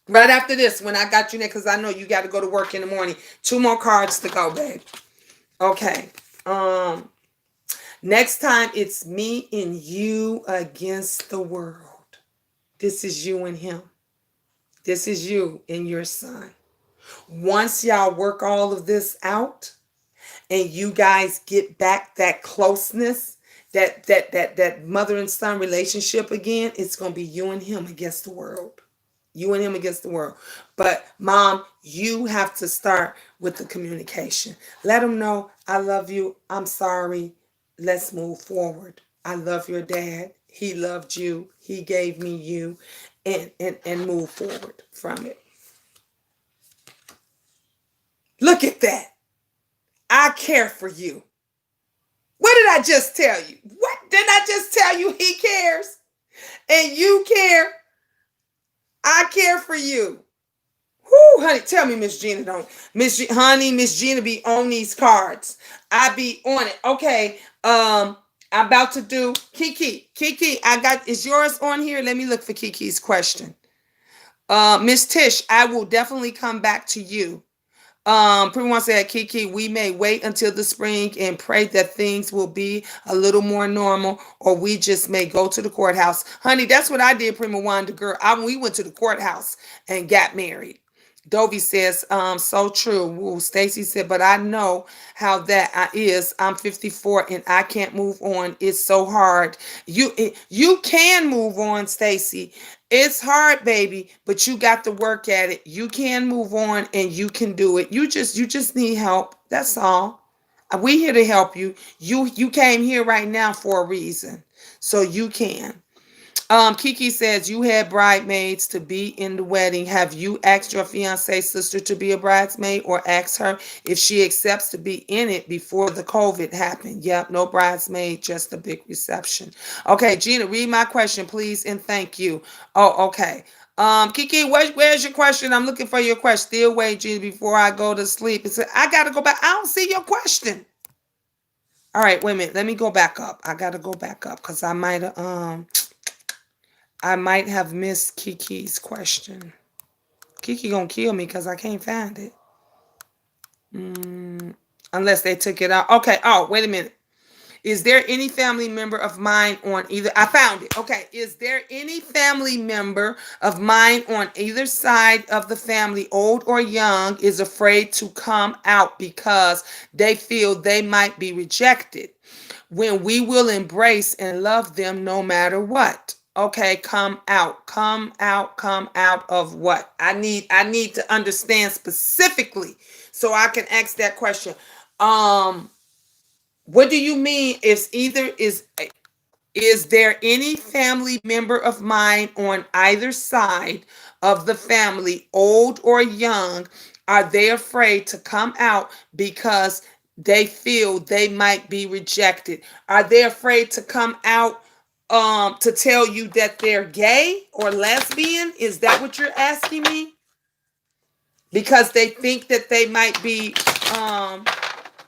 Right after this, when I got you next, because I know you got to go to work in the morning. 2 more cards to go, babe. Okay. Next time it's me and you against the world. This is you and him. This is you and your son. Once y'all work all of this out and you guys get back that closeness, that mother and son relationship again, it's going to be you and him against the world. You and him against the world. But mom, you have to start with the communication. Let him know, I love you. I'm sorry. Let's move forward. I love your dad. He loved you. He gave me you. And move forward from it. Look at that. I care for you. What did I just tell you? What didn't I just tell you? He cares. And you care. I care for you. Whoo, honey, tell me, Miss Gina don't. Miss Gina be on these cards. I be on it. Okay. I'm about to do Kiki. Kiki, is yours on here? Let me look for Kiki's question. Miss Tish, I will definitely come back to you. Pretty much said, Kiki, we may wait until the spring and pray that things will be a little more normal, or we just may go to the courthouse. Honey, that's what I did, Prima Wanda girl. We went to the courthouse and got married. Dovey says, so true. Woo. Stacy said, but I know how that is. I'm 54 and I can't move on. It's so hard. You can move on, Stacy. It's hard, baby, but you got to work at it. You can move on and you can do it. You just need help. That's all. We here to help you. You came here right now for a reason. So you can. Kiki says, you had bridesmaids to be in the wedding. Have you asked your fiance's sister to be a bridesmaid or asked her if she accepts to be in it before the COVID happened? Yep, no bridesmaid, just a big reception. Okay, Gina, read my question, please, and thank you. Oh, okay. Kiki, where's your question? I'm looking for your question. Still wait, Gina, before I go to sleep. I got to go back. I don't see your question. All right, wait a minute. Let me go back up. I got to go back up because I might have missed Kiki's question. Kiki gonna kill me because I can't find it. Unless they took it out. Okay. Oh, wait a minute. Is there any family member of mine on either? I found it. Okay. Is there any family member of mine on either side of the family, old or young, is afraid to come out because they feel they might be rejected when we will embrace and love them no matter what? Okay, come out of what? I need to understand specifically so I can ask that question. What do you mean is there any family member of mine on either side of the family, old or young, are they afraid to come out because they feel they might be rejected? Are they afraid to come out to tell you that they're gay or lesbian? Is that what you're asking me? Because they think that they might be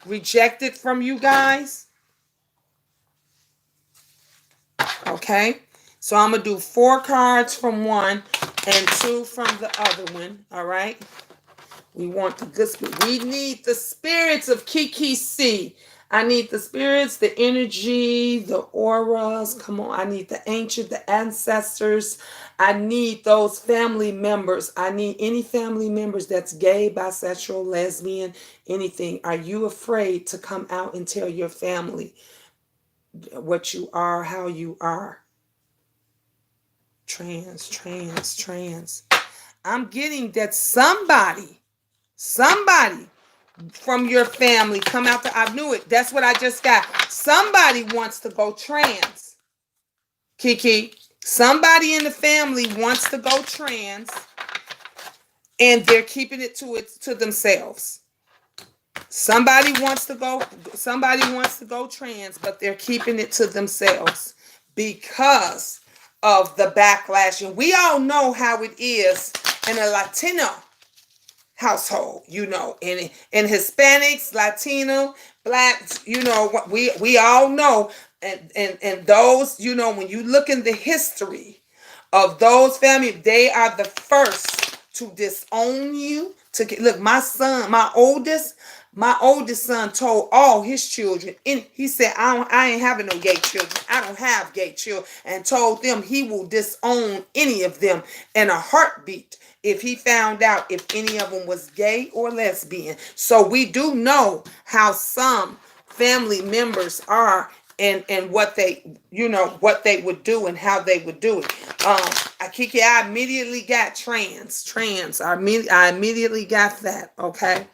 rejected from you guys? Okay. So I'm going to do 4 cards from one and 2 from the other one. All right. We want the good spirit. We need the spirits of Kiki C. I need the spirits, the energy, the auras. Come on. I need the ancient, the ancestors. I need those family members. I need any family members that's gay, bisexual, lesbian, anything. Are you afraid to come out and tell your family what you are, how you are? Trans, trans, trans. I'm getting that somebody from your family come out to, I knew it. That's what I just got. Somebody wants to go trans. Kiki, somebody in the family wants to go trans and they're keeping it to themselves. Somebody wants to go trans, but they're keeping it to themselves because of the backlash. And we all know how it is in a Latino household, in Hispanics, Latino, Blacks, what we all know, and those, when you look in the history of those families, they are the first to disown you. Look, my oldest son told all his children, and he said, I ain't having no gay children. I don't have gay children, and told them he will disown any of them in a heartbeat if he found out if any of them was gay or lesbian. So we do know how some family members are, and what they would do and how they would do it. Kiki, I immediately got trans. I immediately got that. Okay.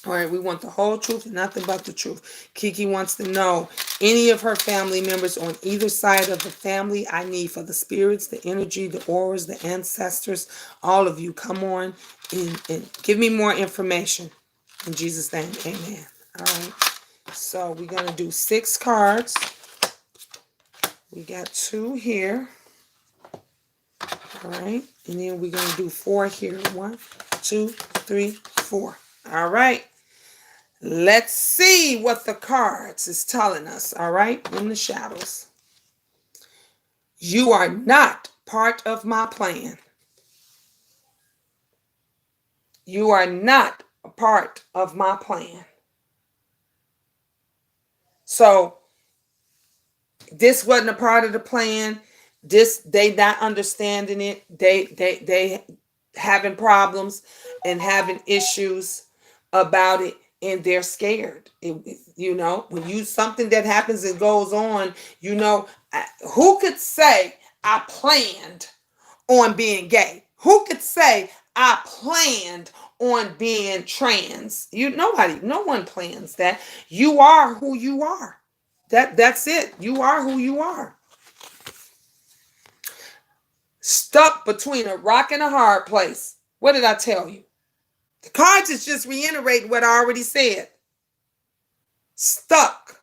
All right, we want the whole truth and nothing but the truth. Kiki wants to know any of her family members on either side of the family. I need for the spirits, the energy, the auras, the ancestors, all of you. Come on and give me more information. In Jesus' name, amen. All right, so we're going to do 6 cards. We got 2 here. All right, and then we're going to do 4 here. 1, 2, 3, 4. All right. Let's see what the cards is telling us. All right, in the shadows. You are not part of my plan. You are not a part of my plan. So this wasn't a part of the plan. They not understanding it. They having problems and having issues about it, and they're scared. When something that happens and goes on, who could say I planned on being gay? Who could say I planned on being trans? No one plans that. You are who you are. That's it. You are who you are. Stuck between a rock and a hard place. What did I tell you? The cards is just reiterating what I already said. Stuck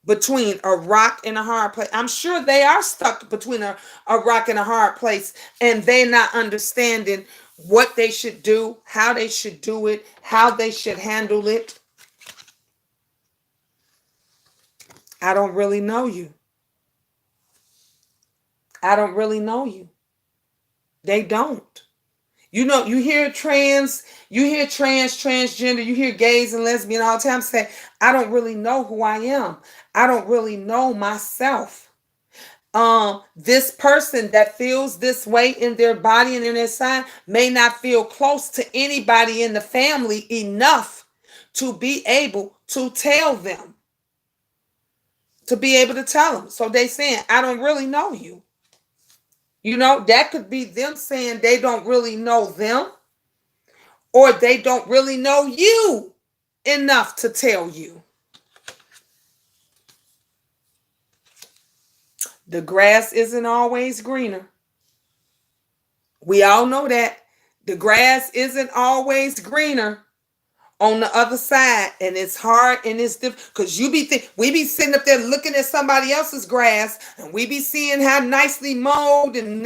between a rock and a hard place. I'm sure they are stuck between a rock and a hard place, and they're not understanding what they should do, how they should do it, how they should handle it. I don't really know you. I don't really know you. They don't. You hear transgender, you hear gays and lesbian all the time say, I don't really know who I am. I don't really know myself. This person that feels this way in their body and in their sign may not feel close to anybody in the family enough to be able to tell them. To be able to tell them. So they saying, I don't really know you. That could be them saying they don't really know them. Or they don't really know you enough to tell you. The grass isn't always greener. We all know that. The grass isn't always greener on the other side, and it's hard and it's different because we be sitting up there looking at somebody else's grass, and we be seeing how nicely mowed and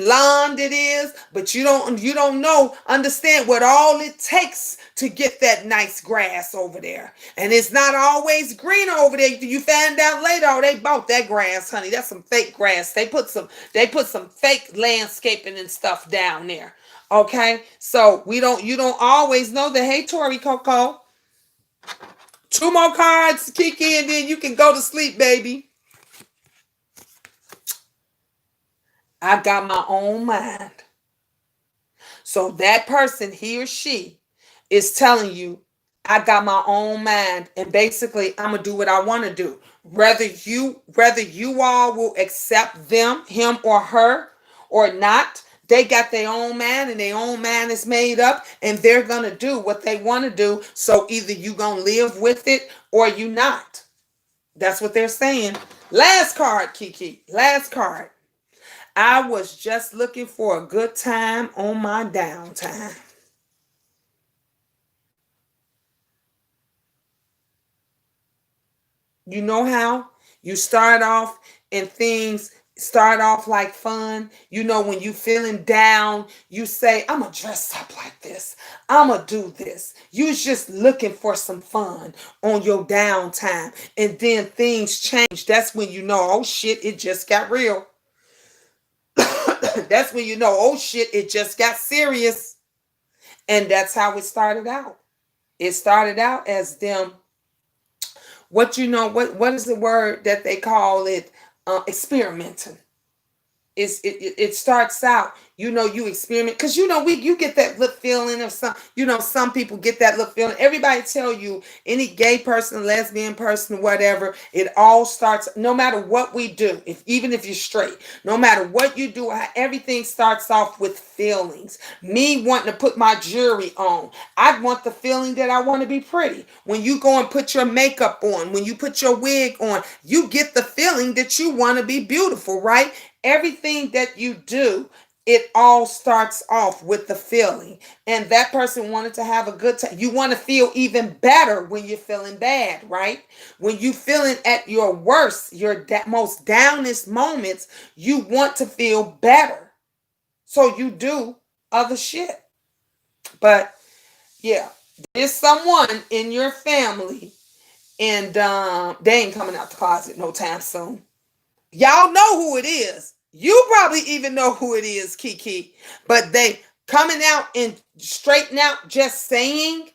lawned it is, but you don't know understand what all it takes to get that nice grass over there. And it's not always green over there. You find out later, oh, they bought that grass, honey. That's some fake grass. They put some fake landscaping and stuff down there. Okay, so you don't always know that. Hey, Tori Coco, two more cards, Kiki, and then you can go to sleep, baby. I got my own mind. So that person, he or she, is telling you, I got my own mind, and basically I'm gonna do what I want to do. Whether you all will accept them, him or her, or not, they got their own mind, and their own mind is made up, and they're gonna do what they want to do. So either you gonna live with it or you not. That's what they're saying. Last card, Kiki. Last card. I was just looking for a good time on my downtime. You know how you start off and things start off like fun. You know, when you feeling down, you say, I'm going to dress up like this. I'm going to do this. You was just looking for some fun on your downtime. And then things change. That's when you know, oh shit, it just got real. That's when you know, oh shit, it just got serious. And that's how it started out. It started out as them, what is the word that they call it? Experimenting. It starts out, you experiment, because you get that little feeling of some people get that little feeling. Everybody tell you, any gay person, lesbian person, whatever, it all starts, no matter what we do, even if you're straight, no matter what you do, everything starts off with feelings. Me wanting to put my jewelry on, I want the feeling that I want to be pretty. When you go and put your makeup on, when you put your wig on, you get the feeling that you want to be beautiful, right? Everything that you do, it all starts off with the feeling. And that person wanted to have a good time. You want to feel even better when you're feeling bad, right? When you feeling at your worst, your most downest moments, you want to feel better. So you do other shit. But yeah, there's someone in your family, and they ain't coming out the closet no time soon. Y'all know who it is. You probably even know who it is, Kiki. But they coming out and straighten out just saying,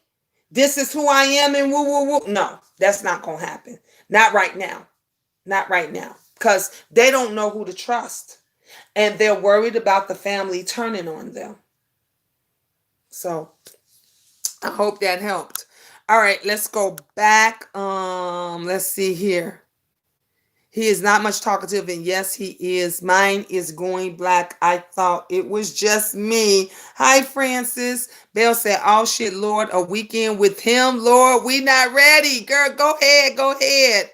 this is who I am and woo, woo, woo. No, that's not going to happen. Not right now. Not right now. Because they don't know who to trust. And they're worried about the family turning on them. So, I hope that helped. All right, let's go back. Let's see here. He is not much talkative, and yes, he is. Mine is going black. I thought it was just me. Hi, Francis. Belle said, oh, shit, Lord, a weekend with him. Lord, we not ready. Girl, go ahead. Go ahead.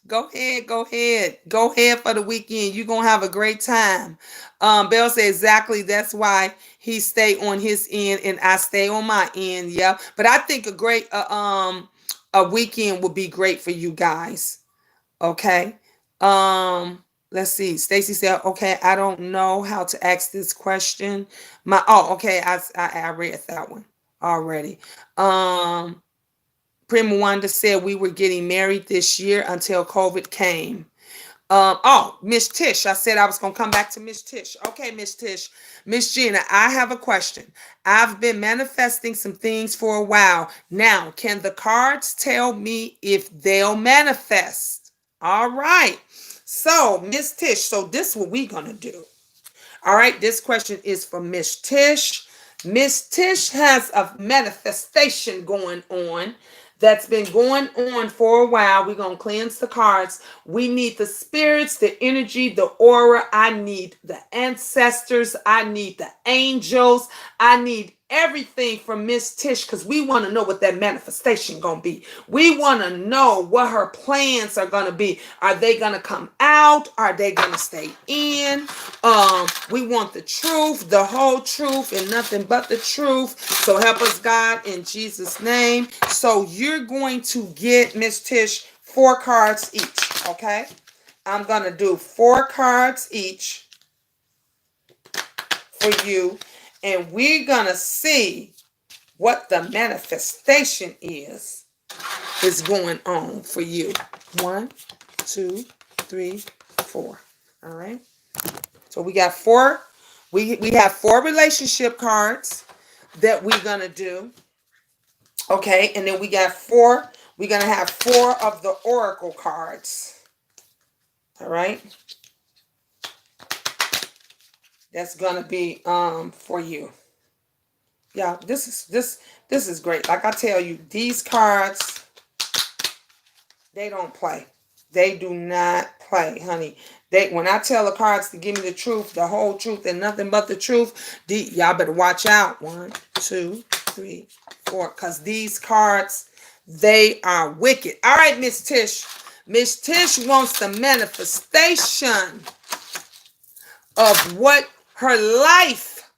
Go ahead. Go ahead. Go ahead for the weekend. You're going to have a great time. Belle said, exactly. That's why he stay on his end, and I stay on my end. Yeah. But I think a weekend would be great for you guys. Okay. Let's see. Stacy said, okay, I don't know how to ask this question. Okay, I read that one already. Prima Wanda said we were getting married this year until COVID came. Miss Tish. I said I was gonna come back to Miss Tish. Okay, Miss Tish. Miss Gina, I have a question. I've been manifesting some things for a while. Now, can the cards tell me if they'll manifest? All right. So, Miss Tish, so this is what we're going to do. All right. This question is for Miss Tish. Miss Tish has a manifestation going on that's been going on for a while. We're going to cleanse the cards. We need the spirits, the energy, the aura. I need the ancestors. I need the angels. I need everything from Miss Tish because we want to know what that manifestation gonna be. We want to know what her plans are gonna be. Are they gonna come out? Are they gonna stay in? We want the truth, the whole truth, and nothing but the truth. So help us, God, in Jesus' name. So you're going to get, Miss Tish, 4 cards each. Okay, I'm gonna do 4 cards each for you, and we're gonna see what the manifestation is going on for you. 1, 2, 3, 4. All right. So we got 4. We have 4 relationship cards that we're gonna do. Okay, and then we got 4. We're gonna have 4 of the oracle cards. All right. That's gonna be for you. Yeah, this is great. Like I tell you, these cards, they don't play. They do not play, honey. When I tell the cards to give me the truth, the whole truth, and nothing but the truth, y'all better watch out. 1, 2, 3, 4. Because these cards, they are wicked. All right, Miss Tish. Miss Tish wants the manifestation of what her life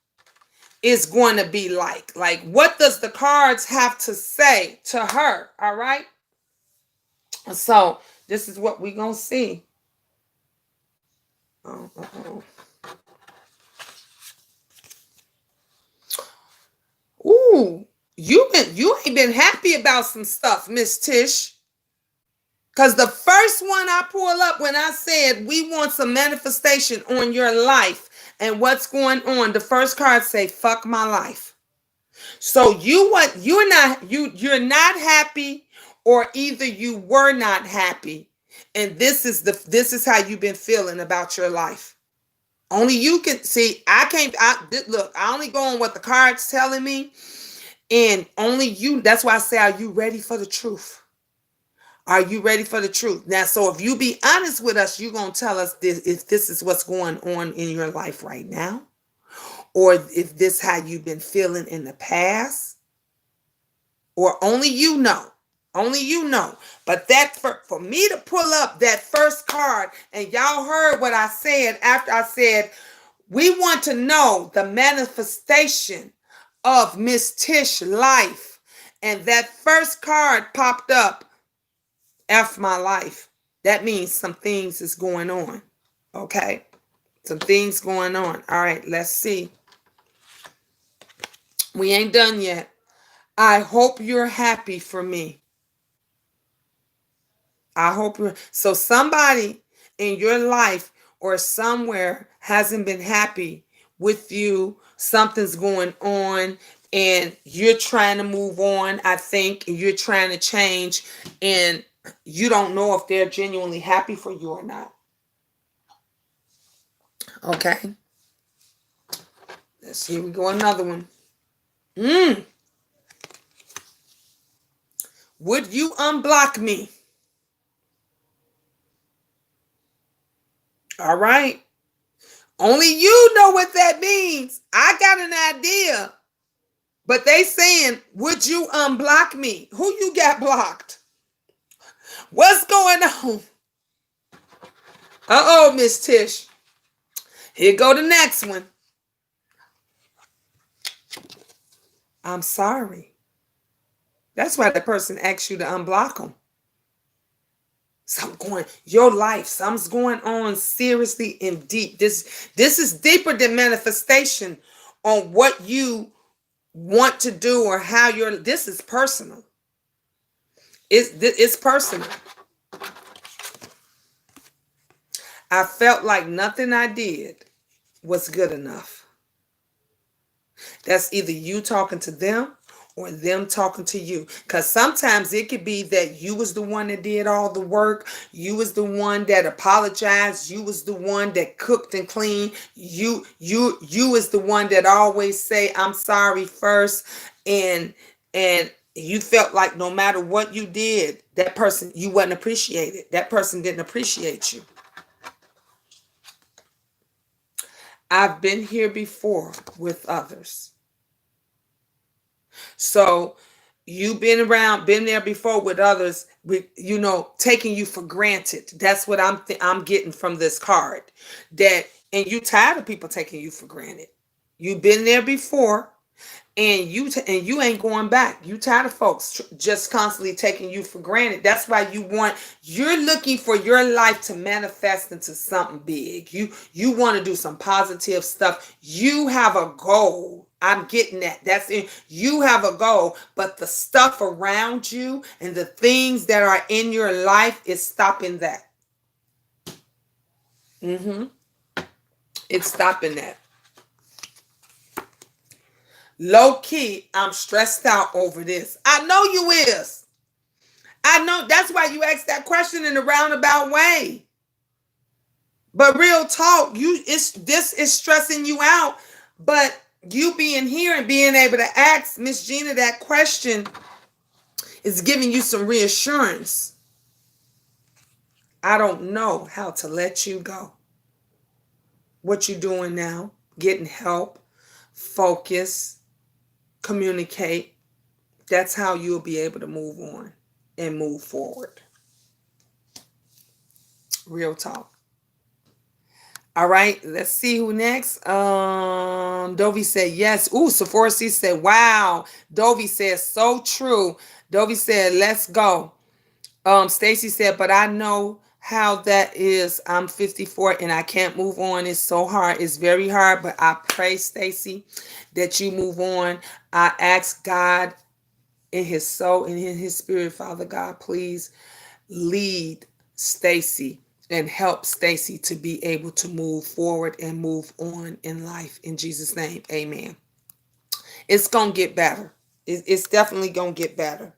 is going to be like. Like, what does the cards have to say to her? All right. So this is what we're going to see. Ooh, you ain't been happy about some stuff, Miss Tish. Because the first one I pull up when I said we want some manifestation on your life and what's going on, the first card say, fuck my life. So you're not happy, or either you were not happy. And this is how you've been feeling about your life. Only you can see. Look, I only go on what the cards telling me, and only you. That's why I say, are you ready for the truth? Are you ready for the truth? Now, so if you be honest with us, you're gonna tell us if this is what's going on in your life right now, or if this how you've been feeling in the past, or only you know. Only you know. But that for me to pull up that first card, and y'all heard what I said after I said, we want to know the manifestation of Miss Tish's life. And that first card popped up, F my life. That means some things is going on. Okay? Some things going on. All right, let's see. We ain't done yet. I hope you're happy for me. I hope you're. So somebody in your life or somewhere hasn't been happy with you. Something's going on and you're trying to move on, I think, and you're trying to change, and you don't know if they're genuinely happy for you or not. Okay. Let's see. We go another one. Would you unblock me? All right. Only you know what that means. I got an idea. But they saying, would you unblock me? Who you got blocked? What's going on? Uh-oh, Miss Tish. Here go the next one. I'm sorry. That's why the person asked you to unblock them. Your life, something's going on seriously and deep. This is deeper than manifestation on what you want to do or how this is personal. It's personal. I felt like nothing I did was good enough. That's either you talking to them or them talking to you. Because sometimes it could be that you was the one that did all the work. You was the one that apologized. You was the one that cooked and cleaned. You is the one that always say, I'm sorry first. And you felt like no matter what you did, that person, you wasn't appreciated. That person didn't appreciate you. I've been here before with others. So you've been there before with others, with taking you for granted. That's what I'm getting from this card. That and you tired of people taking you for granted. You've been there before, and you ain't going back. You tired of folks just constantly taking you for granted. That's why you're looking for your life to manifest into something big. You want to do some positive stuff. You have a goal. I'm getting that. That's it. You have a goal, but the stuff around you and the things that are in your life is stopping that. It's stopping that. Low key, I'm stressed out over this. I know you is. I know that's why you asked that question in a roundabout way. But real talk, this is stressing you out. But you being here and being able to ask Miss Gina that question is giving you some reassurance. I don't know how to let you go. What you doing now? Getting help, focus, communicate. That's how you'll be able to move on and move forward. Real talk. All right, let's see who next. Dovey said yes. Ooh, Sephora C said wow. Dovey said so true. Dovey said let's go. Stacy said, but I know how that is. I'm 54 and I can't move on. It's so hard. It's very hard, but I pray, Stacy, that you move on. I ask God in his soul and in his spirit, Father God, please lead Stacy and help Stacy to be able to move forward and move on in life. In Jesus' name, amen. It's going to get better. It's definitely going to get better.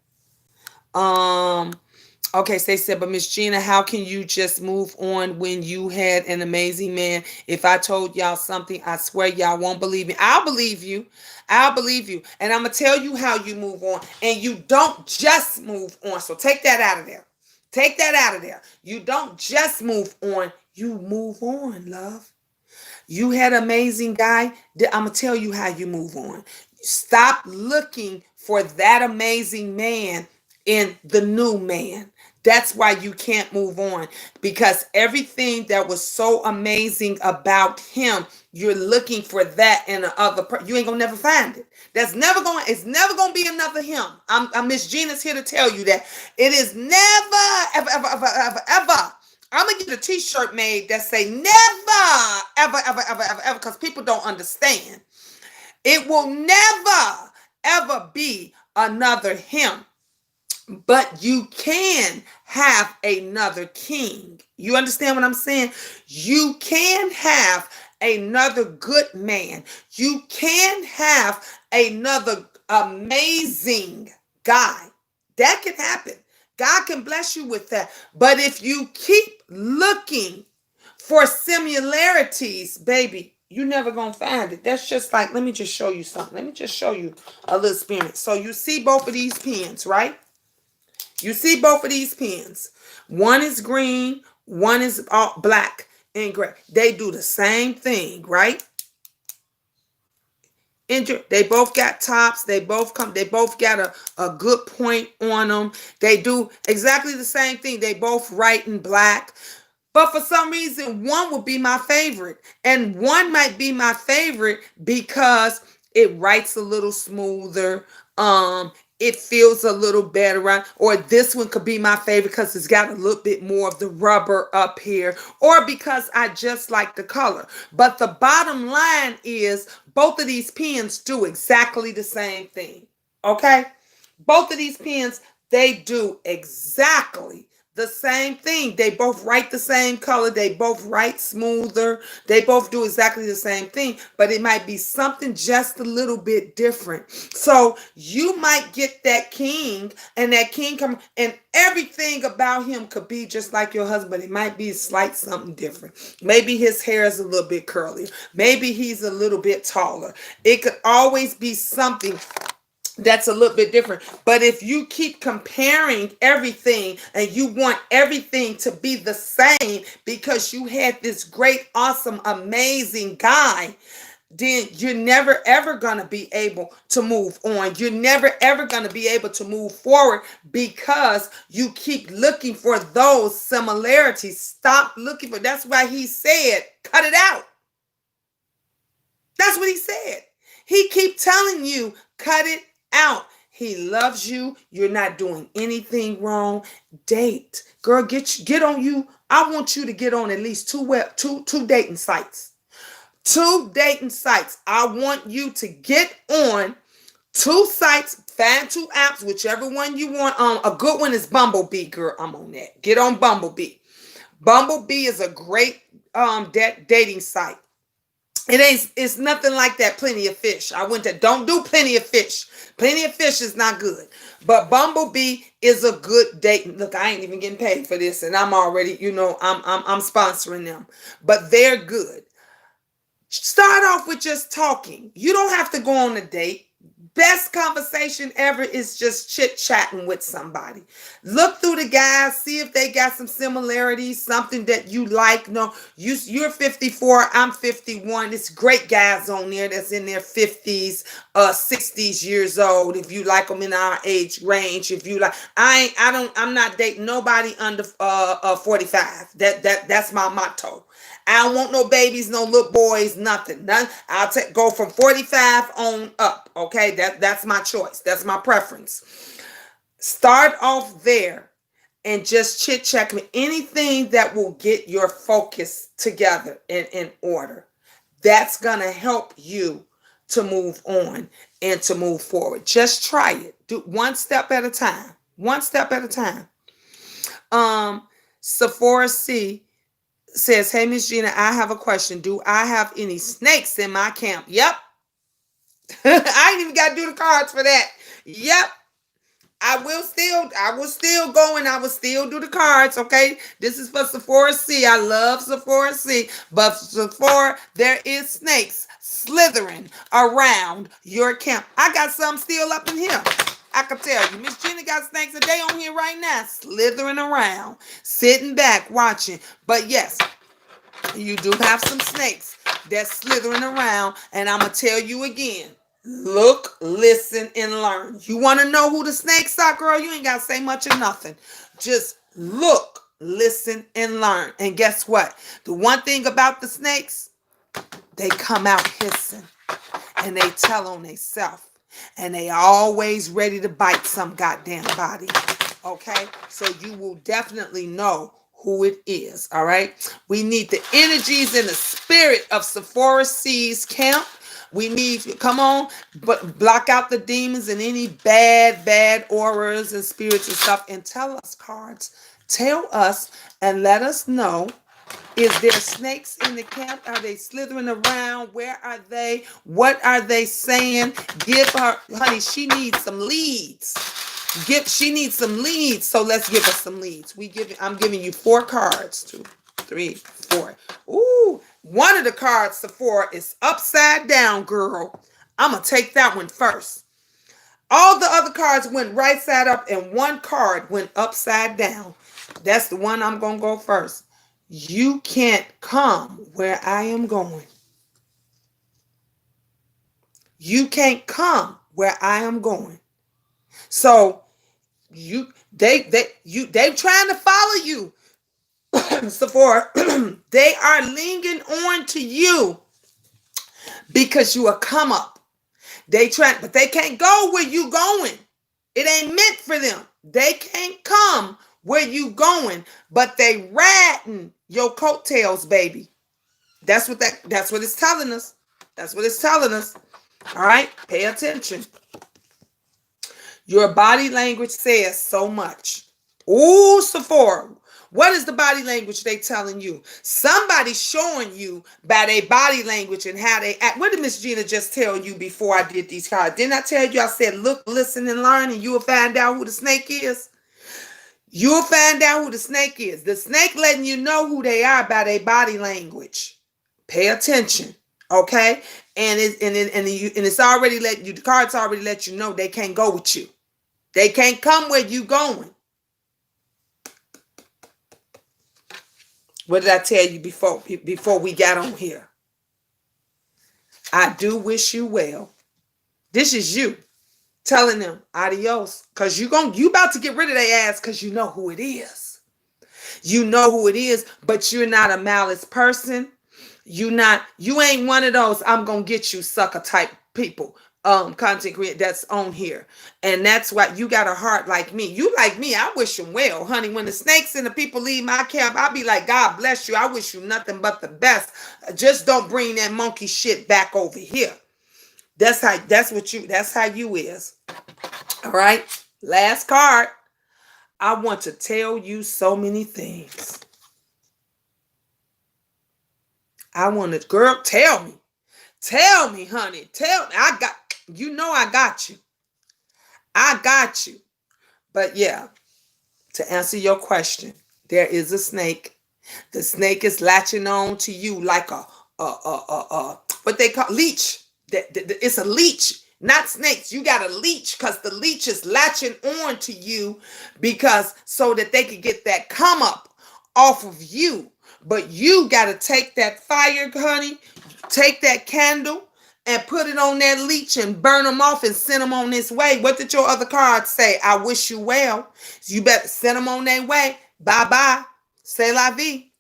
Okay, Stacy said, but Miss Gina, how can you just move on when you had an amazing man? If I told y'all something, I swear y'all won't believe me. I'll believe you. I'll believe you. And I'm going to tell you how you move on. And you don't just move on. So take that out of there. Take that out of there. You don't just move on. You move on, love. You had an amazing guy. I'm going to tell you how you move on. Stop looking for that amazing man in the new man. That's why you can't move on, because everything that was so amazing about him, you're looking for that in another person. You ain't gonna never find it. It's never gonna be another him. I'm Miss Gina's here to tell you that it is never, ever. I'm gonna get a t-shirt made that say never, ever, because people don't understand. It will never, ever be another him. But you can have another king. You understand what I'm saying? You can have another good man. You can have another amazing guy. That can happen. God can bless you with that. But if you keep looking for similarities, baby, you're never going to find it. That's just like, let me just show you something. Let me just show you a little experience. So you see both of these pens, right? You see both of these pens. One is green, one is black and gray. They do the same thing, right? They both got tops. They both got a good point on them. They do exactly the same thing. They both write in black. But for some reason, one would be my favorite. And one might be my favorite because it writes a little smoother. It feels a little better, right? Or this one could be my favorite because it's got a little bit more of the rubber up here, or because I just like the color. But the bottom line is both of these pens do exactly the same thing. Okay? Both of these pens, they do exactly the same thing. They both write the same color. They both write smoother. They both do exactly the same thing, but it might be something just a little bit different. So you might get that king, and that king come, and everything about him could be just like your husband. It might be slight something different. Maybe his hair is a little bit curlier. Maybe he's a little bit taller. It could always be something that's a little bit different. But if you keep comparing everything and you want everything to be the same because you had this great, awesome, amazing guy, then you're never ever going to be able to move on. You're never ever going to be able to move forward because you keep looking for those similarities. Stop looking for. That's why he said, cut it out. That's what he said. He keep telling you, cut it out. He loves you. You're not doing anything wrong. Date. Girl, get on you. I want you to get on at least two dating sites. 2 dating sites. I want you to get on 2 sites, find 2 apps, whichever one you want. A good one is Bumblebee, girl. I'm on that. Get on Bumblebee. Bumblebee is a great dating site. It's nothing like that Plenty of Fish. Don't do Plenty of Fish. Plenty of Fish is not good. But Bumblebee is a good date. Look, I ain't even getting paid for this, and I'm already, I'm sponsoring them. But they're good. Start off with just talking. You don't have to go on a date. Best conversation ever is just chit-chatting with somebody. Look through the guys, see if they got some similarities, something that you like. No, you're 54, I'm 51. It's great guys on there that's in their 50s, 60s years old. If you like them in our age range, if you like, I'm not dating nobody under 45. That's my motto. I don't want no babies, no little boys, nothing. I'll go from 45 on up. Okay, that's my choice. That's my preference. Start off there and just chit chat with anything that will get your focus together and in order. That's gonna help you to move on and to move forward. Just try it. Do one step at a time. One step at a time. Sephora C says, hey, Miss Gina, I have a question. Do I have any snakes in my camp? Yep. I ain't even got to do the cards for that. Yep. I will still go and I will still do the cards, okay? This is for Sephora C. I love Sephora C. But Sephora, there is snakes slithering around your camp. I got some still up in here. I can tell you, Miss Gina got snakes a day on here right now, slithering around, sitting back, watching. But yes, you do have some snakes that's slithering around. And I'm going to tell you again, look, listen, and learn. You want to know who the snakes are, girl? You ain't got to say much or nothing. Just look, listen, and learn. And guess what? The one thing about the snakes, they come out hissing and they tell on themselves. And they always ready to bite some goddamn body. Okay? So you will definitely know who it is. All right? We need the energies and the spirit of Sephora C's camp. We need, come on, but block out the demons and any bad auras and spirits and stuff. And tell us, cards. Tell us and let us know. Is there snakes in the camp? Are they slithering around? Where are they? What are they saying? Give her, honey, she needs some leads. She needs some leads. So let's give her some leads. I'm giving you 4 cards. 2, 3, 4. Ooh, one of the cards, Sephora, is upside down, girl. I'm going to take that one first. All the other cards went right side up and one card went upside down. That's the one I'm going to go first. You can't come where I am going. You can't come where I am going. So they trying to follow you, Sephora. They are leaning on to you because you are come up. But they can't go where you going. It ain't meant for them. They can't come where you going, but they riding your coattails, baby. That's what it's telling us. That's what it's telling us. All right, pay attention. Your body language says so much. Ooh, Sephora, what is the body language they telling you? Somebody's showing you by their body language and how they act. What did Miss Gina just tell you before I did these cards? Didn't I tell you? I said, look, listen, and learn, and you will find out who the snake is. You'll find out who the snake is. The snake letting you know who they are by their body language. Pay attention, okay? And it's already letting you. The cards already let you know they can't go with you. They can't come where you going. What did I tell you before we got on here? I do wish you well. This is you telling them adios. Cause you about to get rid of their ass because you know who it is. You know who it is, but you're not a malice person. You ain't one of those I'm gonna get you sucker type people, content creator that's on here. And that's why you got a heart like me. You like me, I wish them well, honey. When the snakes and the people leave my camp, I'll be like, God bless you. I wish you nothing but the best. Just don't bring that monkey shit back over here. That's how you is. All right. Last card. I want to tell you so many things. I want to, girl, tell me. Tell me, honey. Tell me. I got you. I got you. But yeah, to answer your question, there is a snake. The snake is latching on to you like what they call leech. It's a leech, not snakes. You got a leech because the leech is latching on to you because so that they can get that come up off of you. But you got to take that fire, honey, take that candle and put it on that leech and burn them off and send them on this way. What did your other cards say? I wish you well. You better send them on their way. Bye-bye. C'est la vie.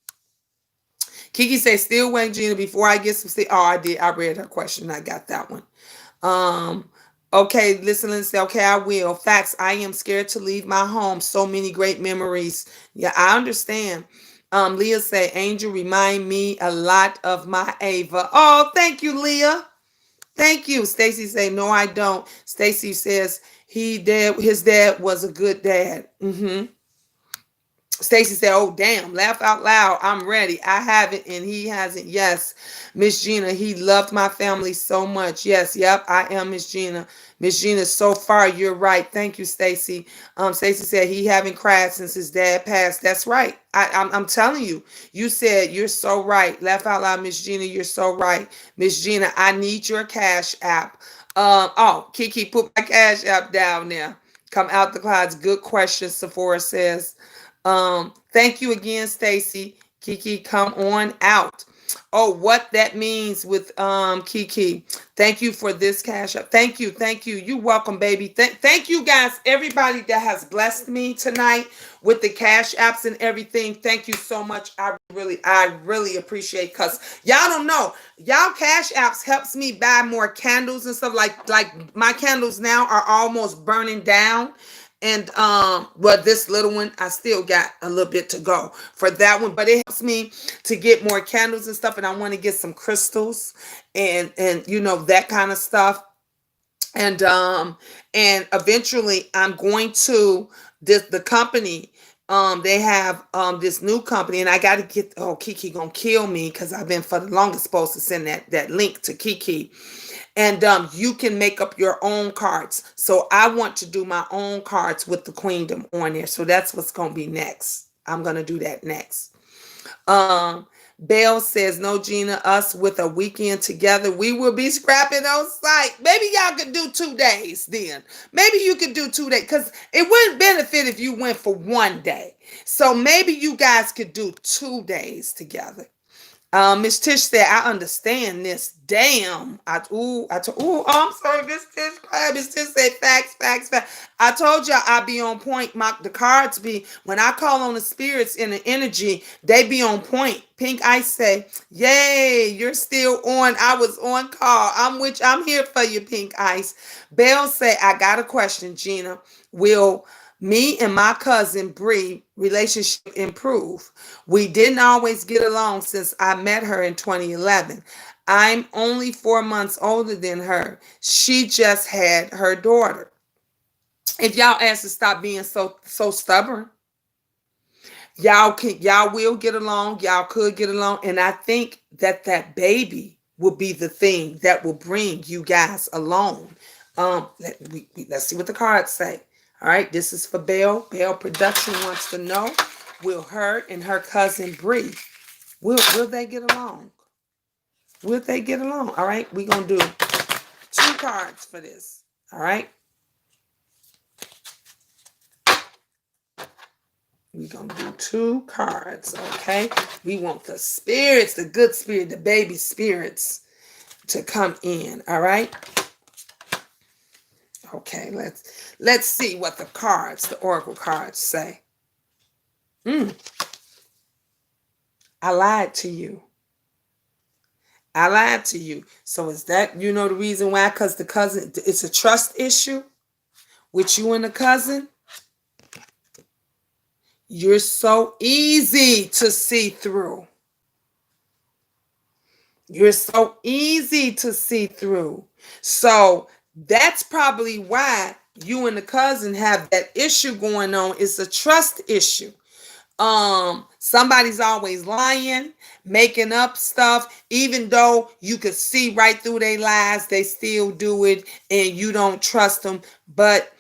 Kiki say, still waiting, Gina, before I get some sleep. Oh, I did. I read her question. I got that one. Okay, listen and say, okay, I will. Facts, I am scared to leave my home. So many great memories. Yeah, I understand. Leah say, Angel, remind me a lot of my Ava. Oh, thank you, Leah. Thank you. Stacy say, no, I don't. Stacy says his dad was a good dad. Stacy said, oh, damn, laugh out loud. I'm ready. I haven't, and he hasn't. Yes. Miss Gina, he loved my family so much. Yes. Yep. I am Miss Gina. Miss Gina, so far, you're right. Thank you, Stacy. Stacy said he haven't cried since his dad passed. That's right. I'm telling you. You said you're so right. Laugh out loud, Miss Gina. You're so right. Miss Gina, I need your Cash App. Kiki, put my Cash App down there. Come out the clouds. Good question, Sephora says. Thank you again, Stacy. Kiki, come on out. Oh, what that means with Kiki. Thank you for this Cash App. Thank you. You welcome, baby. Thank you guys, everybody that has blessed me tonight with the Cash Apps and everything. Thank you so much. I really appreciate, because y'all don't know. Y'all Cash Apps helps me buy more candles and stuff. Like my candles now are almost burning down. And well, this little one, I still got a little bit to go for that one, but it helps me to get more candles and stuff. And I want to get some crystals and that kind of stuff. And eventually I'm going to the company. They have this new company, and I got to get. Oh, Kiki gonna kill me because I've been for the longest supposed to send that link to Kiki. And you can make up your own cards. So I want to do my own cards with the queendom on there. So that's what's going to be next. I'm going to do that next. Belle says, no, Gina, us with a weekend together, we will be scrapping on site. Maybe y'all could do 2 days then. Maybe you could do 2 days, because it wouldn't benefit if you went for 1 day. So maybe you guys could do 2 days together. Miss Tish said, I understand this. Damn. I'm sorry, Miss Tish. Miss Tish said, facts. I told y'all I be on point. The cards be, when I call on the spirits in the energy, they be on point. Pink Ice say, yay, you're still on. I was on call. I'm here for you, Pink Ice. Belle say, I got a question, Gina. Will me and my cousin Bree relationship improve? We didn't always get along since I met her in 2011. I'm only 4 months older than her. She just had her daughter. If y'all ask to stop being so stubborn, y'all will get along. Y'all could get along, and I think that baby will be the thing that will bring you guys along. Let's see what the cards say. All right, this is for Belle. Belle Production wants to know, will her and her cousin Bree, will they get along? Will they get along? All right, we're going to do 2 cards for this. All right. We're going to do 2 cards, okay? We want the spirits, the good spirit, the baby spirits. to come in. All right. Okay, let's see what the oracle cards say. Mm, I lied to you. I lied to you. So is that the reason why? Because the cousin, it's a trust issue with you and the cousin. You're so easy to see through. You're so easy to see through. So that's probably why you and the cousin have that issue going on. It's a trust issue. Somebody's always lying, making up stuff, even though you could see right through their lies, they still do it and you don't trust them. But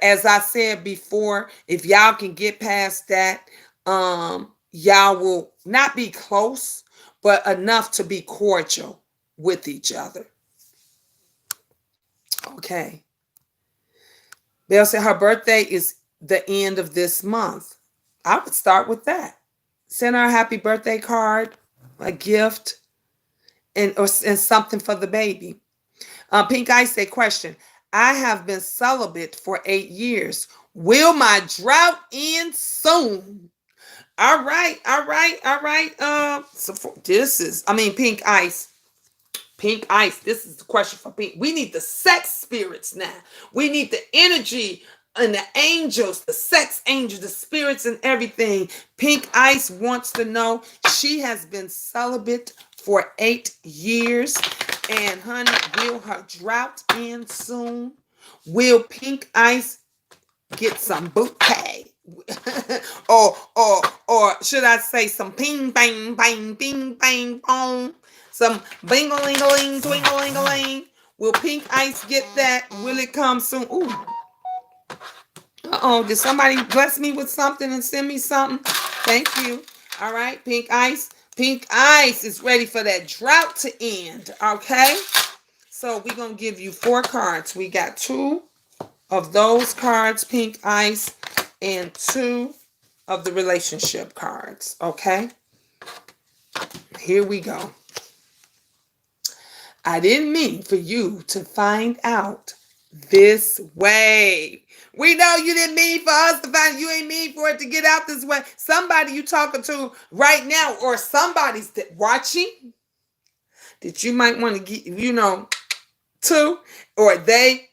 as I said before, if y'all can get past that, y'all will not be close, but enough to be cordial with each other. Okay. Belle said her birthday is the end of this month. I would start with that. Send her a happy birthday card, a gift, and something for the baby. Pink Ice said, question. I have been celibate for 8 years. Will my drought end soon? All right, all right, all right. Pink Ice. Pink Ice, this is the question for Pink. We need the sex spirits now. We need the energy and the angels, the sex angels, the spirits and everything. Pink Ice wants to know. She has been celibate for 8 years. And honey, will her drought end soon? Will Pink Ice get some bouquet? or should I say some ping bang bang bing bang bong? Some bing-a-ling-a-ling, twing-a-ling-a-ling. Will Pink Ice get that? Will it come soon? Ooh. Uh-oh, did somebody bless me with something and send me something? Thank you. All right, Pink Ice. Pink Ice is ready for that drought to end, okay? So we're going to give you 4 cards. We got 2 of those cards, Pink Ice, and 2 of the relationship cards, okay? Here we go. I didn't mean for you to find out this way. We know you didn't mean for us to find, you ain't mean for it to get out this way. Somebody you talking to right now, or somebody's watching that you might want to get, to, or they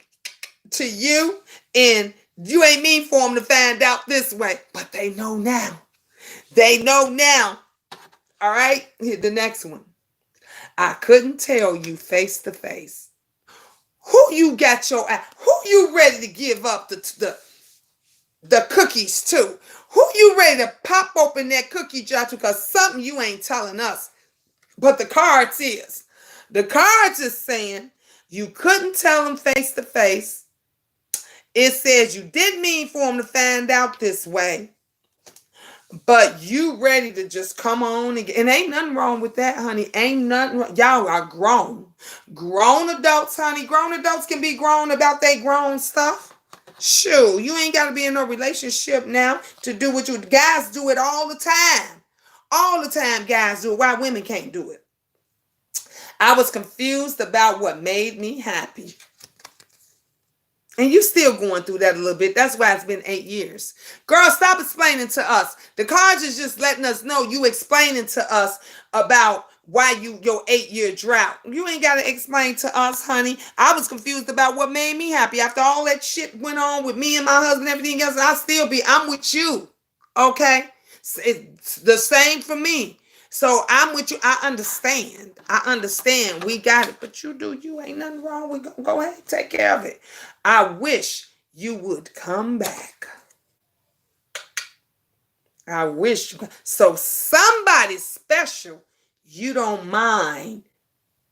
to you, and you ain't mean for them to find out this way, but they know now. They know now. All right, here the next one. I couldn't tell you face to face. Who you ready to give up the cookies to? Who you ready to pop open that cookie jar to? Because something you ain't telling us. But the cards is. The cards is saying you couldn't tell them face to face. It says you didn't mean for them to find out this way. But you ready to just come on and ain't nothing wrong with that, honey. Ain't nothing wrong. Y'all are grown. Grown adults, honey. Grown adults can be grown about their grown stuff. Shoot, you ain't got to be in no relationship now to do what you guys do it all the time. All the time guys do it. Why women can't do it? I was confused about what made me happy. And you still going through that a little bit. That's why it's been 8 years. Girl, stop explaining to us. The cards is just letting us know you explaining to us about why your 8-year drought. You ain't got to explain to us, honey. I was confused about what made me happy. After all that shit went on with me and my husband and everything else, I'm with you. Okay? It's the same for me. So I'm with you. I understand. We got it. But you ain't nothing wrong. We go ahead, take care of it. I wish you would come back. I wish you could. So somebody special, you don't mind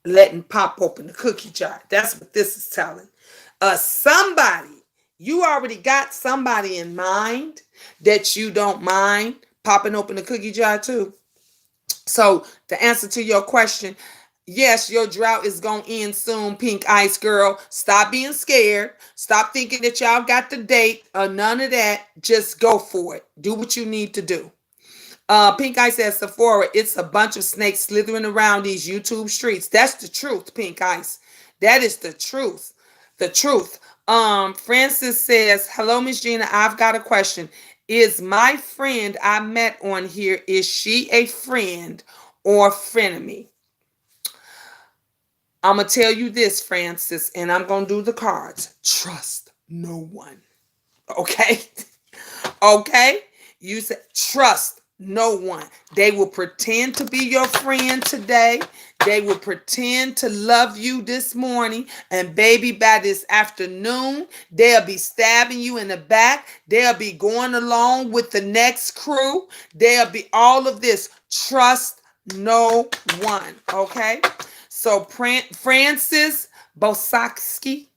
letting pop open the cookie jar. That's what this is telling. Somebody, you already got somebody in mind that you don't mind popping open the cookie jar too. So the answer to your question, yes, your drought is going to end soon, Pink Ice Girl. Stop being scared. Stop thinking that y'all got the date or none of that. Just go for it. Do what you need to do. Pink Ice says Sephora, it's a bunch of snakes slithering around these YouTube streets. That's the truth, Pink Ice. That is the truth. The truth. Francis says, hello, Miss Gina. I've got a question. Is my friend I met on here, is she a friend or frenemy? I'm going to tell you this, Francis, and I'm going to do the cards. Trust no one. Okay? Okay? You said trust no one. They will pretend to be your friend today. They will pretend to love you this morning. And baby, by this afternoon, they'll be stabbing you in the back. They'll be going along with the next crew. They'll be all of this. Trust no one. Okay? So Francis Bosowski.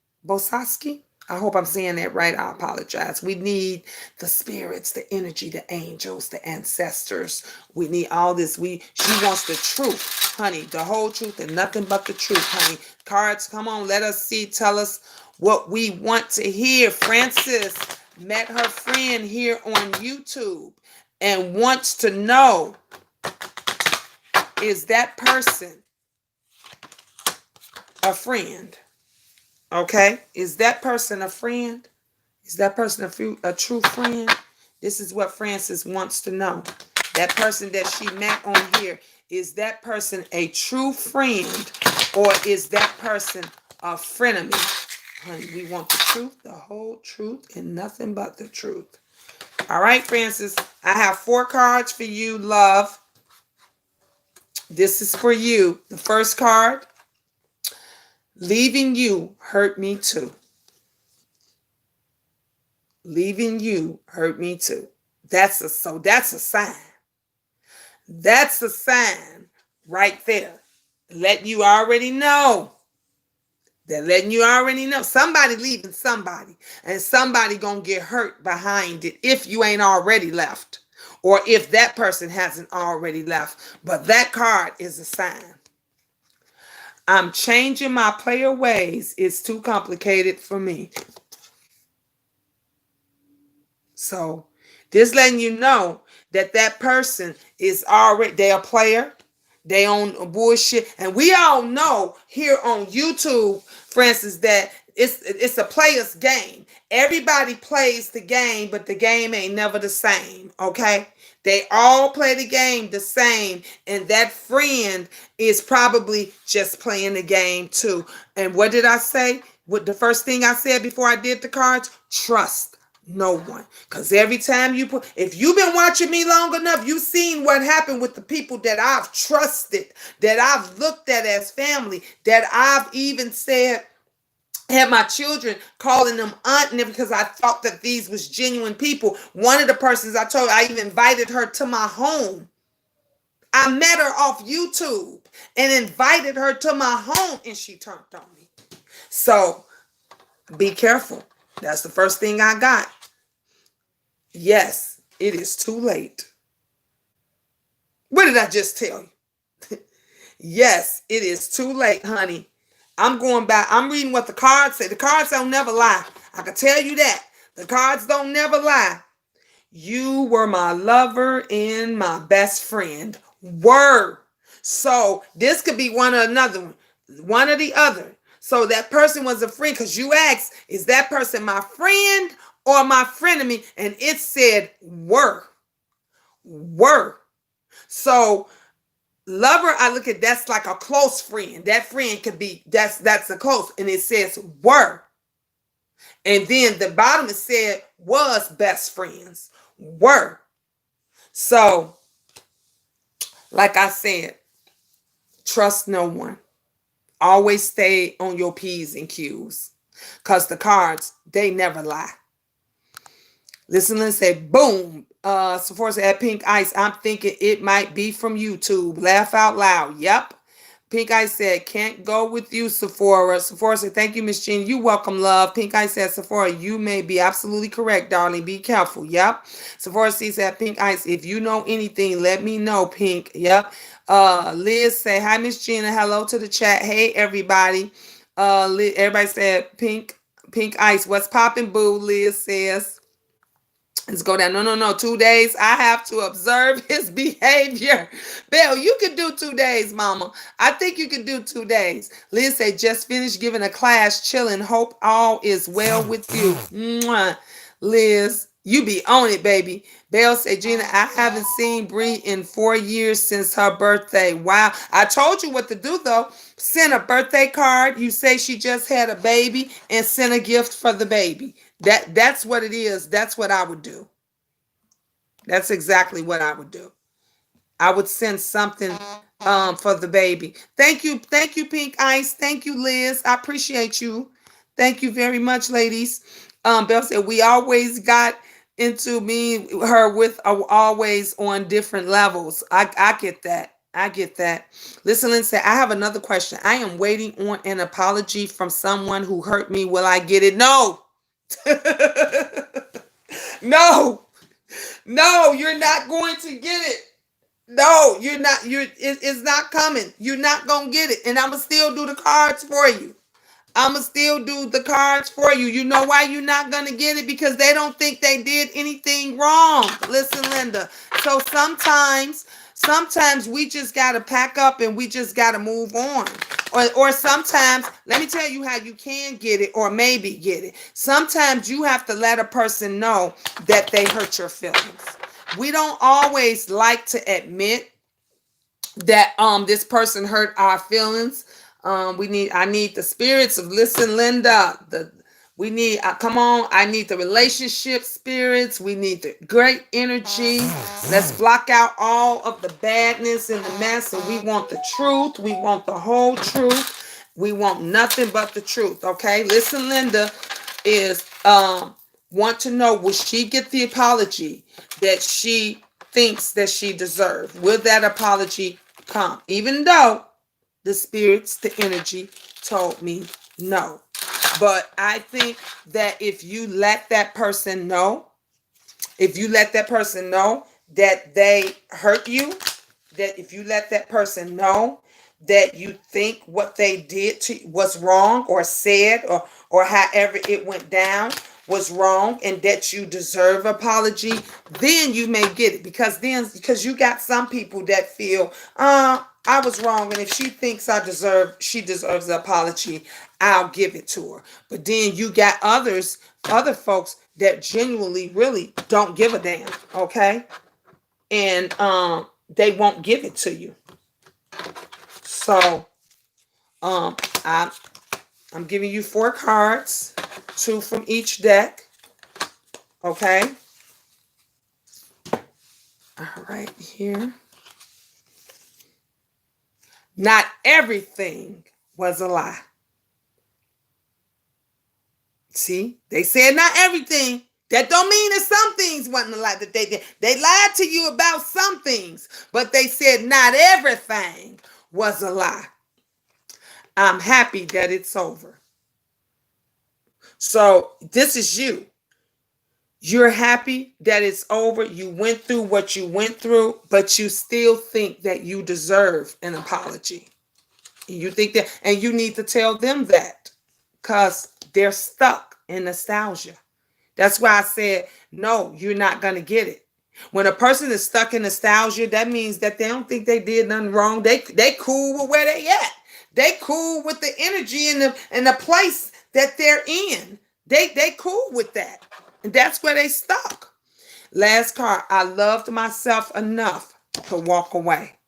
I hope I'm saying that right. I apologize. We need the spirits, the energy, the angels, the ancestors. We need all this. She wants the truth, honey, the whole truth and nothing but the truth, honey. Cards, come on, let us see. Tell us what we want to hear. Francis met her friend here on YouTube and wants to know, is that person a friend? Okay, is that person a friend? Is that person a true friend? This is what Francis wants to know. That person that she met on here, is that person a true friend or is that person a frenemy? Honey, we want the truth, the whole truth, and nothing but the truth. All right, Francis, I have 4 cards for you, love. This is for you. The first card, leaving you hurt me too. Leaving you hurt me too. That's a sign. That's a sign right there. Letting you already know. They're letting you already know. Somebody leaving somebody. And somebody gonna get hurt behind it if you ain't already left. Or if that person hasn't already left. But that card is a sign. I'm changing my player ways. It's too complicated for me. So this letting you know that that person is already, they're a player. They own bullshit. And we all know here on YouTube, Francis, that it's a player's game. Everybody plays the game, but the game ain't never the same. Okay? They all play the game the same. And that friend is probably just playing the game too. And what did I say? What the first thing I said before I did the cards? Trust no one. Because every time if you've been watching me long enough, you've seen what happened with the people that I've trusted, that I've looked at as family, that I've even had my children calling them aunt and because I thought that these was genuine people. One of the persons I told, I even invited her to my home. I met her off YouTube and invited her to my home and she turned on me. So be careful. That's the first thing I got. Yes, it is too late. What did I just tell you? Yes, it is too late, honey. I'm going back. I'm reading what the cards say. The cards don't never lie. I can tell you that. The cards don't never lie. You were my lover and my best friend. Were. So this could be one or another one. One or the other. So that person was a friend because you asked, is that person my friend or my frenemy? And it said were. Were. So lover, I look at that's like a close friend. That friend could be, that's a close. And it says were. And then the bottom it said was best friends. Were. So, like I said, trust no one. Always stay on your P's and Q's. Because the cards, they never lie. Listen and say, boom. Sephora said, Pink Ice, I'm thinking it might be from YouTube. Laugh out loud. Yep. Pink Ice said, can't go with you, Sephora. Sephora said, thank you, Miss Jean. You welcome, love. Pink Ice said, Sephora, you may be absolutely correct, darling. Be careful. Yep. Sephora C said, Pink Ice, if you know anything, let me know, Pink. Yep. Liz say, hi, Miss Gina. Hello to the chat. Hey, everybody. Everybody said, Pink Ice, what's popping, boo? Liz says. Let's go down. No, no, no. 2 days. I have to observe his behavior. Bill, you can do 2 days, mama. I think you can do 2 days. Liz said, just finished giving a class, chilling. Hope all is well with you. Mwah. Liz, you be on it, baby. Belle said, Gina, I haven't seen Bree in 4 years since her birthday. Wow. I told you what to do, though. Send a birthday card. You say she just had a baby and send a gift for the baby. That's what it is. That's what I would do. That's exactly what I would do. I would send something for the baby. Thank you, Pink Ice. Thank you, Liz. I appreciate you. Thank you very much, ladies. Belle said we always got into me her with always on different levels. I get that. I get that. Listen, Lynn said, I have another question. I am waiting on an apology from someone who hurt me. Will I get it? No. No. No, you're not going to get it. No, you're not. It's not coming. You're not gonna get it. And I'ma still do the cards for you. I'ma still do the cards for you. You know why you're not gonna get it? Because they don't think they did anything wrong. Listen, Linda. So sometimes we just gotta pack up and we just gotta move on. Or sometimes, let me tell you how you can get it or maybe get it. Sometimes you have to let a person know that they hurt your feelings. We don't always like to admit that this person hurt our feelings. I need the spirits of, listen, Linda, we need come on, I need the relationship spirits. We need the great energy. Let's block out all of the badness and the mess, and we want the truth. We want the whole truth. We want nothing but the truth. Okay, listen, Linda is want to know, will she get the apology that she thinks that she deserves? Will that apology come? Even though the spirits, the energy told me no. But I think that if you let that person know, that they hurt you, that if you let that person know that you think what they did to was wrong or said or however it went down was wrong and that you deserve apology, then you may get it. Because you got some people that feel I was wrong, and if she thinks she deserves an apology, I'll give it to her. But then you got other folks that genuinely really don't give a damn, okay? And they won't give it to you. So I'm giving you 4 cards, 2 from each deck. Okay. All right, here. Not everything was a lie. See, they said not everything. That don't mean that some things wasn't a lie that they did. They lied to you about some things, but they said not everything was a lie. I'm happy that it's over. So this is you. You're happy that it's over. You went through what you went through, but you still think that you deserve an apology. You think that, and you need to tell them that because they're stuck in nostalgia. That's why I said, no, you're not going to get it. When a person is stuck in nostalgia, that means that they don't think they did nothing wrong. They cool with where they at. They cool with the energy and the place that they're in. They cool with that. And that's where they stuck. Last card, I loved myself enough to walk away.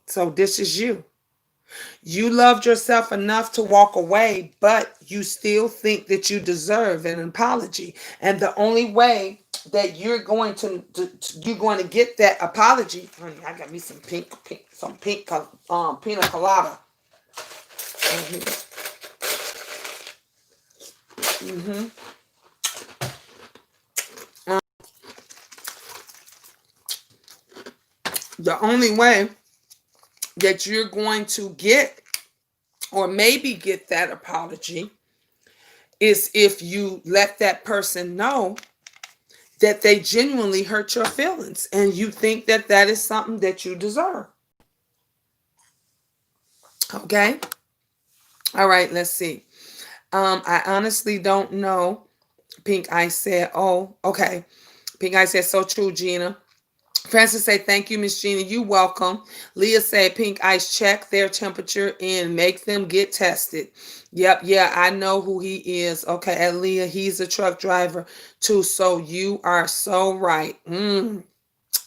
So this is you. You loved yourself enough to walk away, but you still think that you deserve an apology. And the only way that you're going to get that apology, honey, I got me some pink pina colada. Mm-hmm. The only way that you're going to get or maybe get that apology is if you let that person know that they genuinely hurt your feelings and you think that that is something that you deserve. Okay. All right, let's see. I honestly don't know. Pink Ice said, oh, okay. Pink Eye said, so true, Gina. Francis say, thank you, Miss Gina. You welcome. Leah said, Pink Ice, check their temperature and make them get tested. Yep, yeah, I know who he is. Okay, and Leah, he's a truck driver too. So you are so right.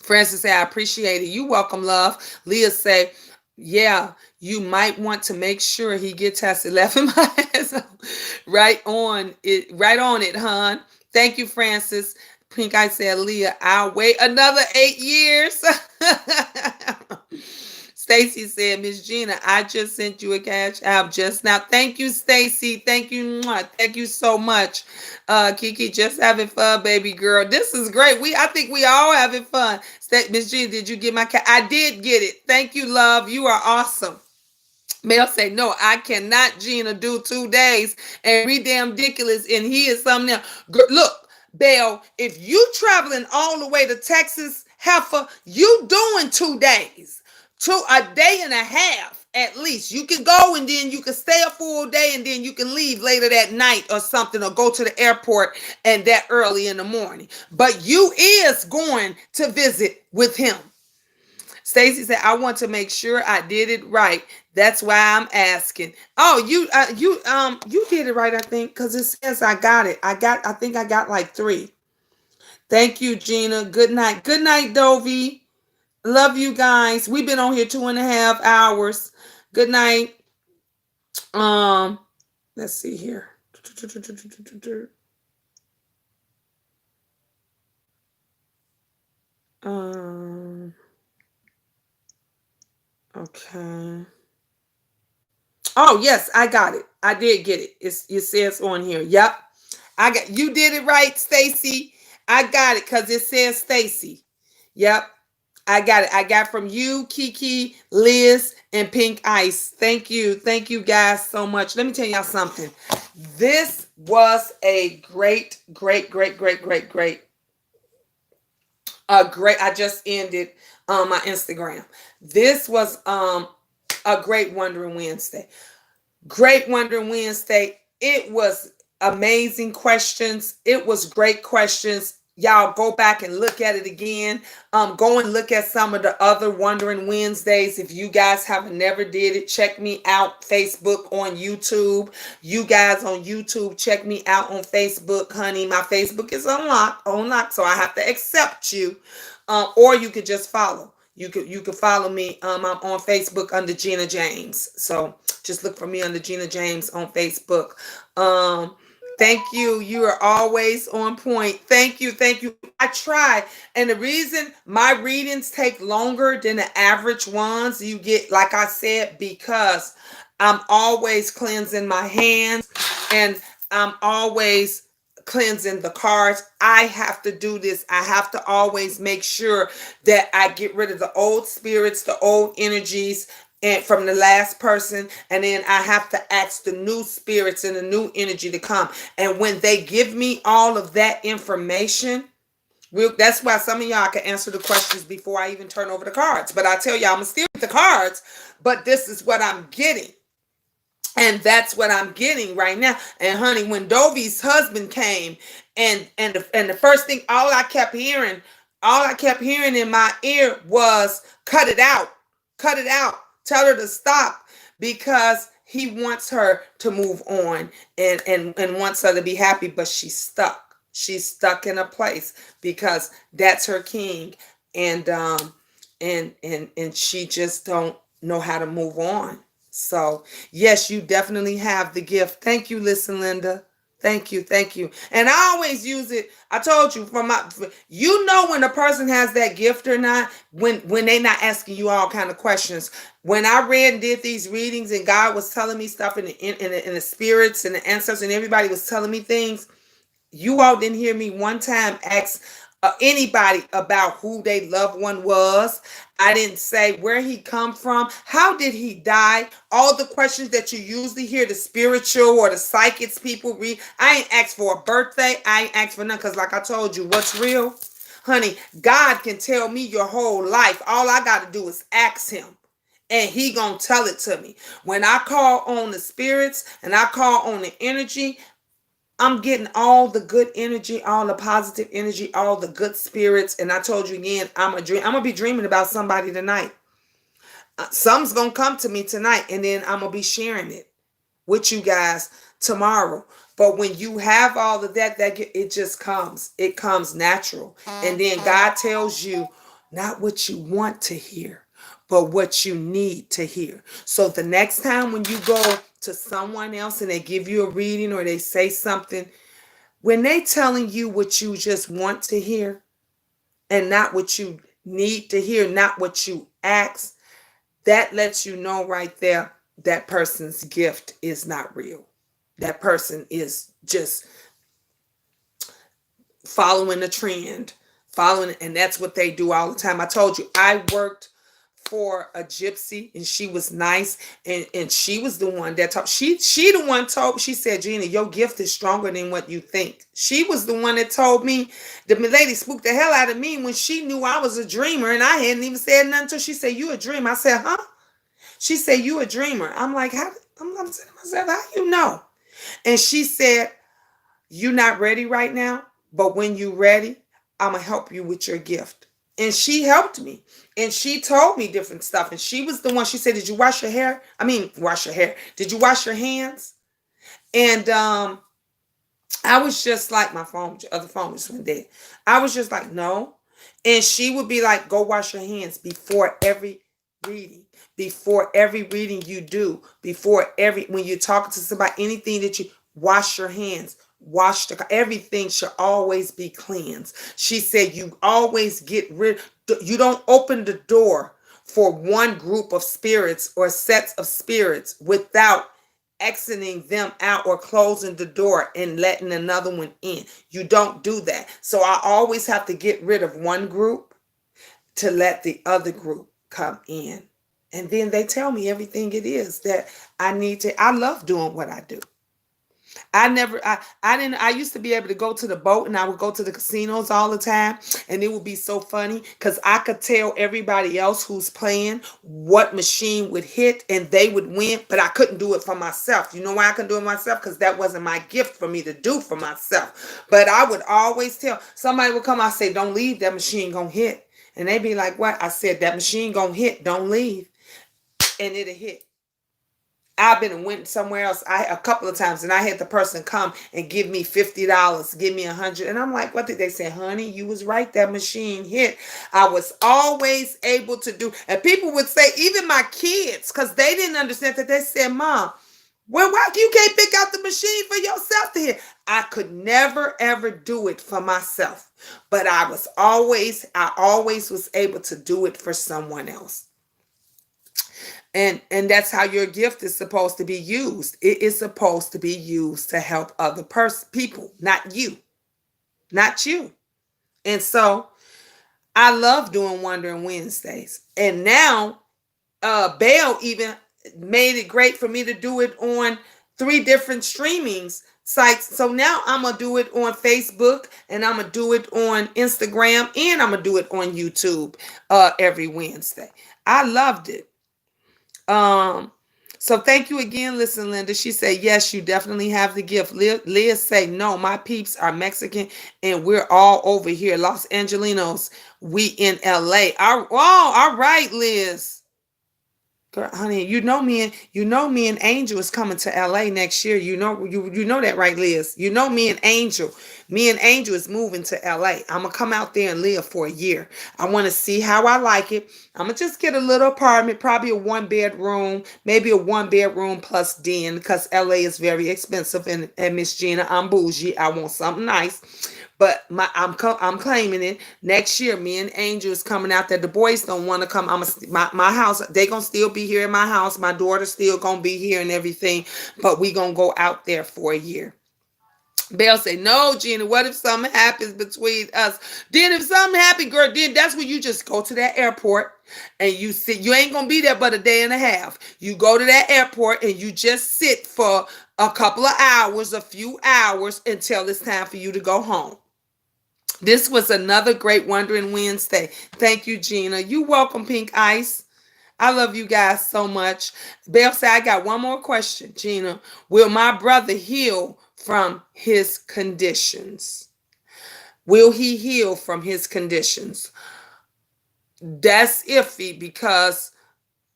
Francis say, I appreciate it. You welcome, love. Leah say, yeah, you might want to make sure he get tested. Laughing my ass off. Right on it, hon. Thank you, Francis. Pink Eye said, Leah, I'll wait another 8 years. Stacy said, Miss Gina, I just sent you a cash app just now. Thank you, Stacy. Thank you. Thank you so much. Kiki, just having fun, baby girl. This is great. I think we all having fun. Miss Gina, did you get my cash? I did get it. Thank you, love. You are awesome. Mel say, no, I cannot, Gina, do 2 days and be damn ridiculous. And he is something else. Look, Belle, if you traveling all the way to Texas, Heifer, you doing 2 days, a day and a half at least. You can go and then you can stay a full day and then you can leave later that night or something, or go to the airport and that early in the morning. But you is going to visit with him. Stacy said, I want to make sure I did it right. That's why I'm asking. Oh, you did it right, I think, because it says I got it. I think I got like 3. Thank you, Gina. Good night. Good night, Dovey. Love you guys. We've been on here 2.5 hours. Good night. Let's see here. Okay. Oh, yes, I got it. I did get it. It says on here. Yep. You did it right, Stacy. I got it because it says Stacy. Yep. I got it. I got from you, Kiki, Liz, and Pink Ice. Thank you. Thank you guys so much. Let me tell y'all something. This was a great. I just ended my Instagram. This was a great Wondering Wednesday. Great Wondering Wednesday. It was amazing questions. It was great questions. Y'all go back and look at it again. Go and look at some of the other Wondering Wednesdays. If you guys have never did it, check me out. Facebook, on YouTube. You guys on YouTube, check me out on Facebook, honey. My Facebook is unlocked, so I have to accept you. Or you could just follow. You could follow me. I'm on Facebook under Gina James. So just look for me under Gina James on Facebook. Thank you. You are always on point. Thank you. I try. And the reason my readings take longer than the average ones you get, like I said, because I'm always cleansing my hands and I'm always cleansing the cards. I have to do this. I have to always make sure that I get rid of the old spirits, the old energies, and from the last person, and then I have to ask the new spirits and the new energy to come. And when they give me all of that information, that's why some of y'all can answer the questions before I even turn over the cards. But I tell y'all, I'm gonna still get the cards, but this is what I'm getting. And that's what I'm getting right now. And honey, when Dovey's husband came, and the first thing, all I kept hearing in my ear was, cut it out. Tell her to stop, because he wants her to move on and wants her to be happy, but she's stuck. She's stuck in a place because that's her king, and she just don't know how to move on. So yes, you definitely have the gift. Thank you, Listen Linda. Thank you. And I always use it. I told you, when a person has that gift or not, when they not asking you all kind of questions. When I read and did these readings and God was telling me stuff in the spirits and the ancestors and everybody was telling me things, you all didn't hear me one time ask anybody about who their loved one was. I didn't say where he come from. How did he die? All the questions that you usually hear the spiritual or the psychics people read. I ain't asked for a birthday. I ain't asked for nothing, because like I told you, what's real? Honey, God can tell me your whole life. All I got to do is ask him, and he gonna tell it to me. When I call on the spirits and I call on the energy, I'm getting all the good energy, all the positive energy, all the good spirits. And I told you again, I'm gonna be dreaming about somebody tonight. Something's gonna come to me tonight, and then I'm gonna be sharing it with you guys tomorrow. But when you have all of that, it just comes. It comes natural. And then God tells you not what you want to hear, but what you need to hear. So the next time when you go to someone else and they give you a reading or they say something, when they telling you what you just want to hear and not what you need to hear, not what you ask, that lets you know right there that person's gift is not real. That person is just following the trend, and that's what they do all the time. I told you, I worked for a gypsy, and she was nice, and she was the one that told, she the one told, she said, Gina, your gift is stronger than what you think. She was the one that told me. The lady spooked the hell out of me when she knew I was a dreamer, and I hadn't even said nothing until she said, you a dreamer. I said, huh? She said, you a dreamer. I'm like, how? I'm saying to myself, how you know? And she said, you're not ready right now, but when you ready, I'm going to help you with your gift. And she helped me. And she told me different stuff. And she was the one, she said, did you wash your hair? Wash your hair. Did you wash your hands? And I was just like, my other phone just went dead. I was just like, no. And she would be like, go wash your hands before every reading. Before every reading you do. When you're talking to somebody, anything that you, wash your hands. Everything should always be cleansed. She said, you always you don't open the door for one group of spirits or sets of spirits without exiting them out or closing the door and letting another one in. You don't do that. So I always have to get rid of one group to let the other group come in. And then they tell me everything it is that I need to. I love doing what I do. I used to be able to go to the boat, and I would go to the casinos all the time, and it would be so funny because I could tell everybody else who's playing what machine would hit and they would win, but I couldn't do it for myself. You know why I couldn't do it myself? Because that wasn't my gift for me to do for myself. But I would always tell, somebody would come, I say, don't leave, that machine gonna hit. And they'd be like, what? I said, that machine gonna hit, don't leave. And it'll hit. I've been and went somewhere else a couple of times, and I had the person come and give me $50, give me $100, and I'm like, what did they say? Honey, you was right, that machine hit. I was always able to do, and people would say, even my kids, because they didn't understand that, they said, Mom, well, why you can't pick out the machine for yourself to hit? I could never ever do it for myself, but I always was able to do it for someone else. And that's how your gift is supposed to be used. It is supposed to be used to help other people, not you. Not you. And so I love doing Wondering Wednesdays. And now Belle even made it great for me to do it on 3 different streaming sites. So now I'm going to do it on Facebook, and I'm going to do it on Instagram, and I'm going to do it on YouTube every Wednesday. I loved it. So thank you again. Listen, Linda, she said, yes, you definitely have the gift. Liz say, no, my peeps are Mexican and we're all over here. Los Angelinos, we in LA. All right, Liz. Girl, honey, you know me and Angel is coming to LA next year. You know that, right, Liz? You know me and Angel is moving to LA. I'm gonna come out there and live for a year. I want to see how I like it. I'm gonna just get a little apartment, probably a 1-bedroom, maybe a 1-bedroom plus den, because LA is very expensive. And Miss Gina, I'm bougie. I want something nice. But I'm claiming it. Next year, me and Angel is coming out there. The boys don't want to come. My house, they going to still be here in my house. My daughter still going to be here and everything. But we going to go out there for a year. Belle say, no, Gina, what if something happens between us? Then if something happens, girl, then that's when you just go to that airport and you sit. You ain't going to be there but a day and a half. You go to that airport and you just sit for a couple of hours, a few hours, until it's time for you to go home. This was another great Wondering Wednesday. Thank you, Gina. You welcome, Pink Ice. I love you guys so much. Belle said, I got one more question, Gina. Will my brother heal from his conditions? Will he heal from his conditions? That's iffy because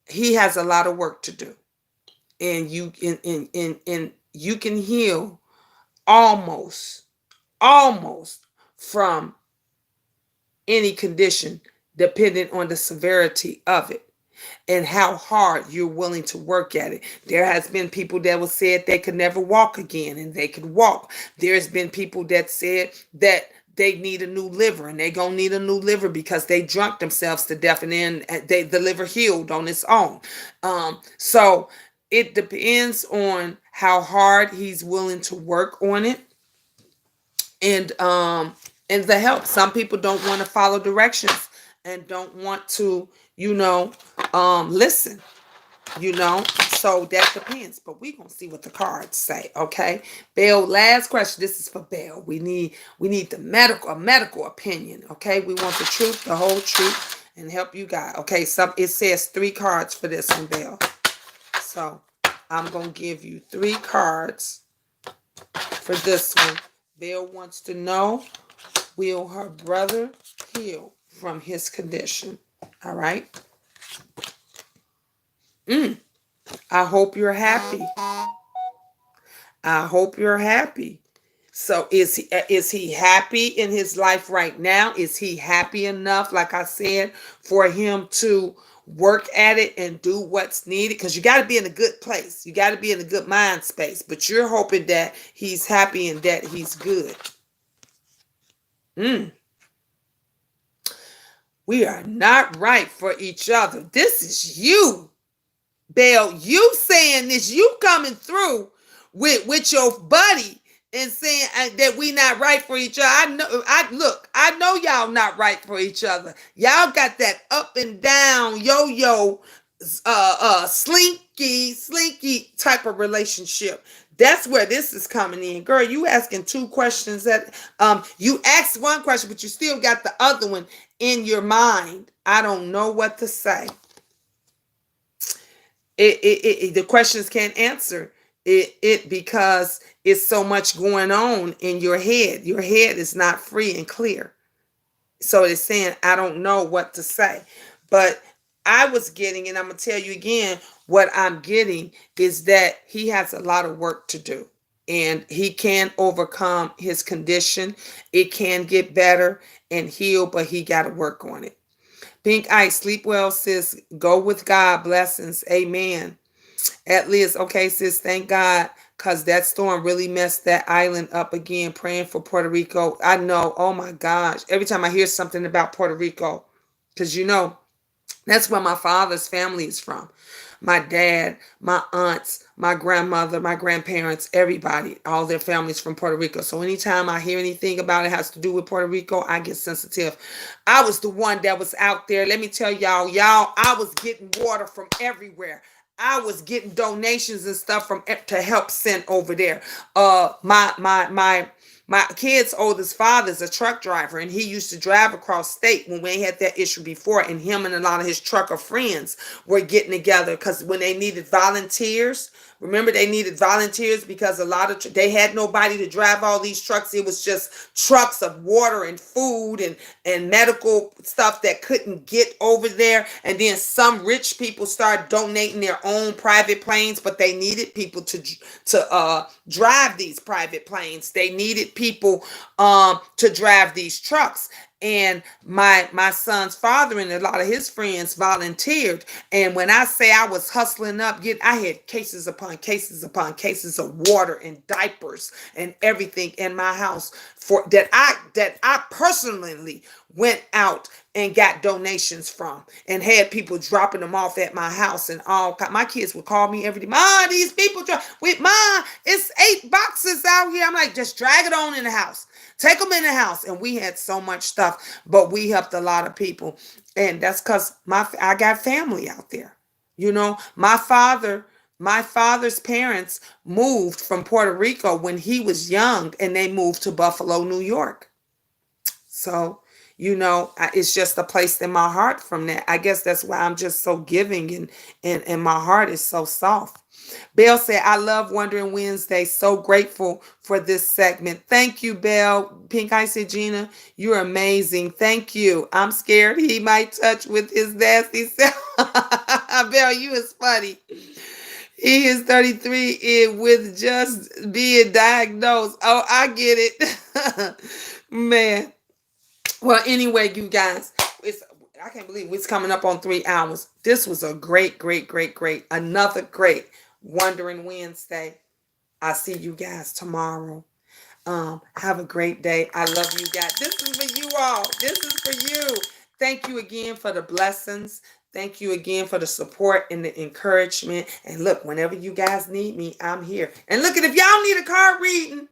he has a lot of work to do. And you can heal almost from any condition depending on the severity of it and how hard you're willing to work at it. There has been people that will said they could never walk again and they could walk. There's been people that said that they need a new liver and they gonna need a new liver because they drunk themselves to death and then the liver healed on its own. So it depends on how hard he's willing to work on it and the help. Some people don't want to follow directions and don't want to, listen, so that depends. But we gonna see what the cards say. Okay, Bell, last question. This is for Bell. We need the medical opinion. Okay, we want the truth, the whole truth, and help you guys. Okay, it says 3 cards for this one, Bell. So I'm gonna give you 3 cards for this one. Bell wants to know, will her brother heal from his condition? All right. I hope you're happy. I hope you're happy. So is he happy in his life right now? Is he happy enough, like I said, for him to work at it and do what's needed? Because you got to be in a good place. You got to be in a good mind space. But you're hoping that he's happy and that he's good. We are not right for each other. This is you, Bell. You saying this, you coming through with your buddy and saying that we not right for each other. I know y'all not right for each other. Y'all got that up and down yo-yo slinky type of relationship. That's where this is coming in. Girl, you asking 2 questions that you asked one question, but you still got the other one in your mind. I don't know what to say. The questions can't answer it because it's so much going on in your head. Your head is not free and clear. So it's saying, I don't know what to say. But I was getting, and I'm going to tell you again, what I'm getting is that he has a lot of work to do. And he can overcome his condition. It can get better and heal, but he got to work on it. Pink Ice, sleep well, sis. Go with God. Blessings. Amen. At Liz, okay, sis, thank God, because that storm really messed that island up again. Praying for Puerto Rico. I know. Oh, my gosh. Every time I hear something about Puerto Rico, because that's where my father's family is from. My dad, my aunts, my grandmother, my grandparents, everybody, all their families from Puerto Rico. So anytime I hear anything about it has to do with Puerto Rico, I get sensitive. I was the one that was out there. Let me tell y'all, I was getting water from everywhere. I was getting donations and stuff to help send over there. My kid's oldest father's a truck driver, and he used to drive across state when we had that issue before, and him and a lot of his trucker friends were getting together because when they needed volunteers, remember they needed volunteers because a lot of they had nobody to drive all these trucks. It was just trucks of water and food and medical stuff that couldn't get over there. And then some rich people started donating their own private planes, but they needed people to drive these private planes. They needed people to drive these trucks. And my son's father and a lot of his friends volunteered. And when I say I was hustling up, I had cases upon cases upon cases of water and diapers and everything in my house for that I personally went out and got donations from and had people dropping them off at my house. And all my kids would call me every day. Ma, these people it's 8 boxes out here. I'm like, just drag it on in the house. Take them in the house. And we had so much stuff, but we helped a lot of people. And that's because I got family out there. My father's parents moved from Puerto Rico when he was young, and they moved to Buffalo, New York. So, it's just a place in my heart from that. I guess that's why I'm just so giving and my heart is so soft. Belle said, I love Wondering Wednesday. So grateful for this segment. Thank you, Belle. Pink Eye said, Gina, you're amazing. Thank you. I'm scared he might touch with his nasty self. Belle, you is funny. He is 33 and with just being diagnosed. Oh, I get it. Man. Well, anyway, you guys, I can't believe it's coming up on 3 hours. This was a great, another great Wondering Wednesday. I'll see you guys tomorrow. Have a great day. I love you guys. This is for you all. This is for you. Thank you again for the blessings. Thank you again for the support and the encouragement. And look, whenever you guys need me, I'm here. And look, if y'all need a card reading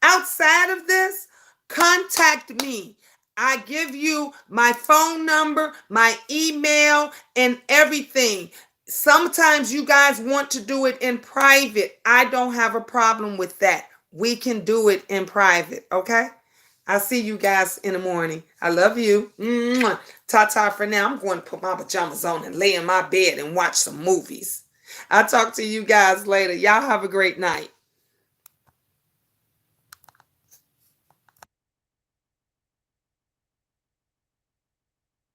outside of this, contact me. I give you my phone number, my email, and everything. Sometimes you guys want to do it in private. I don't have a problem with that. We can do it in private, okay? I'll see you guys in the morning. I love you. Mwah. Ta-ta for now. I'm going to put my pajamas on and lay in my bed and watch some movies. I'll talk to you guys later. Y'all have a great night.